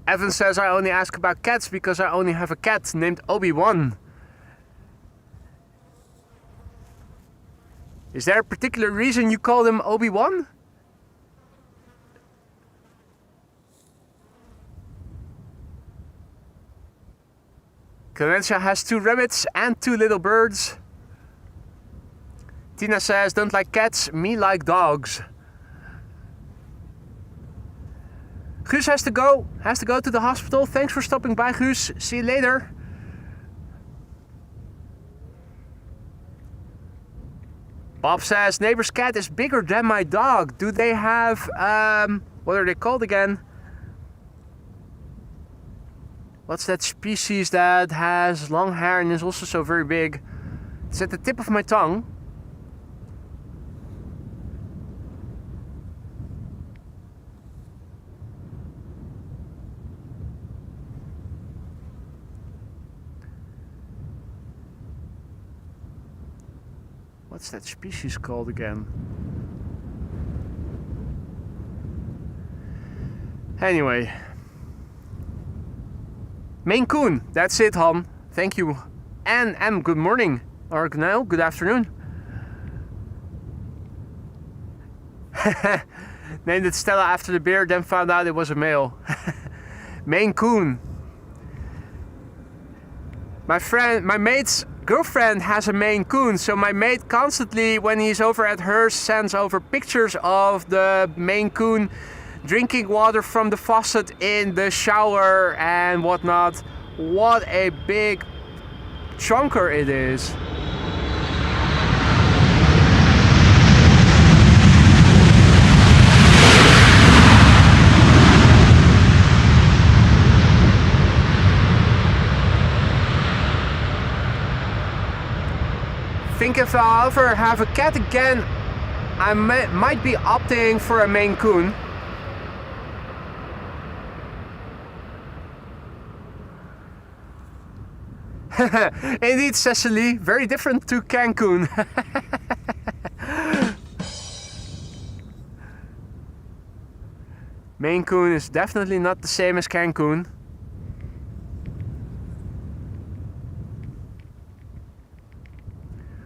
Evan says, I only ask about cats because I only have a cat named Obi-Wan. Is there a particular reason you call him Obi-Wan? Calentia has 2 rabbits and 2 little birds. Tina says, don't like cats, me like dogs. Guus has to go to the hospital. Thanks for stopping by, Guus. See you later. Bob says, neighbor's cat is bigger than my dog. Do they have, what are they called again? What's that species that has long hair and is also so very big? It's at the tip of my tongue. What's that species called again? Anyway. Maine Coon, that's it, Han. Thank you. And good morning. Or no, good afternoon. Named it Stella after the beer, then found out it was a male. Maine Coon. My mate's girlfriend has a Maine Coon, so my mate constantly, when he's over at hers, sends over pictures of the Maine Coon drinking water from the faucet in the shower and whatnot. What a big chunker it is. Think if I'll ever have a cat again, I might be opting for a Maine Coon. Indeed, Cecily, very different to Cancun. Maine Coon is definitely not the same as Cancun.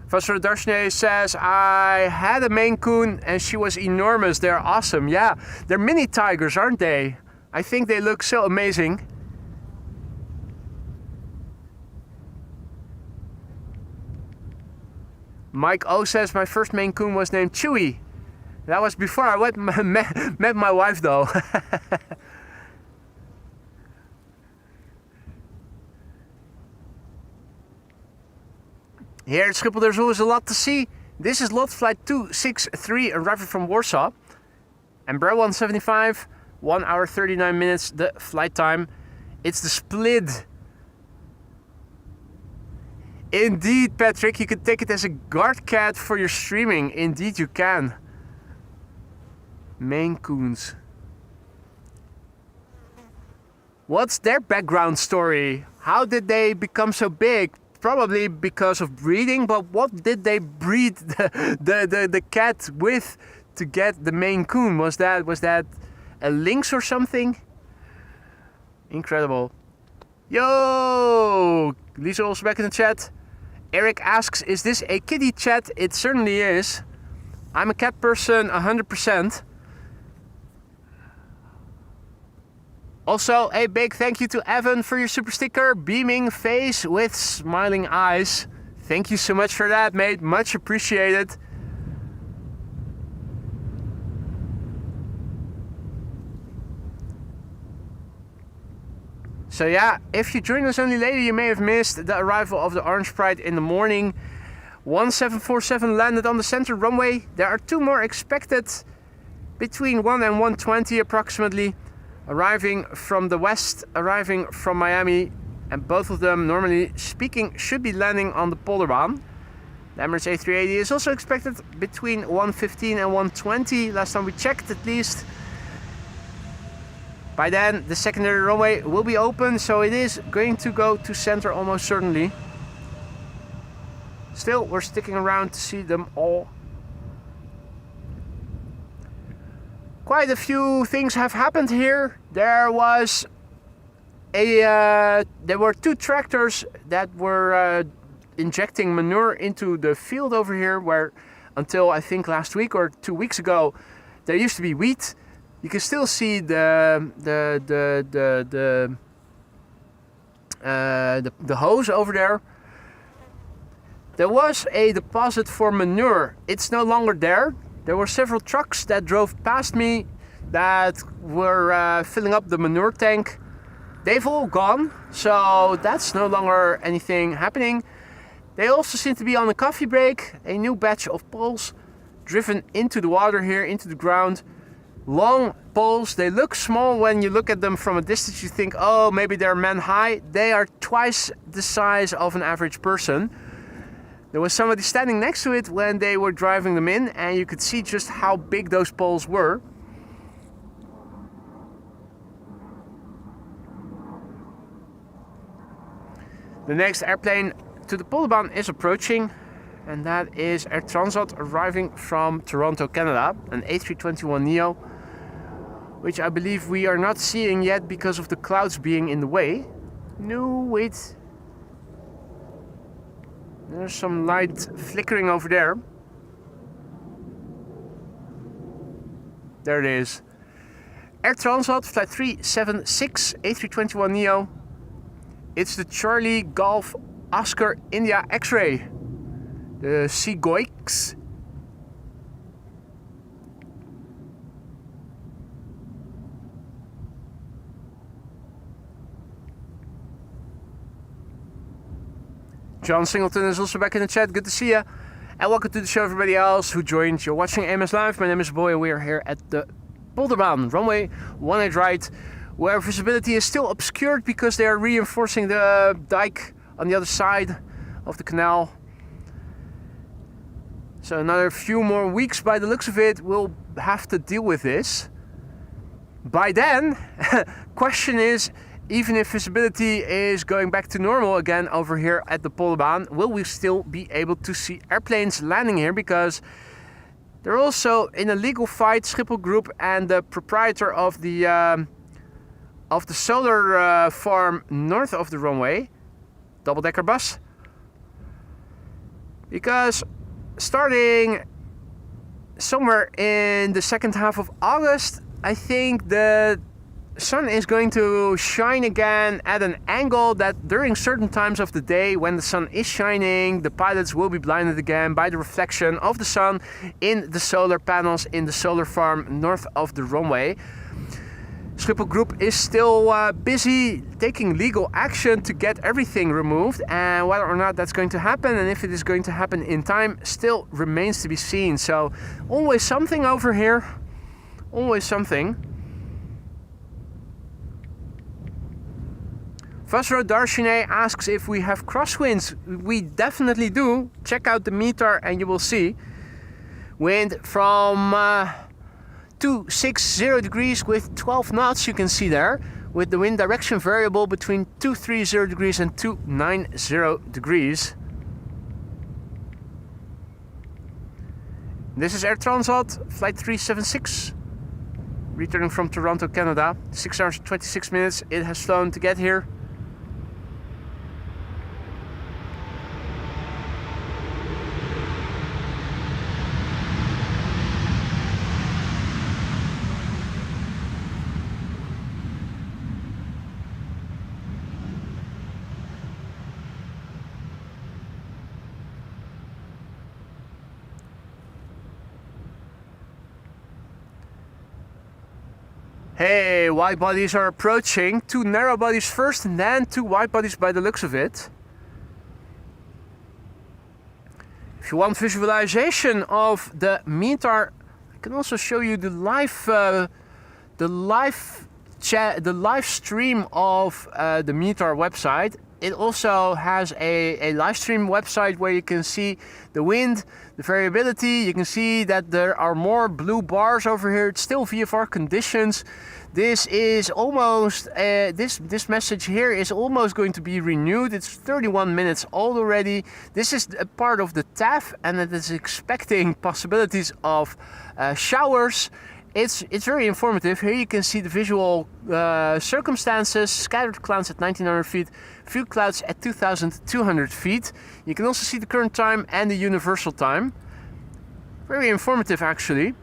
Vasra Darshne says, I had a Maine Coon and she was enormous. They're awesome. Yeah, they're mini tigers, aren't they? I think they look so amazing. Mike O says, my first Maine Coon was named Chewy. That was before I met my wife though. Here at Schiphol there's always a lot to see. This is lot flight 263 arriving from Warsaw. And Bro 175, 1 hour 39 minutes the flight time. It's the split. Indeed, Patrick, you can take it as a guard cat for your streaming. Indeed you can. Maine Coons. What's their background story? How did they become so big? Probably because of breeding, but what did they breed the cat with to get the Maine Coon? Was that a lynx or something? Incredible. Yo! Lisa also back in the chat. Eric asks, is this a kitty chat? It certainly is. I'm a cat person 100%. Also, a big thank you to Evan for your super sticker. Beaming face with smiling eyes. Thank you so much for that, mate. Much appreciated. So yeah, if you joined us only later, you may have missed the arrival of the Orange Pride in the morning. 1747 landed on the center runway. There are 2 more expected between 1 and 1:20 approximately. Arriving from the west, arriving from Miami, and both of them, normally speaking, should be landing on the Polderbaan. The Emirates A380 is also expected between 1:15 and 1:20, last time we checked at least. By then, the secondary runway will be open, so it is going to go to center almost certainly. Still, we're sticking around to see them all. Quite a few things have happened here. There were 2 tractors that were injecting manure into the field over here, where until I think last week or 2 weeks ago, there used to be wheat. You can still see the hose over there. There was a deposit for manure. It's no longer there. There were several trucks that drove past me that were filling up the manure tank. They've all gone, so that's no longer anything happening. They also seem to be on a coffee break. A new batch of poles driven into the water here, into the ground. Long poles. They look small when you look at them from a distance. You think, oh, maybe they're man high. They are twice the size of an average person. There was somebody standing next to it when they were driving them in, and you could see just how big those poles were. The next airplane to the Polderbaan is approaching. and that is Air Transat arriving from Toronto, Canada, an A321neo, which I believe we are not seeing yet because of the clouds being in the way. No, wait. There's some light flickering over there. There it is. Air Transat flight 376 A321neo. It's the Charlie Golf Oscar India X-ray. The Seagoix. John Singleton is also back in the chat. Good to see you. And welcome to the show, everybody else who joined. You're watching AMS Live. My name is Boy, and we are here at the Polderbaan, runway 18 right, where visibility is still obscured because they are reinforcing the dike on the other side of the canal. So another few more weeks by the looks of it, we'll have to deal with this. By then, question is, even if visibility is going back to normal again over here at the Polderbaan, will we still be able to see airplanes landing here? Because they're also in a legal fight, Schiphol Group and the proprietor of the solar farm north of the runway, double-decker bus. Because starting somewhere in the second half of August, I think the sun is going to shine again at an angle that during certain times of the day when the sun is shining, the pilots will be blinded again by the reflection of the sun in the solar panels in the solar farm north of the runway. Schiphol Group is still busy taking legal action to get everything removed, and whether or not that's going to happen and if it is going to happen in time still remains to be seen. So always something over here, always something. Vasro Darshine asks if we have crosswinds. We definitely do. Check out the meter and you will see. Wind from 260 degrees with 12 knots, you can see there, with the wind direction variable between 230 degrees and 290 degrees. This is Air Transat, flight 376, returning from Toronto, Canada. 6 hours 26 minutes it has flown to get here. Hey, wide bodies are approaching. 2 narrow bodies first and then 2 wide bodies by the looks of it. If you want visualization of the meter, I can also show you the live stream of the meter website. It also has a live stream website where you can see the wind, the variability. You can see that there are more blue bars over here. It's still VFR conditions. This is almost, this message here is almost going to be renewed. It's 31 minutes old already. This is a part of the TAF and it is expecting possibilities of showers. It's very informative. Here you can see the visual circumstances, scattered clouds at 1900 feet, few clouds at 2200 feet. You can also see the current time and the universal time. Very informative actually.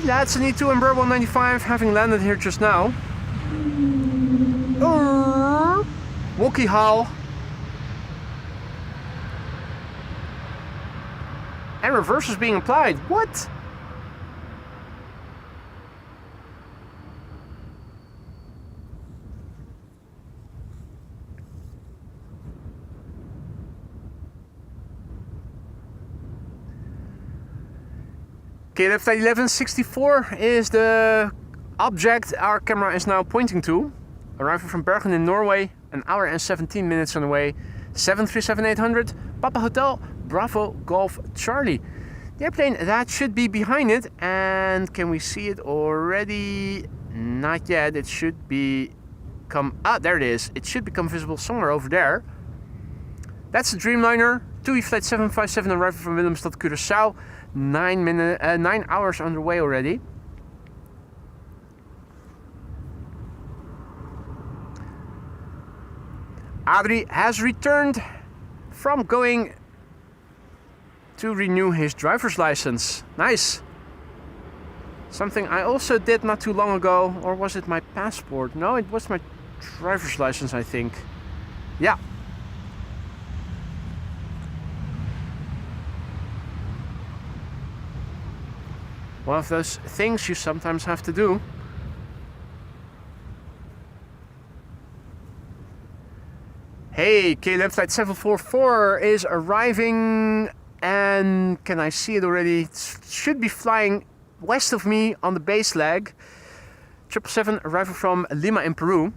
That's an E2 Embraer 195 having landed here just now. Wookie howl. And reverse is being applied. What? KLM 1164 is the object our camera is now pointing to. Arriving from Bergen in Norway, an hour and 17 minutes on the way. 737-800, Papa Hotel, Bravo Golf Charlie. The airplane that should be behind it, and can we see it already? Not yet, it should be become... Ah, there it is. It should become visible somewhere over there. That's the Dreamliner. TUI Flight 757 arriving from Willemstad, Curaçao. 9 hours underway already. Adri has returned from going to renew his driver's license. Nice. Something I also did not too long ago. Or was it my passport? No, it was my driver's license, I think. Yeah. One of those things you sometimes have to do. Hey, KLM flight 744 is arriving, and can I see it already? It should be flying west of me on the base leg. 777 arriving from Lima in Peru.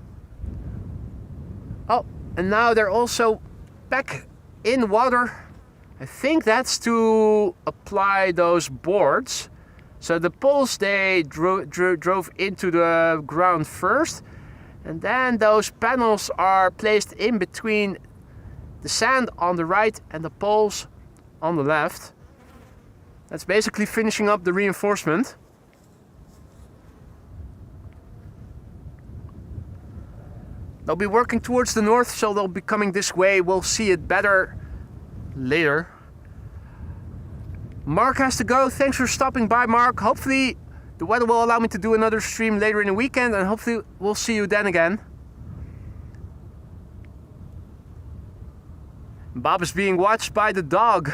Oh, and now they're also back in water. I think that's to apply those boards. So the poles, they drove into the ground first. And then those panels are placed in between the sand on the right and the poles on the left. That's basically finishing up the reinforcement. They'll be working towards the north, so they'll be coming this way. We'll see it better later. Mark has to go. Thanks for stopping by, Mark. Hopefully the weather will allow me to do another stream later in the weekend, and hopefully we'll see you then again. Bob is being watched by the dog.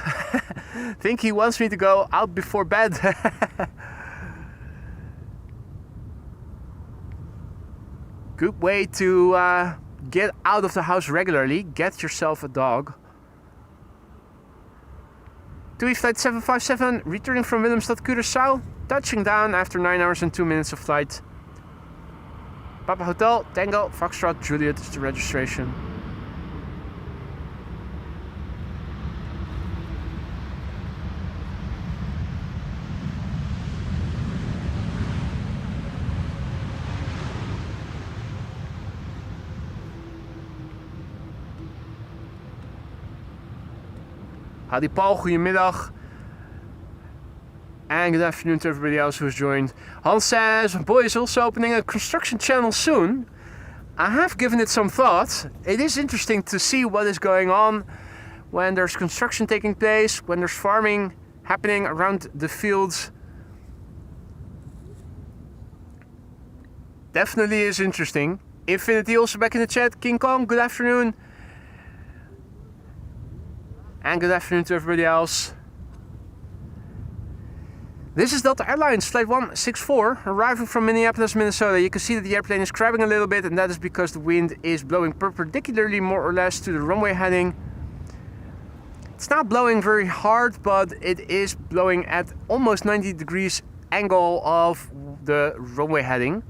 Think he wants me to go out before bed. Good way to get out of the house regularly. Get yourself a dog. TUI Flight 757 returning from Willemstad, Curaçao. Touching down after 9 hours and 2 minutes of flight. Papa Hotel, Tango, Foxtrot, Juliet is the registration. Howdy Paul, goedemiddag. And good afternoon to everybody else who's joined. Hans says, boy is also opening a construction channel soon. I have given it some thought. It is interesting to see what is going on when there's construction taking place, when there's farming happening around the fields. Definitely is interesting. Infinity also back in the chat. King Kong, good afternoon. And good afternoon to everybody else. This is Delta Airlines Flight 164 arriving from Minneapolis, Minnesota. You can see that the airplane is crabbing a little bit, and that is because the wind is blowing perpendicularly more or less to the runway heading. It's not blowing very hard, but it is blowing at almost 90 degrees angle of the runway heading.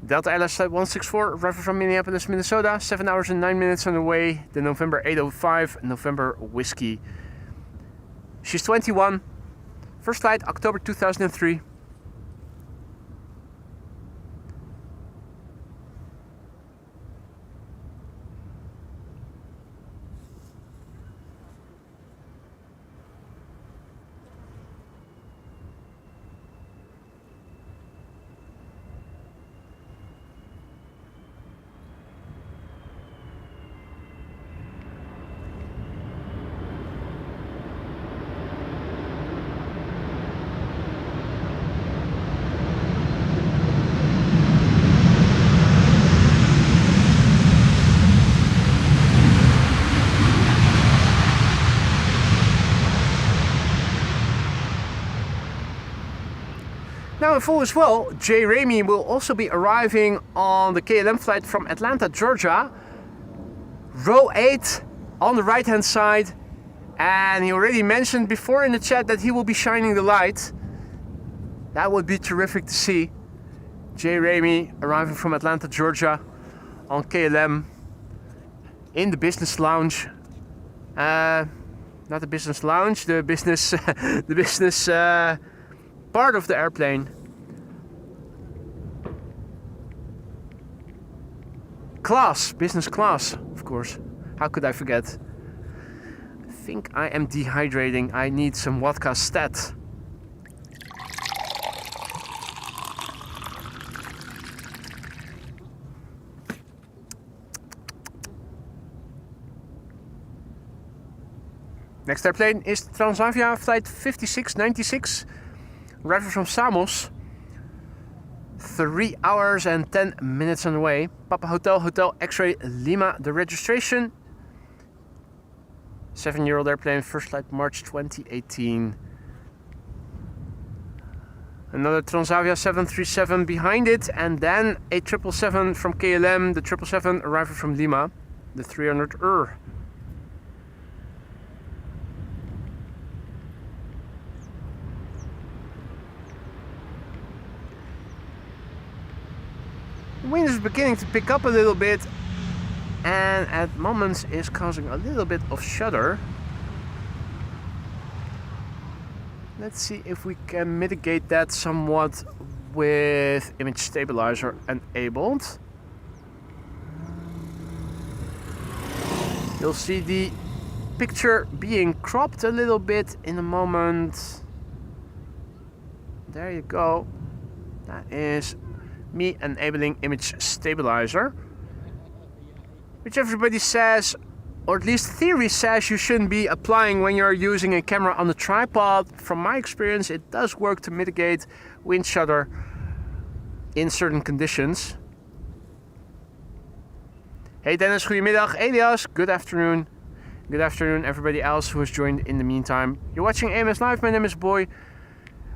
Delta Airlines Flight 164 arriving from Minneapolis, Minnesota. 7 hours and 9 minutes on the way. The November 805 November Whiskey. She's 21. First flight, October 2003. Now, if all is well, Jay Ramey will also be arriving on the KLM flight from Atlanta, Georgia. Row 8 on the right hand side. And he already mentioned before in the chat that he will be shining the light. That would be terrific to see. Jay Ramey arriving from Atlanta, Georgia on KLM in the business lounge. Not the business lounge, the business, the business part of the airplane. class, business class, of course. How could I forget? I think I am dehydrating. I need some vodka stat. Next airplane is Transavia flight 5696, arriving from Samos. 3 hours and 10 minutes on the way. Papa Hotel, Hotel X-Ray Lima, the registration. 7-year-old airplane, first flight March 2018. Another Transavia 737 behind it, and then a 777 from KLM, the 777 arriving from Lima, the 300 The wind is beginning to pick up a little bit, and at moments is causing a little bit of shudder. Let's see if we can mitigate that somewhat with image stabilizer enabled. You'll see the picture being cropped a little bit in a moment. There you go. That is me enabling image stabilizer, which everybody says, or at least theory says, you shouldn't be applying when you're using a camera on a tripod. From my experience, it does work to mitigate wind shudder in certain conditions. Hey Dennis, goedemiddag. Elias, good afternoon. Good afternoon everybody else who has joined in the meantime. You're watching AMS Live, my name is Boy.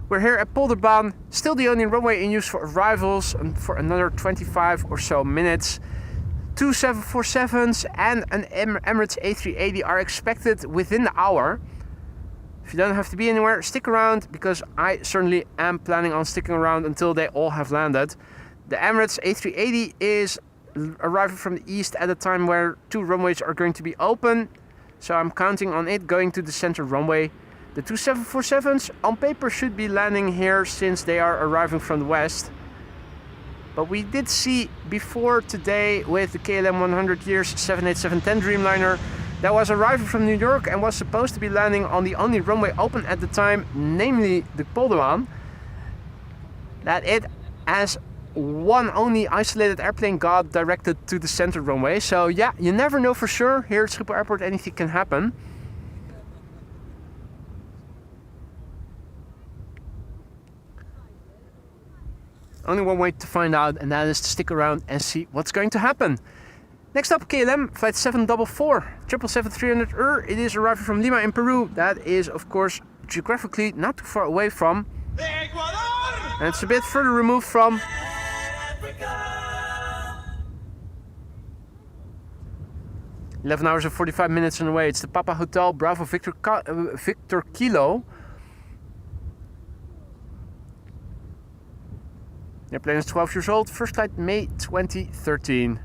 We're here at Polderbaan, still the only runway in use for arrivals, and for another 25 or so minutes. 2 747s and an Emirates A380 are expected within the hour. If you don't have to be anywhere, stick around, because I certainly am planning on sticking around until they all have landed. The Emirates A380 is arriving from the east at a time where 2 runways are going to be open, so I'm counting on it going to the center runway. The 2 747s on paper should be landing here since they are arriving from the west. But we did see before today with the KLM 100 years 787-10 Dreamliner that was arriving from New York and was supposed to be landing on the only runway open at the time, namely the Polderbaan, that it, as one only isolated airplane, got directed to the center runway. So yeah, you never know for sure. Here at Schiphol Airport anything can happen. Only one way to find out, and that is to stick around and see what's going to happen. Next up, KLM flight 744, 777-300 It is arriving from Lima in Peru. That is, of course, geographically not too far away from, and it's a bit further removed from Africa. 11 hours and 45 minutes on the way. It's the Papa Hotel Bravo Victor Kilo. The airplane is 12 years old, first flight May 2013.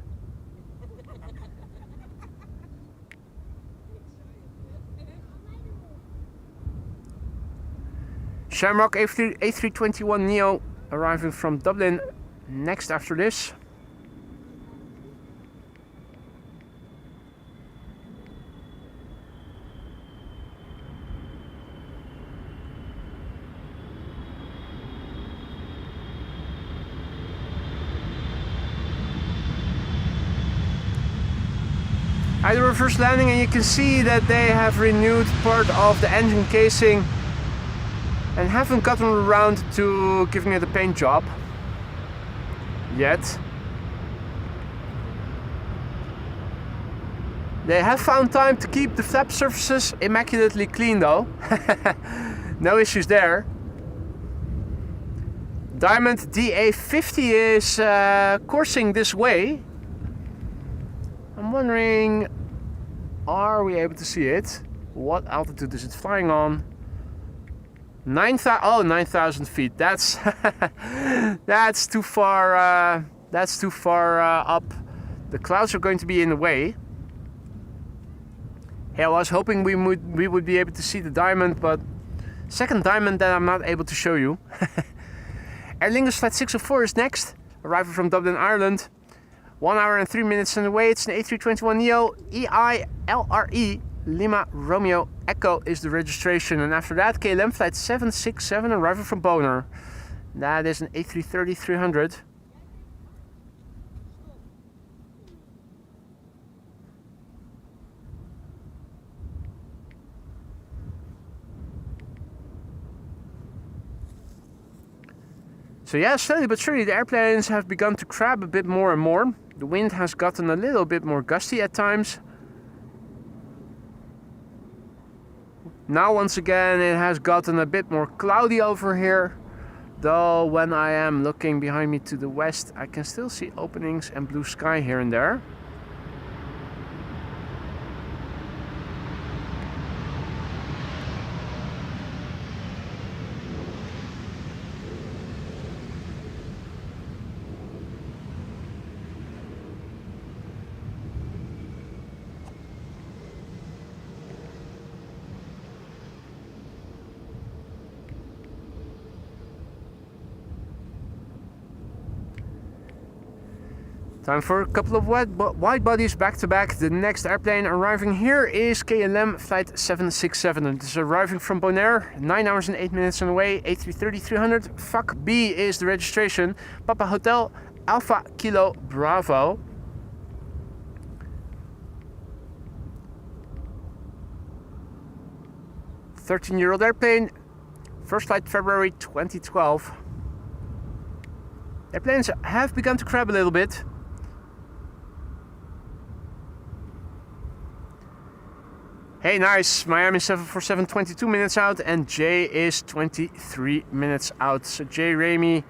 Shamrock A321neo arriving from Dublin next after this. I did a reverse landing, and you can see that they have renewed part of the engine casing and haven't gotten around to giving it a paint job yet. They have found time to keep the flap surfaces immaculately clean though. No issues there. Diamond DA50 is coursing this way. I'm wondering, are we able to see it? What altitude is it flying on? 9,000 feet. That's that's too far. That's too far up. The clouds are going to be in the way. Hey, I was hoping we would be able to see the diamond, but second diamond that I'm not able to show you. Aer Lingus flight 604 is next, arriving from Dublin, Ireland. 1 hour and 3 minutes on the way. It's an A321neo EILRE Lima Romeo Echo is the registration. And after that, KLM flight 767 arriving from Bonaire. That is an A330-300. So yeah, slowly but surely the airplanes have begun to crab a bit more and more. The wind has gotten a little bit more gusty at times. Now once again it has gotten a bit more cloudy over here. Though when I am looking behind me to the west, I can still see openings and blue sky here and there. Time for a couple of wide bodies back to back. The next airplane arriving here is KLM flight 767. It is arriving from Bonaire, 9 hours and 8 minutes on the way. A330-300. FAC B is the registration. Papa Hotel Alpha Kilo Bravo. "13-year-old airplane. First flight February 2012. Airplanes have begun to crab a little bit. Hey, nice. Miami 747, 22 minutes out, and Jay is 23 minutes out. So Jay Ramey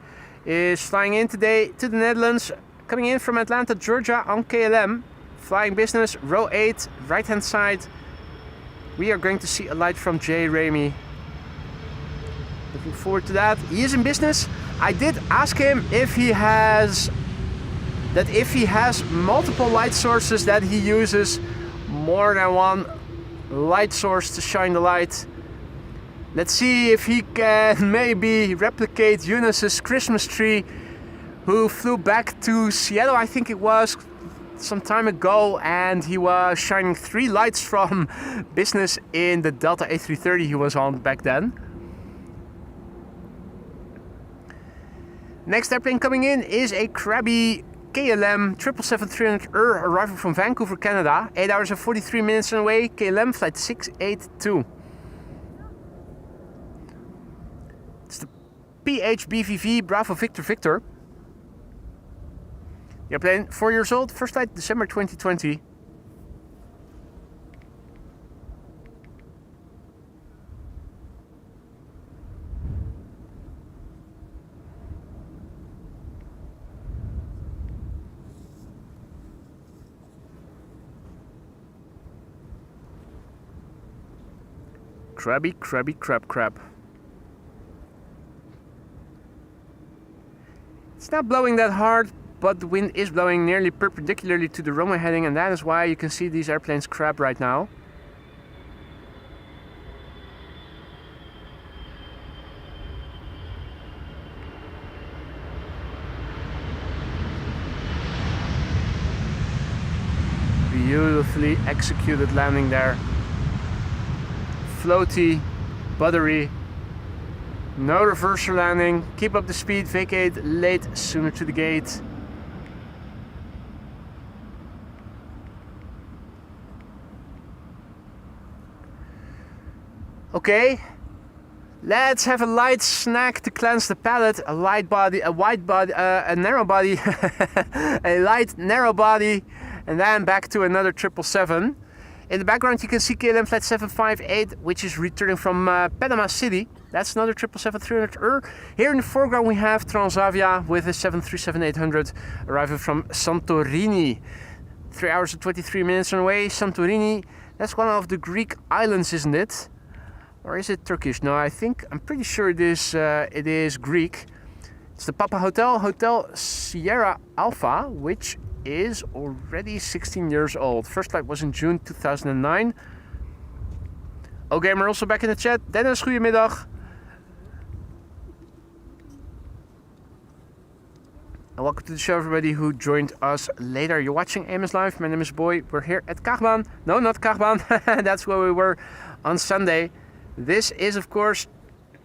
is flying in today to the Netherlands, coming in from Atlanta, Georgia on KLM, flying business, row 8, right hand side. We are going to see a light from Jay Ramey. Looking forward to that. He is in business. I did ask him if he has multiple light sources, that he uses more than one light source to shine the light. Let's see if he can maybe replicate Eunice's Christmas tree, who flew back to Seattle, I think it was, some time ago, and he was shining 3 lights from business in the Delta A330 he was on back then. Next airplane coming in is a crabby KLM 777-300 arriving from Vancouver, Canada. 8 hours and 43 minutes on the way. KLM flight 682. It's the PHBVV Bravo Victor Victor. The airplane 4 years old. First flight December 2020. Crabby, crabby, crab, crab. It's not blowing that hard, but the wind is blowing nearly perpendicularly to the runway heading, and that is why you can see these airplanes crab right now. Beautifully executed landing there. Floaty, buttery, no reverser landing. Keep up the speed, vacate late, sooner to the gate. Okay, let's have a light snack to cleanse the palate. A light body, a wide body, a narrow body, a light narrow body, and then back to another 777. In the background you can see KLM flight 758, which is returning from Panama City. That's another 777-300. Here in the foreground we have Transavia with a 737-800 arriving from Santorini. 3 hours and 23 minutes on the way. Santorini, that's one of the Greek islands, isn't it? Or is it Turkish? No, I'm pretty sure it is Greek. It's the Papa Hotel, Hotel Sierra Alpha, which is already 16 years old. First flight was in June 2009. Okay, we're also back in the chat. Dennis, goedemiddag. And welcome to the show, everybody who joined us later. You're watching AMS Live. My name is Boy. We're here at Kachbaan. No, not Kachbaan. That's where we were on Sunday. This is, of course,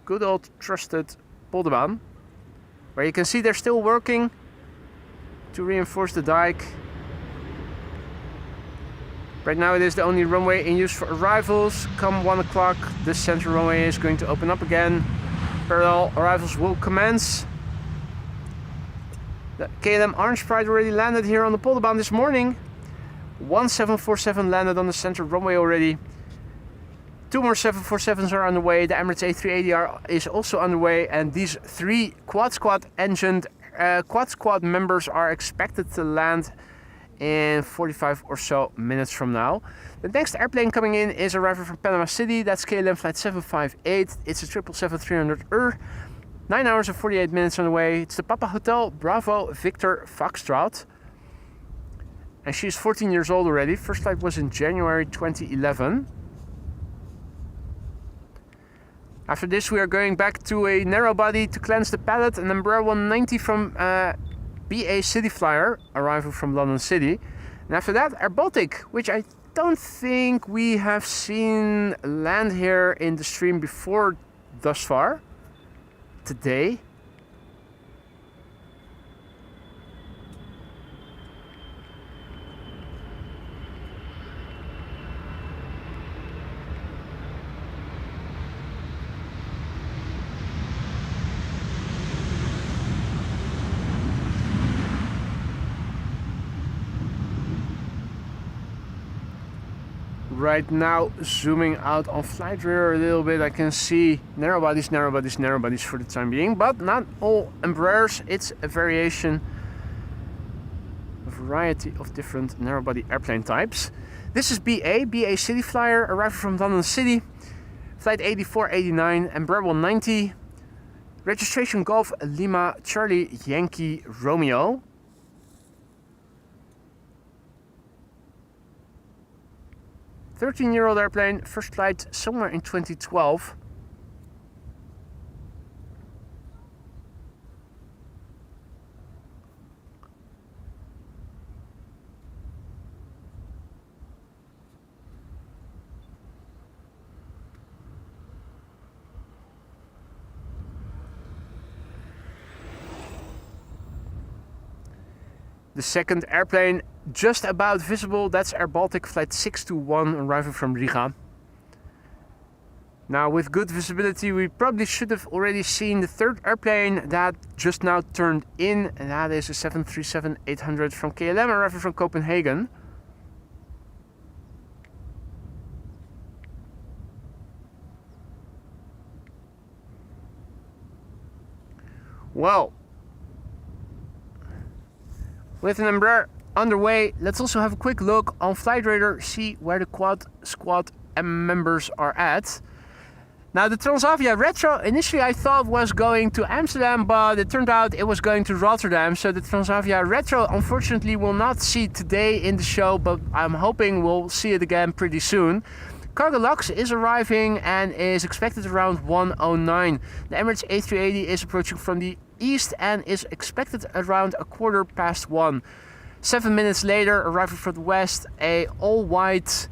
good old trusted Polderbaan, where you can see they're still working to reinforce the dike. Right now it is the only runway in use for arrivals. Come 1 o'clock, the central runway is going to open up again. Parallel arrivals will commence. The KLM Orange Pride already landed here on the Polderbaan this morning. 1747 landed on the central runway already. 2 more 747s are on the way. The Emirates A380 is also on the way, and these 3 quad squad engined quad squad members are expected to land in 45 or so minutes from now. The next airplane coming in is arriving from Panama City. That's KLM flight 758. It's a 777-300 9 hours and 48 minutes on the way. It's the Papa Hotel Bravo Victor Foxtrot. And she's 14 years old already. First flight was in January 2011. After this, we are going back to a narrow body to cleanse the palate. An Embraer 190 from BA City Flyer, arriving from London City. And after that, Air Baltic, which I don't think we have seen land here in the stream before thus far. Today. Right now, zooming out on flight radar a little bit, I can see narrow bodies, narrow bodies, narrow bodies for the time being, but not all Embraers. It's a variation, a variety of different narrow body airplane types. This is BA City Flyer, arriving from London City, flight 8489, Embraer 190, registration Golf Lima Charlie Yankee Romeo. 13-year-old airplane, first flight somewhere in 2012. The second airplane just about visible, that's Air Baltic flight 621, arriving from Riga. Now with good visibility, we probably should have already seen the third airplane that just now turned in, and that is a 737-800 from KLM, arriving from Copenhagen. Well, with an Embraer underway, let's also have a quick look on flight radar, see where the quad squad members are at. Now the Transavia Retro initially I thought was going to Amsterdam, but it turned out it was going to Rotterdam. So the Transavia Retro unfortunately will not see today in the show, but I'm hoping we'll see it again pretty soon. Cargo Lux is arriving and is expected around 1:09. The Emirates A380 is approaching from the east and is expected around 1:15. 7 minutes later, arriving from the west, an all-white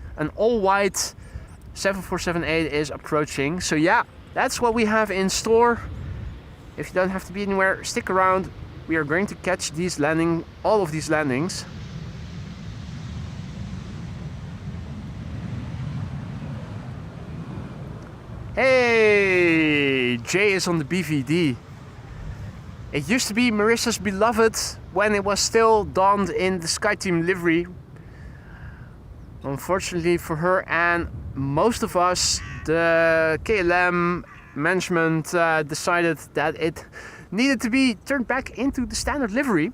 747-8 is approaching. So yeah, that's what we have in store. If you don't have to be anywhere, stick around. We are going to catch all of these landings. Hey, Jay is on the BVD. It used to be Marissa's beloved when it was still donned in the SkyTeam livery. Unfortunately for her and most of us, the KLM management decided that it needed to be turned back into the standard livery,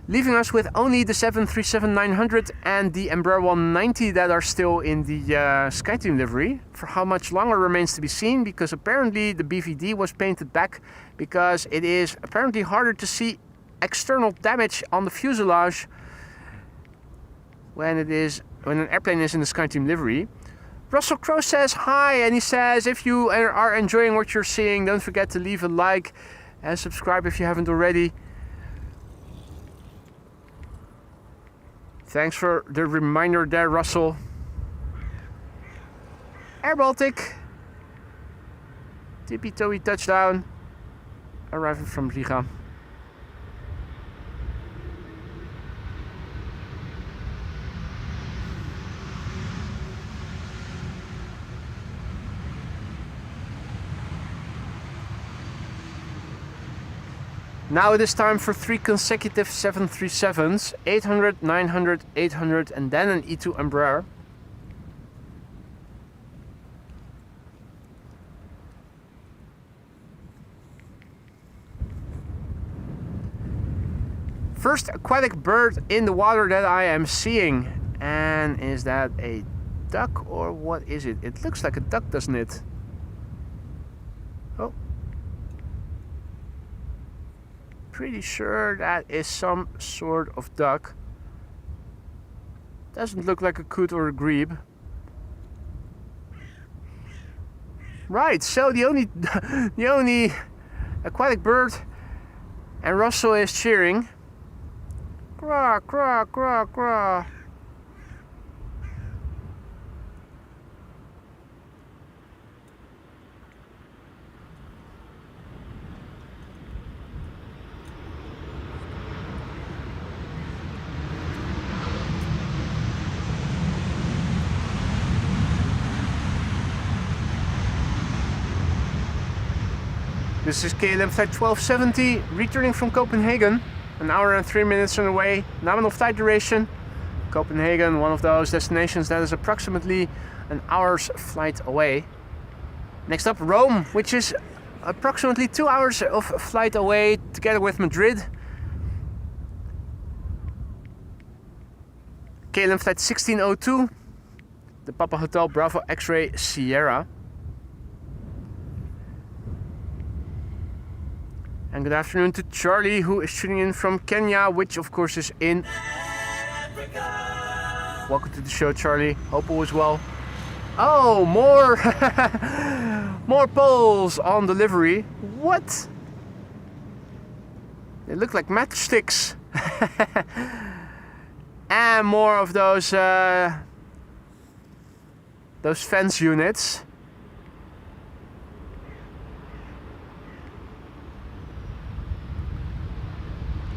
leaving us with only the 737-900 and the Embraer 190 that are still in the SkyTeam livery. For how much longer remains to be seen, because apparently the BVD was painted back because it is apparently harder to see external damage on the fuselage when an airplane is in the SkyTeam livery. Russell Crowe says hi, and he says if you are enjoying what you're seeing, don't forget to leave a like and subscribe if you haven't already. Thanks for the reminder there, Russell. Air Baltic. Tippy-toey touchdown. Arriving from Riga. Now it is time for 3 consecutive 737s, 800, 900, 800 and then an E2 Embraer. First aquatic bird in the water that I am seeing. And is that a duck or what is it? It looks like a duck, doesn't it? Oh. Pretty sure that is some sort of duck. Doesn't look like a coot or a grebe. Right, so the only aquatic bird, and Russell is cheering. Craw, craw, craw, craw. This is KLM flight 1270, returning from Copenhagen. An hour and 3 minutes on the way. Nominal flight duration. Copenhagen, one of those destinations that is approximately an hour's flight away. Next up, Rome, which is approximately 2 hours of flight away, together with Madrid. KLM flight 1602, the Papa Hotel Bravo X-Ray Sierra. And good afternoon to Charlie, who is tuning in from Kenya, which of course is in Africa. Welcome to the show, Charlie. Hope all is well. Oh, more more poles on the livery. What? They look like matchsticks. And more of those fence units.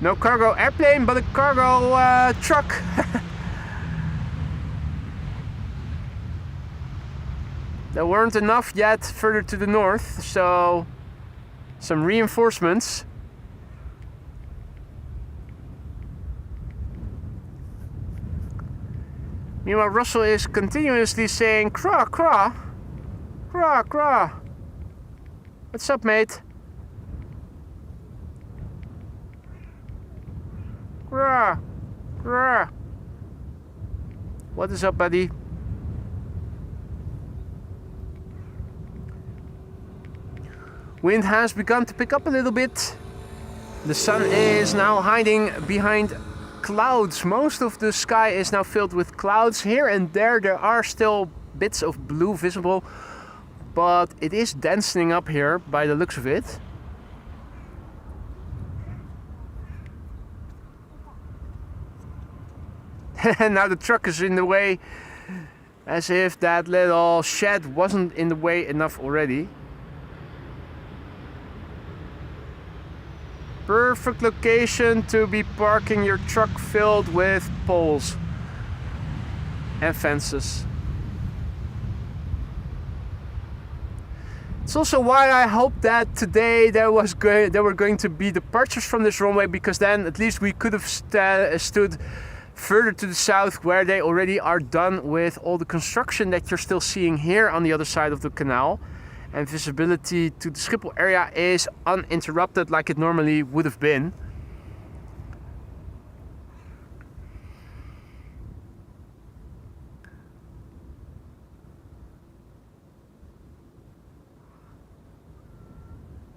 No cargo airplane, but a cargo truck. There weren't enough yet further to the north, so some reinforcements. Meanwhile, Russell is continuously saying, craw, craw, craw, craw. What's up, mate? Grah, grah. What is up, buddy? Wind has begun to pick up a little bit. The sun is now hiding behind clouds. Most of the sky is now filled with clouds. Here and there are still bits of blue visible, but it is densening up here by the looks of it. And now the truck is in the way, as if that little shed wasn't in the way enough already. Perfect location to be parking your truck filled with poles and fences. It's also why I hope that today there were going to be departures from this runway, because then at least we could have stood further to the south, where they already are done with all the construction that you're still seeing here on the other side of the canal, and visibility to the Schiphol area is uninterrupted like it normally would have been.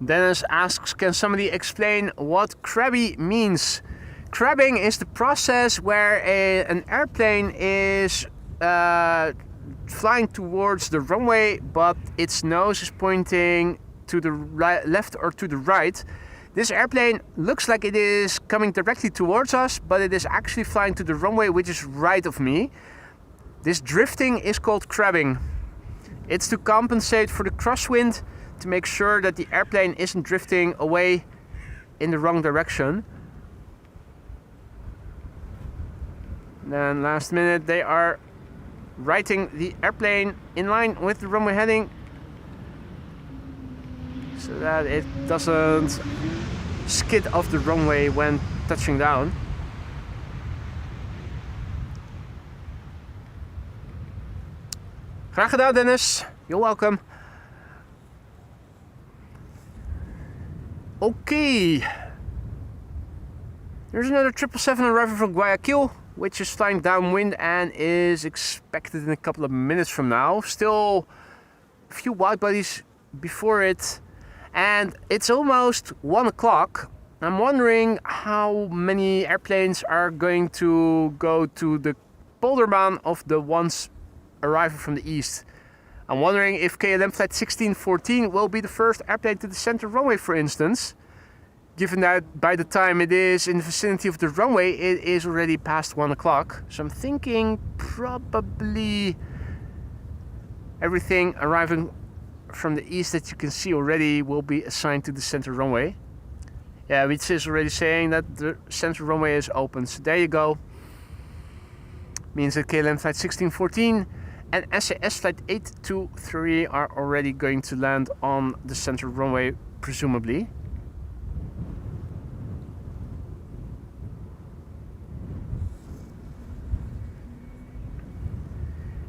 Dennis asks, can somebody explain what crabby means? Crabbing is the process where an airplane is flying towards the runway, but its nose is pointing to the left or to the right. This airplane looks like it is coming directly towards us, but it is actually flying to the runway, which is right of me. This drifting is called crabbing. It's to compensate for the crosswind, to make sure that the airplane isn't drifting away in the wrong direction. Then last minute they are righting the airplane in line with the runway heading, so that it doesn't skid off the runway when touching down. Graag gedaan, Dennis. You're welcome. Okay. There's another 777 arriving from Guayaquil, which is flying downwind and is expected in a couple of minutes from now. Still a few wide bodies before it, and it's almost 1 o'clock. I'm wondering how many airplanes are going to go to the Polderbaan of the ones arriving from the east. I'm wondering if KLM flight 1614 will be the first airplane to the center runway, for instance, given that by the time it is in the vicinity of the runway, it is already past 1 o'clock. So I'm thinking probably everything arriving from the east that you can see already will be assigned to the center runway. Yeah, which is already saying that the center runway is open. So there you go. Means that KLM flight 1614 and SAS flight 823 are already going to land on the center runway, presumably.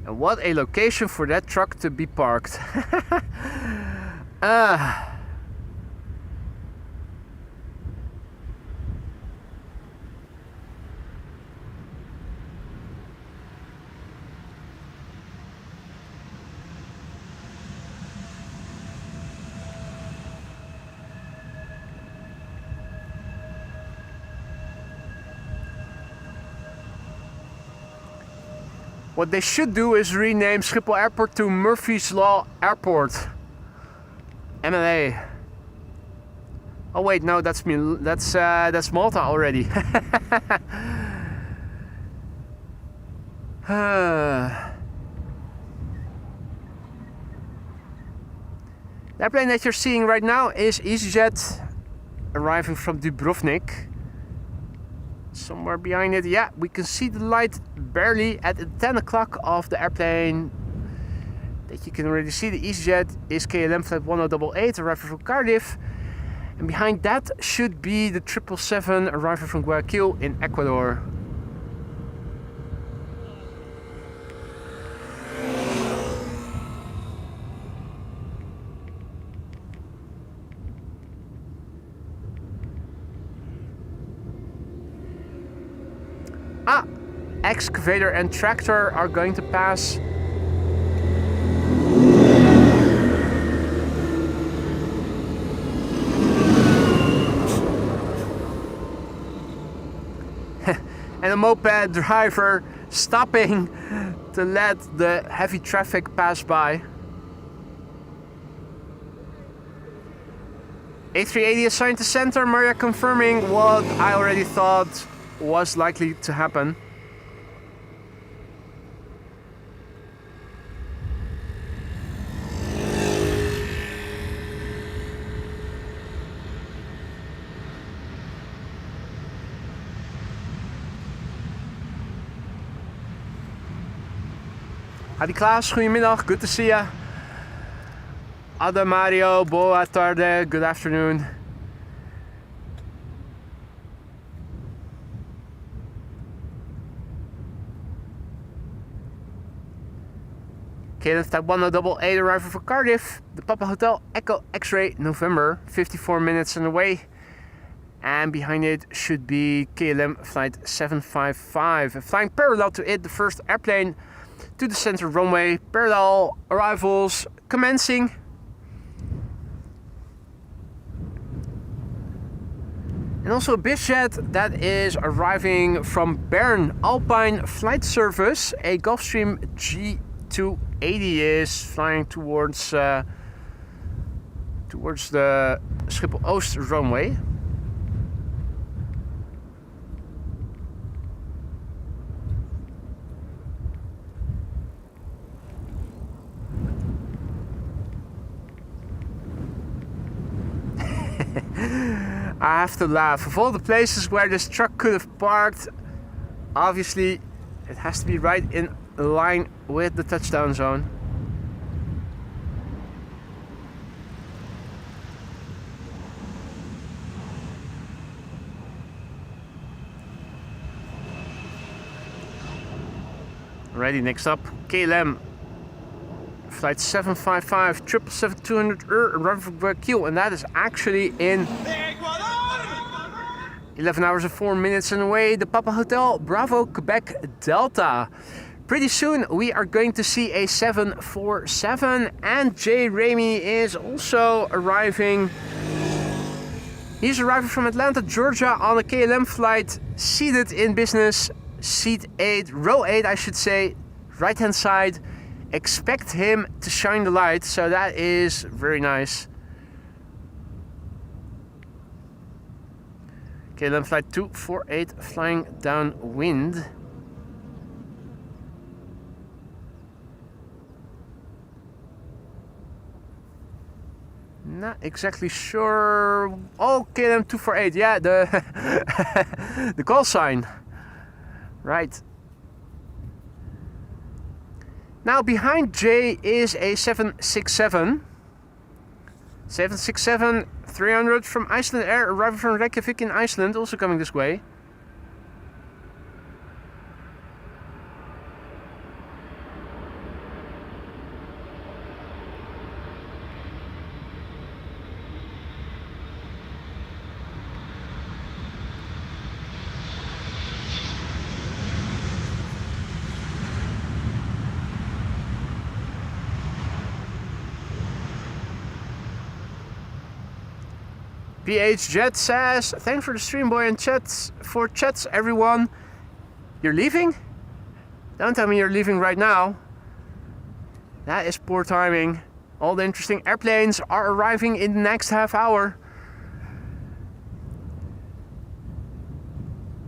And what a location for that truck to be parked. What they should do is rename Schiphol Airport to Murphy's Law Airport. MLA. Oh wait, no, that's me. That's Malta already. The airplane that you're seeing right now is EasyJet, arriving from Dubrovnik. Somewhere behind it, yeah, we can see the light barely at 10 o'clock of the airplane. That you can already see. The EasyJet is KLM flight 1088 arriving from Cardiff, and behind that should be the 777 arriving from Guayaquil in Ecuador. Excavator and tractor are going to pass. And a moped driver stopping to let the heavy traffic pass by. A380 assigned to center, Maria confirming what I already thought was likely to happen. Adi Klaas, goedemiddag, good to see ya. Ada Mario, boa tarde, good afternoon. KLM flight 1088 arrival for Cardiff, the Papa Hotel Echo X-Ray, November, 54 minutes on the way. And behind it should be KLM flight 755. And flying parallel to it, the first airplane to the center runway, parallel arrivals commencing. And also a BizJet that is arriving from Bern Alpine Flight Service. A Gulfstream G280 is flying towards the Schiphol Oost runway. I have to laugh. Of all the places where this truck could have parked, obviously it has to be right in line with the touchdown zone. Alrighty, next up, KLM flight 755 777-200 arriving from Kiel, and that is actually in 11 hours and 4 minutes and away. The Papa Hotel Bravo Quebec Delta. Pretty soon we are going to see a 747, and Jay Ramey is also arriving. He's arriving from Atlanta, Georgia on a KLM flight, seated in business. Seat 8, row 8 I should say, right hand side. Expect him to shine the light, so that is very nice. KLM flight 248 flying downwind. Not exactly sure. Oh, KLM 248, yeah, the the call sign. Right. Now behind Jay is a 767. 767-300 from Iceland Air, arriving from Reykjavik in Iceland, also coming this way. PH Jet says, thanks for the stream, boy, and chats for chats, everyone. You're leaving? Don't tell me you're leaving right now. That is poor timing. All the interesting airplanes are arriving in the next half hour.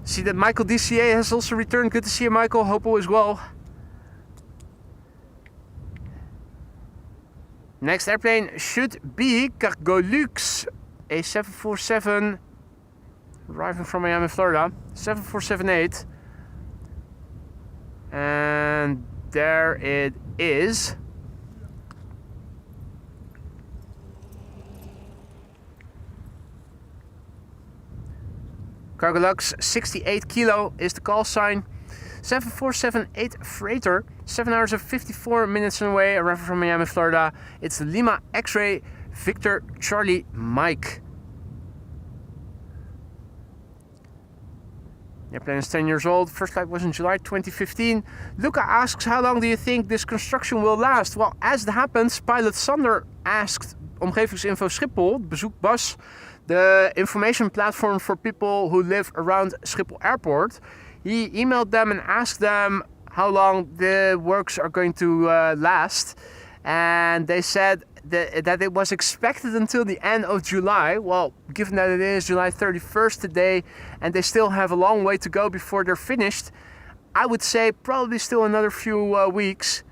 See that Michael DCA has also returned. Good to see you, Michael. Hope all is well. Next airplane should be Cargolux. A 747 arriving from Miami, Florida. 747-8. And there it is. Cargolux 68 kilo is the call sign. 747-8 freighter, 7 hours and 54 minutes away, arriving from Miami, Florida. It's the Lima X-Ray Victor Charlie Mike. The airplane is 10 years old. First flight was in July 2015. Luca asks, how long do you think this construction will last? Well, as it happens, pilot Sander asked Omgevingsinfo Schiphol, bezoek Bas, the information platform for people who live around Schiphol Airport. He emailed them and asked them how long the works are going to last. And they said that it was expected until the end of July. Well, given that it is July 31st today and they still have a long way to go before they're finished, I would say probably still another few weeks.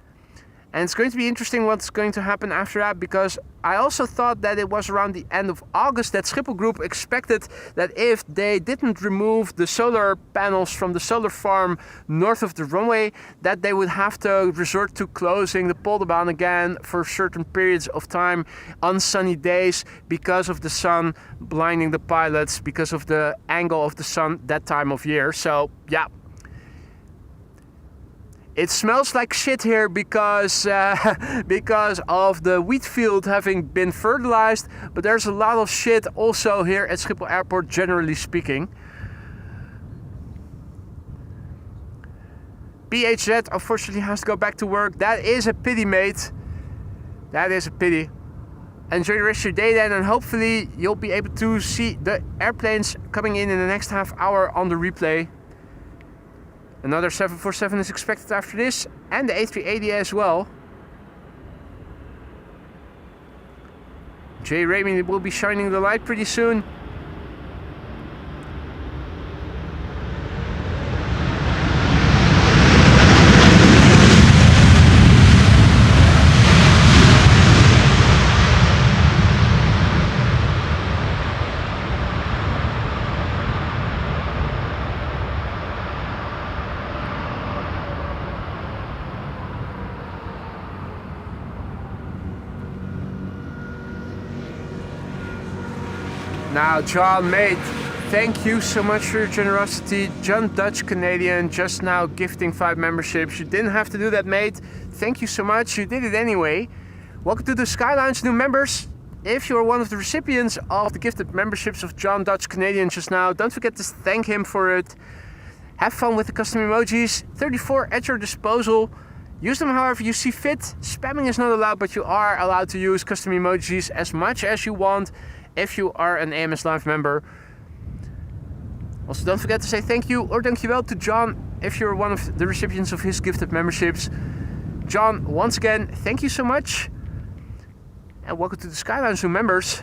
And it's going to be interesting what's going to happen after that, because I also thought that it was around the end of August that Schiphol Group expected that if they didn't remove the solar panels from the solar farm north of the runway, that they would have to resort to closing the Polderbaan again for certain periods of time on sunny days because of the sun blinding the pilots, because of the angle of the sun that time of year. So yeah. It smells like shit here because of the wheat field having been fertilized, but there's a lot of shit also here at Schiphol Airport, generally speaking. PHZ unfortunately has to go back to work. That is a pity, mate. That is a pity. Enjoy the rest of your day then, and hopefully you'll be able to see the airplanes coming in the next half hour on the replay. Another 747 is expected after this, and the A380 as well. Jay Ramey will be shining the light pretty soon. Now, John, mate, thank you so much for your generosity. John Dutch Canadian just now gifting 5 memberships. You didn't have to do that, mate. Thank you so much. You did it anyway. Welcome to the Sky Lounge, new members. If you're one of the recipients of the gifted memberships of John Dutch Canadian just now, don't forget to thank him for it. Have fun with the custom emojis. 34 at your disposal. Use them however you see fit. Spamming is not allowed, but you are allowed to use custom emojis as much as you want if you are an AMS Live member. Also, don't forget to say thank you or dankjewel to John if you're one of the recipients of his gifted memberships. John, once again, thank you so much. And welcome to the Sky Lounge, new members.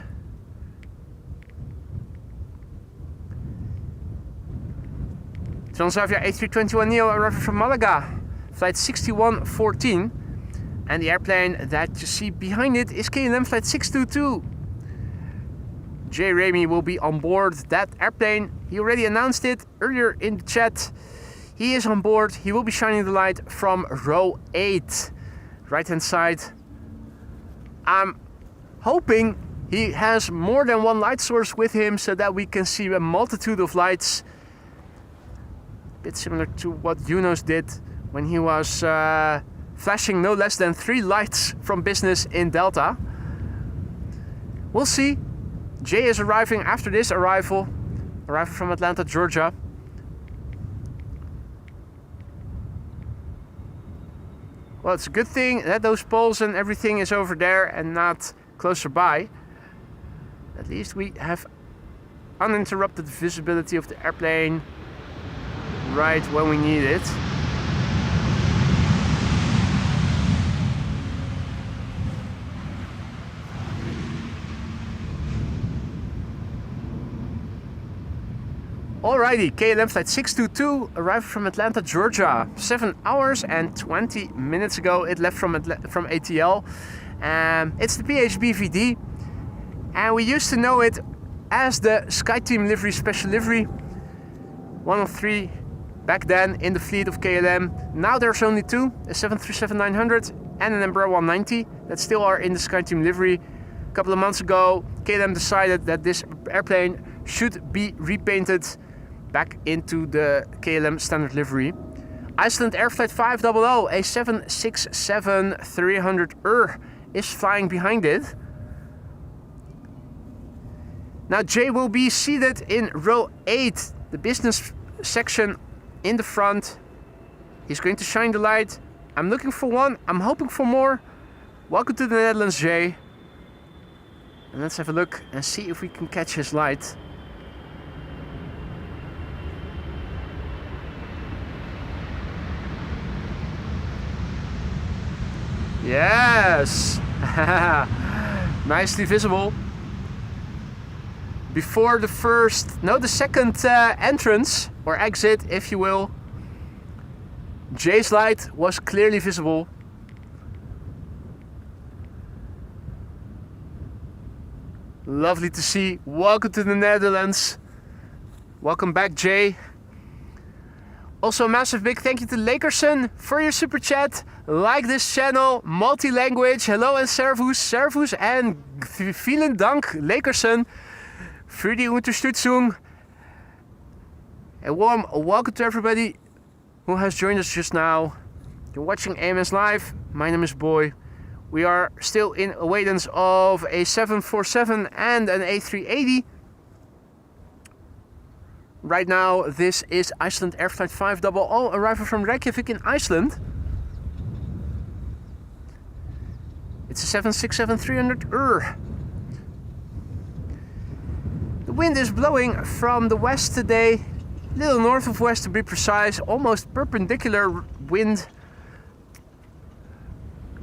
Transavia A321neo arriving from Malaga, flight 6114. And the airplane that you see behind it is KLM flight 622. Jay Ramey will be on board that airplane. He already announced it earlier in the chat. He is on board. He will be shining the light from row 8, right hand side. I'm hoping he has more than one light source with him so that we can see a multitude of lights. A bit similar to what Yunus did when he was flashing no less than 3 lights from business in Delta. We'll see. Jay is arriving after this arrival from Atlanta, Georgia. Well, it's a good thing that those poles and everything is over there and not closer by. At least we have uninterrupted visibility of the airplane right when we need it. Alrighty, KLM flight 622 arrived from Atlanta, Georgia. 7 hours and 20 minutes ago it left from ATL. It's the PHB VD, and we used to know it as the SkyTeam livery special livery. One of 3 back then in the fleet of KLM. Now there's only 2, a 737-900 and an Embraer 190 that still are in the SkyTeam livery. A couple of months ago, KLM decided that this airplane should be repainted back into the KLM standard livery. Iceland Air Flight 500, a 767-300 is flying behind it. Now Jay will be seated in row 8, the business section in the front. He's going to shine the light. I'm looking for one, I'm hoping for more. Welcome to the Netherlands, Jay. And let's have a look and see if we can catch his light. Yes! Nicely visible. Before the second entrance, or exit if you will, Jay's light was clearly visible. Lovely to see. Welcome to the Netherlands. Welcome back, Jay. Also a massive big thank you to Lakerson for your super chat. Like this channel, multi-language. Hello and Servus and vielen Dank Lakerson für die Unterstützung. A warm welcome to everybody who has joined us just now. You're watching AMS Live. My name is Boy. We are still in awaiting of a 747 and an A380. Right now, this is Iceland Air Flight 500 arriving from Reykjavik in Iceland. It's a 767-300. The wind is blowing from the west today, a little north of west to be precise, almost perpendicular wind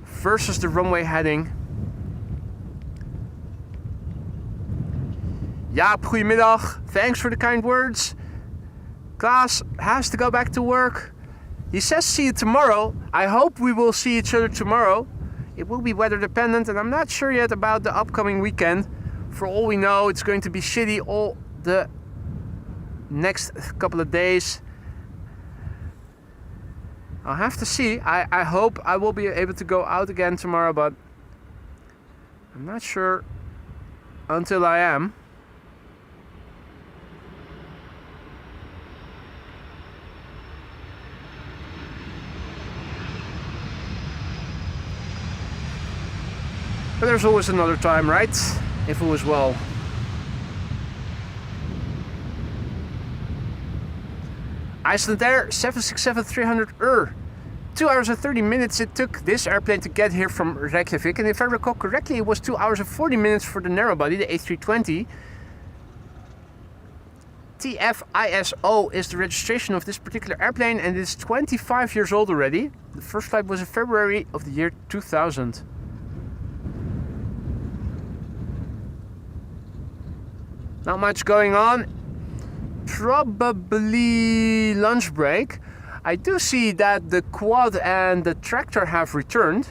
versus the runway heading. Jaap, goedemiddag. Thanks for the kind words. Klaas has to go back to work. He says see you tomorrow. I hope we will see each other tomorrow. It will be weather dependent and I'm not sure yet about the upcoming weekend. For all we know, it's going to be shitty all the next couple of days. I'll have to see. I hope I will be able to go out again tomorrow, but I'm not sure until I am. But there's always another time, right? If it was well. Iceland Air 767-300 2 hours and 30 minutes it took this airplane to get here from Reykjavik, and if I recall correctly it was 2 hours and 40 minutes for the narrow body, the A320. TFISO is the registration of this particular airplane, and it's 25 years old already. The first flight was in February of the year 2000. Not much going on. Probably lunch break. I do see that the quad and the tractor have returned.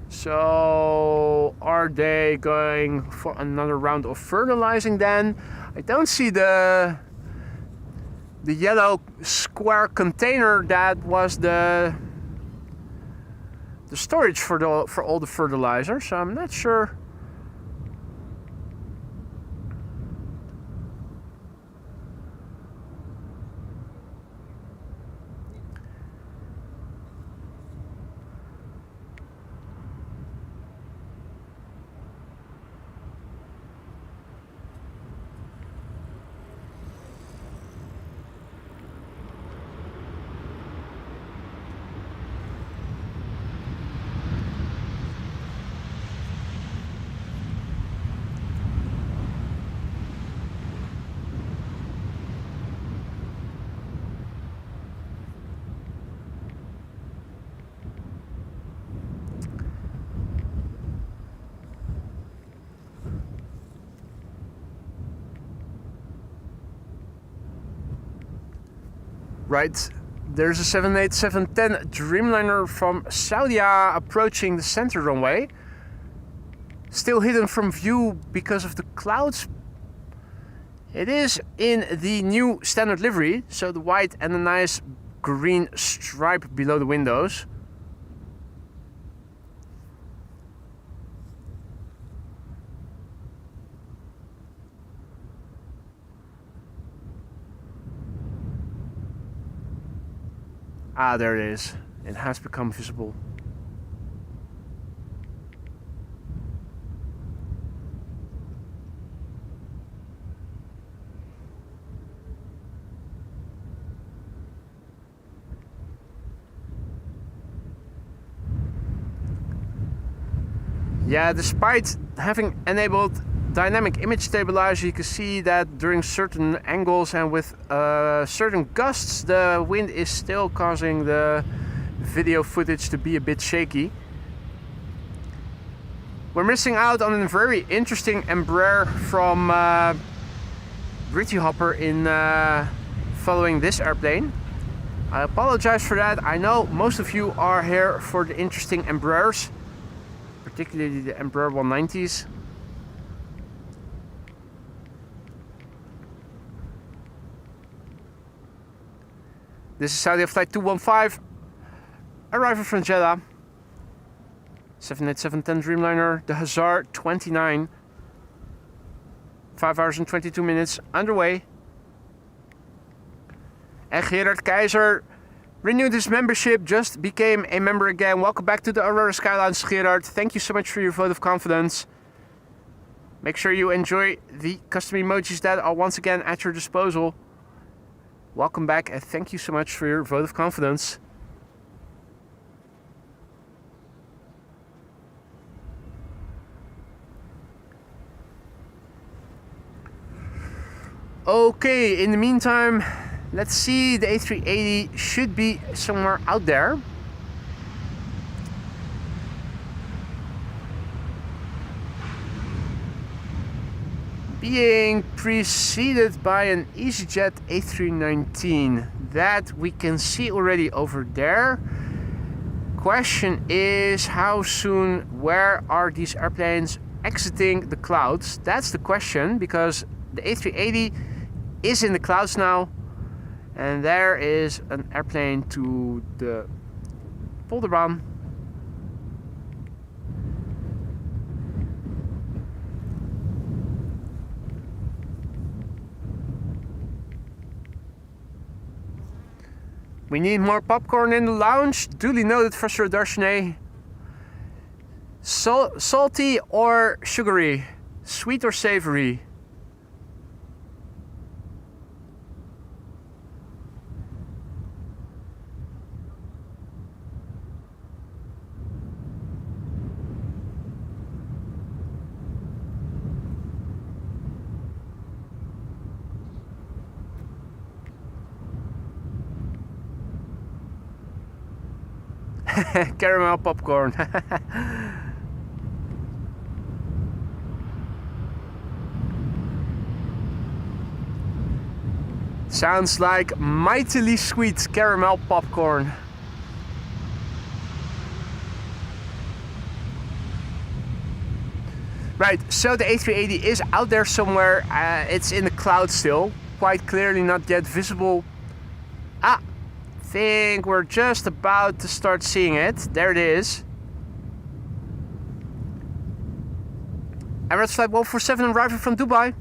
So are they going for another round of fertilizing then? I don't see the yellow square container that was the storage for all the fertilizer, so I'm not sure. Right, there's a 787-10 Dreamliner from Saudi approaching the center runway. Still hidden from view because of the clouds. It is in the new standard livery, so the white and a nice green stripe below the windows. Ah, there it is. It has become visible. Yeah, despite having enabled dynamic image stabilizer, you can see that during certain angles and with certain gusts, the wind is still causing the video footage to be a bit shaky. We're missing out on a very interesting Embraer from Britty Hopper in following this airplane. I apologize for that. I know most of you are here for the interesting Embraers, particularly the Embraer 190s. This is Saudi Flight 215, arrival from Jeddah. 787-10 Dreamliner, the Hazar 29. 5 hours and 22 minutes underway. And Gerard Keizer renewed his membership, just became a member again. Welcome back to the Aurora Skylines, Gerard. Thank you so much for your vote of confidence. Make sure you enjoy the custom emojis that are once again at your disposal. Welcome back and thank you so much for your vote of confidence. Okay, in the meantime, let's see, the A380 should be somewhere out there. Being preceded by an EasyJet A319 that we can see already over there. Question is, how soon, where are these airplanes exiting the clouds? That's the question, because the A380 is in the clouds now, and there is an airplane to the Polderbaan. We need more popcorn in the lounge. Duly noted, Professor Darshane. Salty or sugary? Sweet or savory? Caramel popcorn. Sounds like mightily sweet caramel popcorn. Right, so the A380 is out there somewhere. It's in the cloud still, quite clearly not yet visible. Ah, think we're just about to start seeing it. There it is. Emirates flight 147 arriving from Dubai.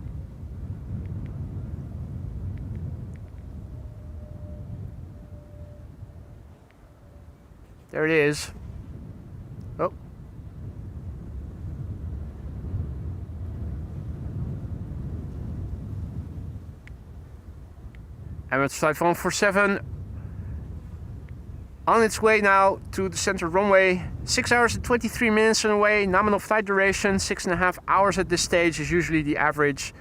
There it is. Oh. Emirates flight 147 on its way now to the center runway. 6 hours and 23 minutes on the way. Nominal flight duration 6.5 hours at this stage is usually the average.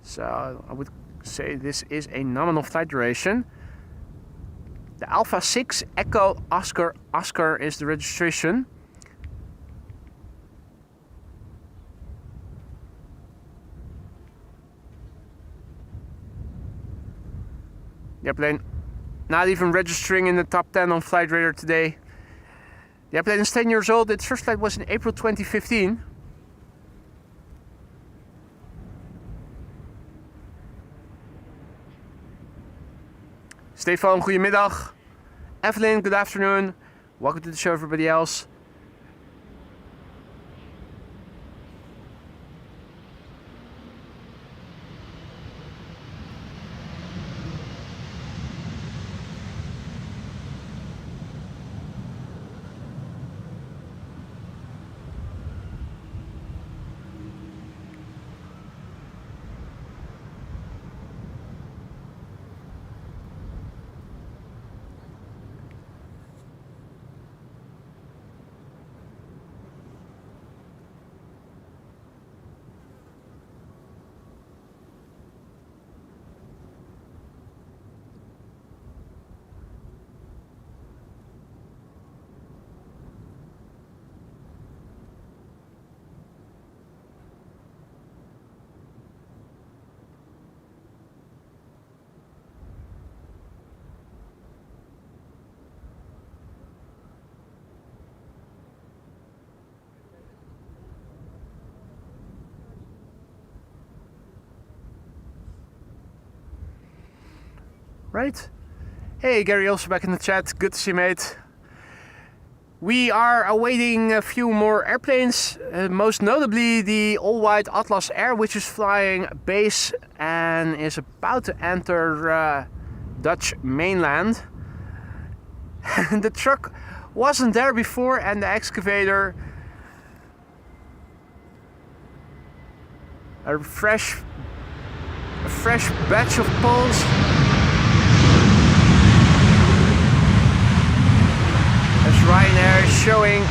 So I would say this is a nominal flight duration. The Alpha 6 Echo Oscar is the registration. The airplane not even registering in the top 10 on Flight Radar today. The airplane is 10 years old. Its first flight was in April 2015. Stefan, goedemiddag. Evelyn, good afternoon. Welcome to the show, everybody else. Right. Hey, Gary, also back in the chat. Good to see you, mate. We are awaiting a few more airplanes, most notably the all-white Atlas Air, which is flying base and is about to enter Dutch mainland. The truck wasn't there before, and the excavator, a fresh batch of poles. As Ryanair is showing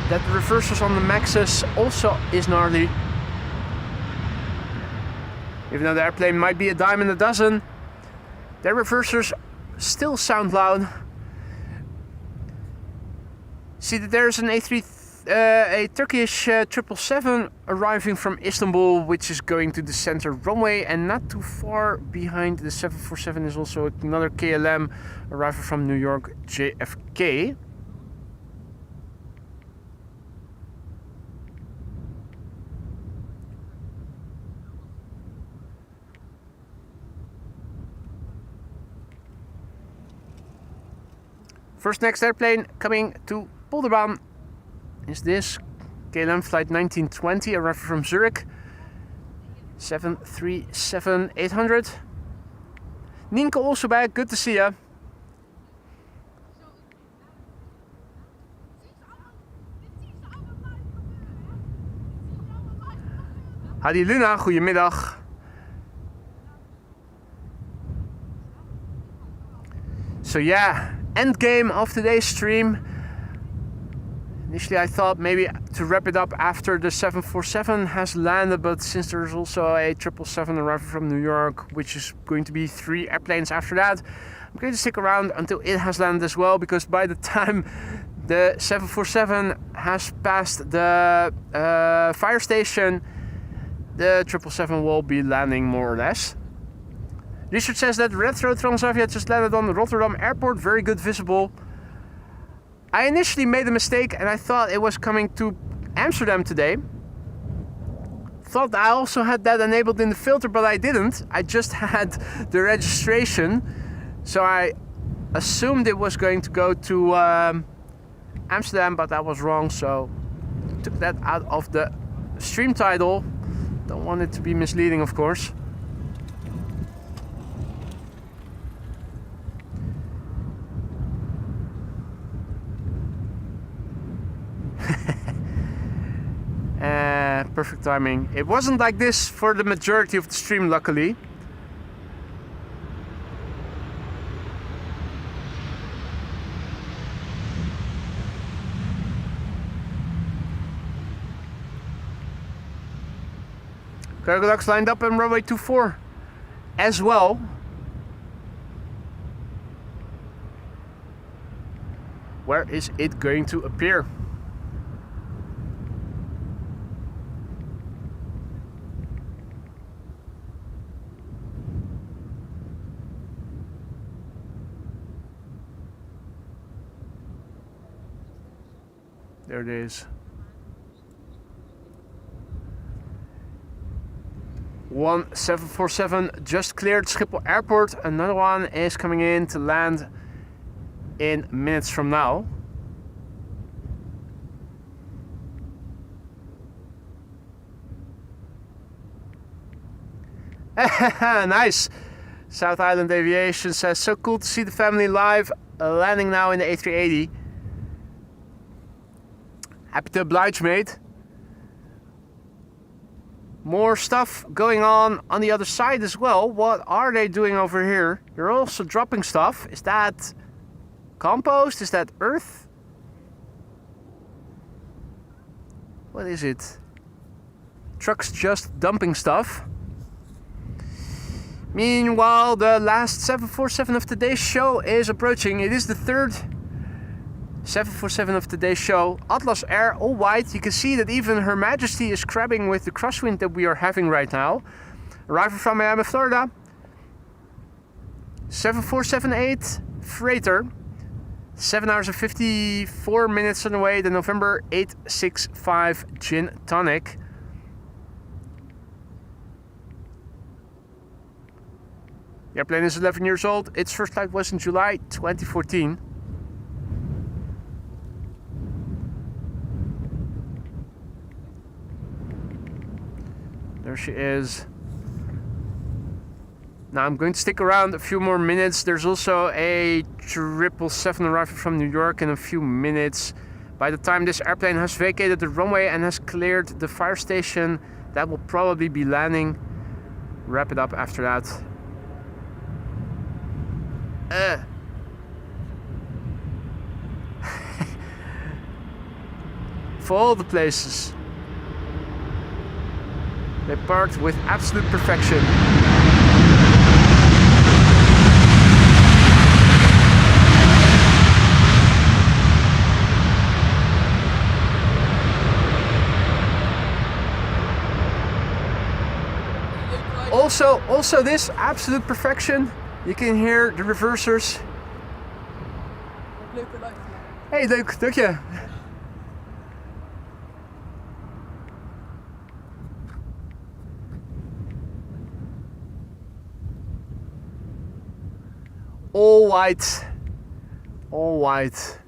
that the reversers on the Maxes also is gnarly. Even though the airplane might be a dime in a dozen, their reversers still sound loud. See that there's an a Turkish 777 arriving from Istanbul, which is going to the center runway, and not too far behind the 747 is also another KLM arriving from New York JFK. First next airplane coming to Polderbaan is this KLM flight 1920, arriving from Zurich, 737-800. Nienke also back, good to see ya. Hadi Luna, goedemiddag. So yeah, end game of today's stream. Initially I thought maybe to wrap it up after the 747 has landed, but since there's also a 777 arriving from New York, which is going to be 3 airplanes after that, I'm going to stick around until it has landed as well, because by the time the 747 has passed the fire station, the 777 will be landing more or less. Richard says that Retro Transavia just landed on Rotterdam Airport, very good visible. I initially made a mistake and I thought it was coming to Amsterdam today. Thought I also had that enabled in the filter, but I didn't. I just had the registration. So I assumed it was going to go to Amsterdam, but I was wrong. So took that out of the stream title. Don't want it to be misleading, of course. Perfect timing. It wasn't like this for the majority of the stream, luckily. Cargo docks lined up on runway 24 as well. Where is it going to appear? There it is. One 747 just cleared Schiphol Airport. Another one is coming in to land in minutes from now. Nice. South Island Aviation says, so cool to see the family live, landing now in the A380. Happy to oblige, mate. More stuff going on the other side as well. What are they doing over here? They're also dropping stuff. Is that compost? Is that earth? What is it? Trucks just dumping stuff. Meanwhile, the last 747 of today's show is approaching. It is the third 747 of today's show. Atlas Air, all white. You can see that even Her Majesty is crabbing with the crosswind that we are having right now. Arriving from Miami, Florida. 7478 freighter. 7 hours and 54 minutes on the way. The November 865 Gin Tonic. The airplane is 11 years old. Its first flight was in July 2014. There she is. Now I'm going to stick around a few more minutes. There's also a 777 arriving from New York in a few minutes. By the time this airplane has vacated the runway and has cleared the fire station, that will probably be landing. Wrap it up after that. For all the places. They parked with absolute perfection. Also this absolute perfection. You can hear the reversers. Hey, leuk, dank je. All white. All white.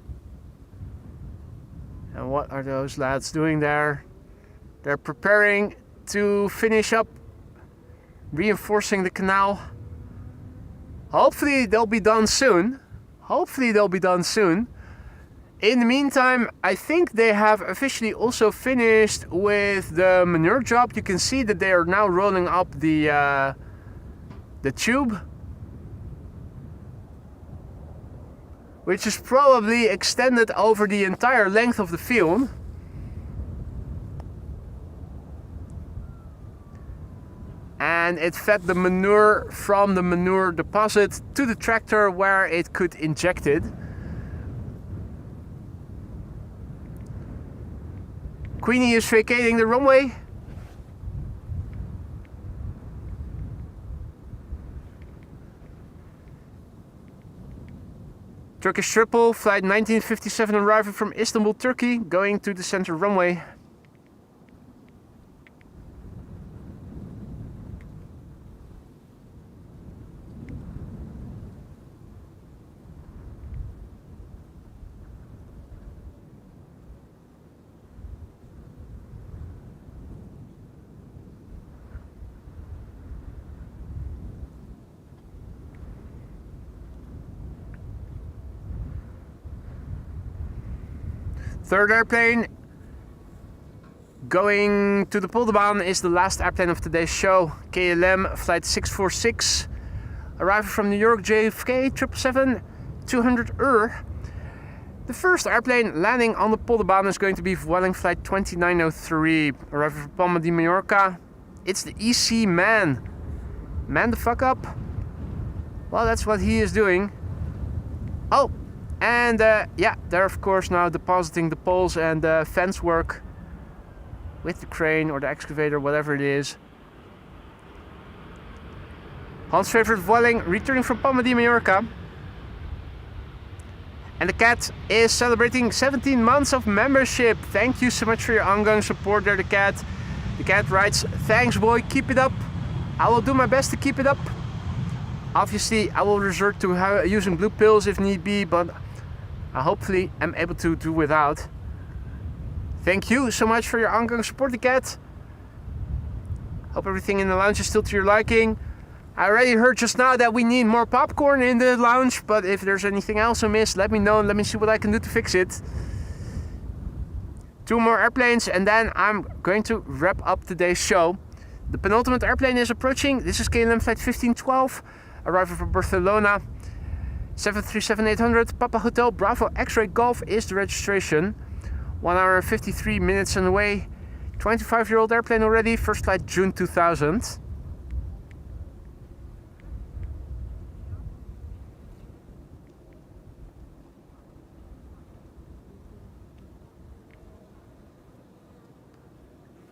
And what are those lads doing there? They're preparing to finish up reinforcing the canal. Hopefully they'll be done soon. Hopefully they'll be done soon. In the meantime, I think they have officially also finished with the manure job. You can see that they are now rolling up the tube, which is probably extended over the entire length of the field. And it fed the manure from the manure deposit to the tractor where it could inject it. Queenie is vacating the runway. Turkish triple, flight 1957 arriving from Istanbul, Turkey, going to the center runway. Third airplane going to the Polderbaan is the last airplane of today's show. KLM flight 646, arriving from New York JFK 777-200 The first airplane landing on the Polderbaan is going to be Vueling flight 2903, arriving from Palma de Mallorca. It's the EC man. Man the fuck up. Well, that's what he is doing. Oh! And yeah, they're of course now depositing the poles and fence work with the crane or the excavator, whatever it is. Hans' favorite Vueling returning from Palma de Mallorca. And the cat is celebrating 17 months of membership. Thank you so much for your ongoing support there, the cat. The cat writes, "Thanks boy, keep it up. I will do my best to keep it up. Obviously, I will resort to using blue pills if need be, but I hopefully am able to do without." Thank you so much for your ongoing support, the cat. Hope everything in the lounge is still to your liking. I already heard just now that we need more popcorn in the lounge, but if there's anything else I missed, let me know and let me see what I can do to fix it. 2 more airplanes and then I'm going to wrap up today's show. The penultimate airplane is approaching. This is KLM flight 1512, arriving from Barcelona. 737-800, Papa Hotel Bravo X-Ray Golf is the registration. 1 hour and 53 minutes on the way. 25-year-old airplane already, first flight June 2000.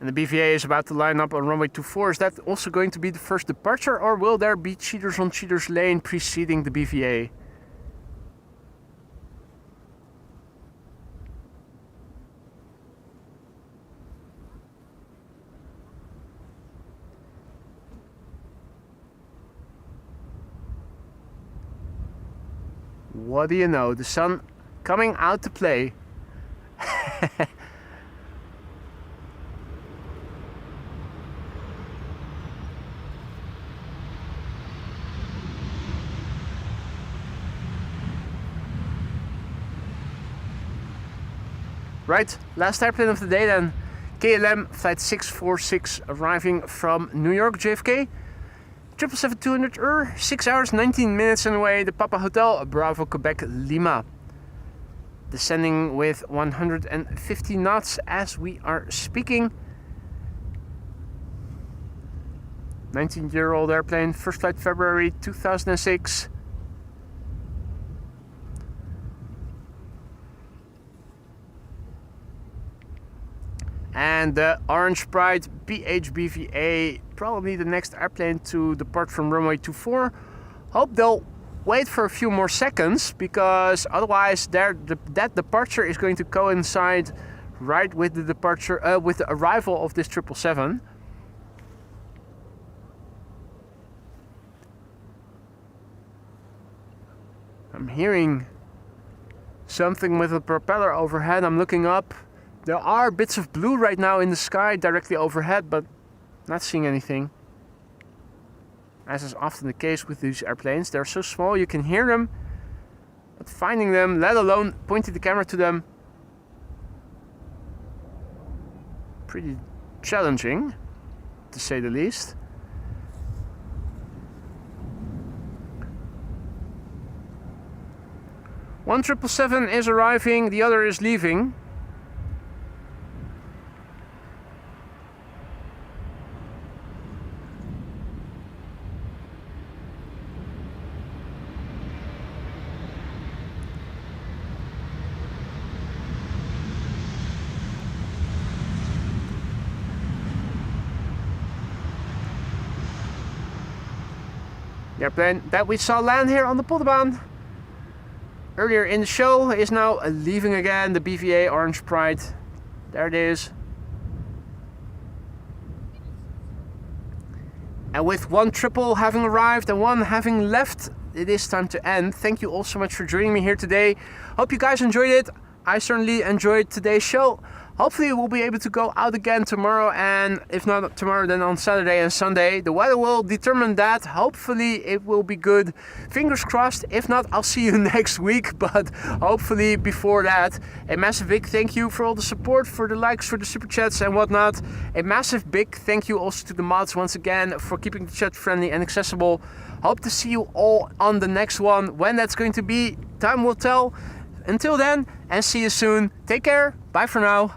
And the BVA is about to line up on runway 24. Is that also going to be the first departure, or will there be cheaters on cheaters lane preceding the BVA? What do you know? The sun coming out to play. Right, last airplane of the day then. KLM flight 646 arriving from New York JFK. 777-200 6 hours 19 minutes on the way. The Papa Hotel Bravo Quebec Lima. Descending with 150 knots as we are speaking. 19-year-old airplane, first flight February 2006. And the Orange Pride BHBVA, probably the next airplane to depart from runway 24. Hope they'll wait for a few more seconds, because otherwise that departure is going to coincide right with the departure, with the arrival of this 777. I'm hearing something with a propeller overhead. I'm looking up. There are bits of blue right now in the sky directly overhead, but not seeing anything. as is often the case with these airplanes. They're so small you can hear them, but finding them, let alone pointing the camera to them, pretty challenging, to say the least. One 777 is arriving, the other is leaving. The airplane that we saw land here on the Polderbaan earlier in the show is now leaving again, the BVA Orange Pride. There it is. And with one triple having arrived and one having left, it is time to end. Thank you all so much for joining me here today. Hope you guys enjoyed it. I certainly enjoyed today's show. Hopefully we'll be able to go out again tomorrow, and if not tomorrow, then on Saturday and Sunday. The weather will determine that. Hopefully it will be good. Fingers crossed. If not, I'll see you next week, but hopefully before that. A massive big thank you for all the support, for the likes, for the super chats and whatnot. A massive big thank you also to the mods once again for keeping the chat friendly and accessible. Hope to see you all on the next one. When that's going to be, time will tell. Until then, and see you soon. Take care. Bye for now.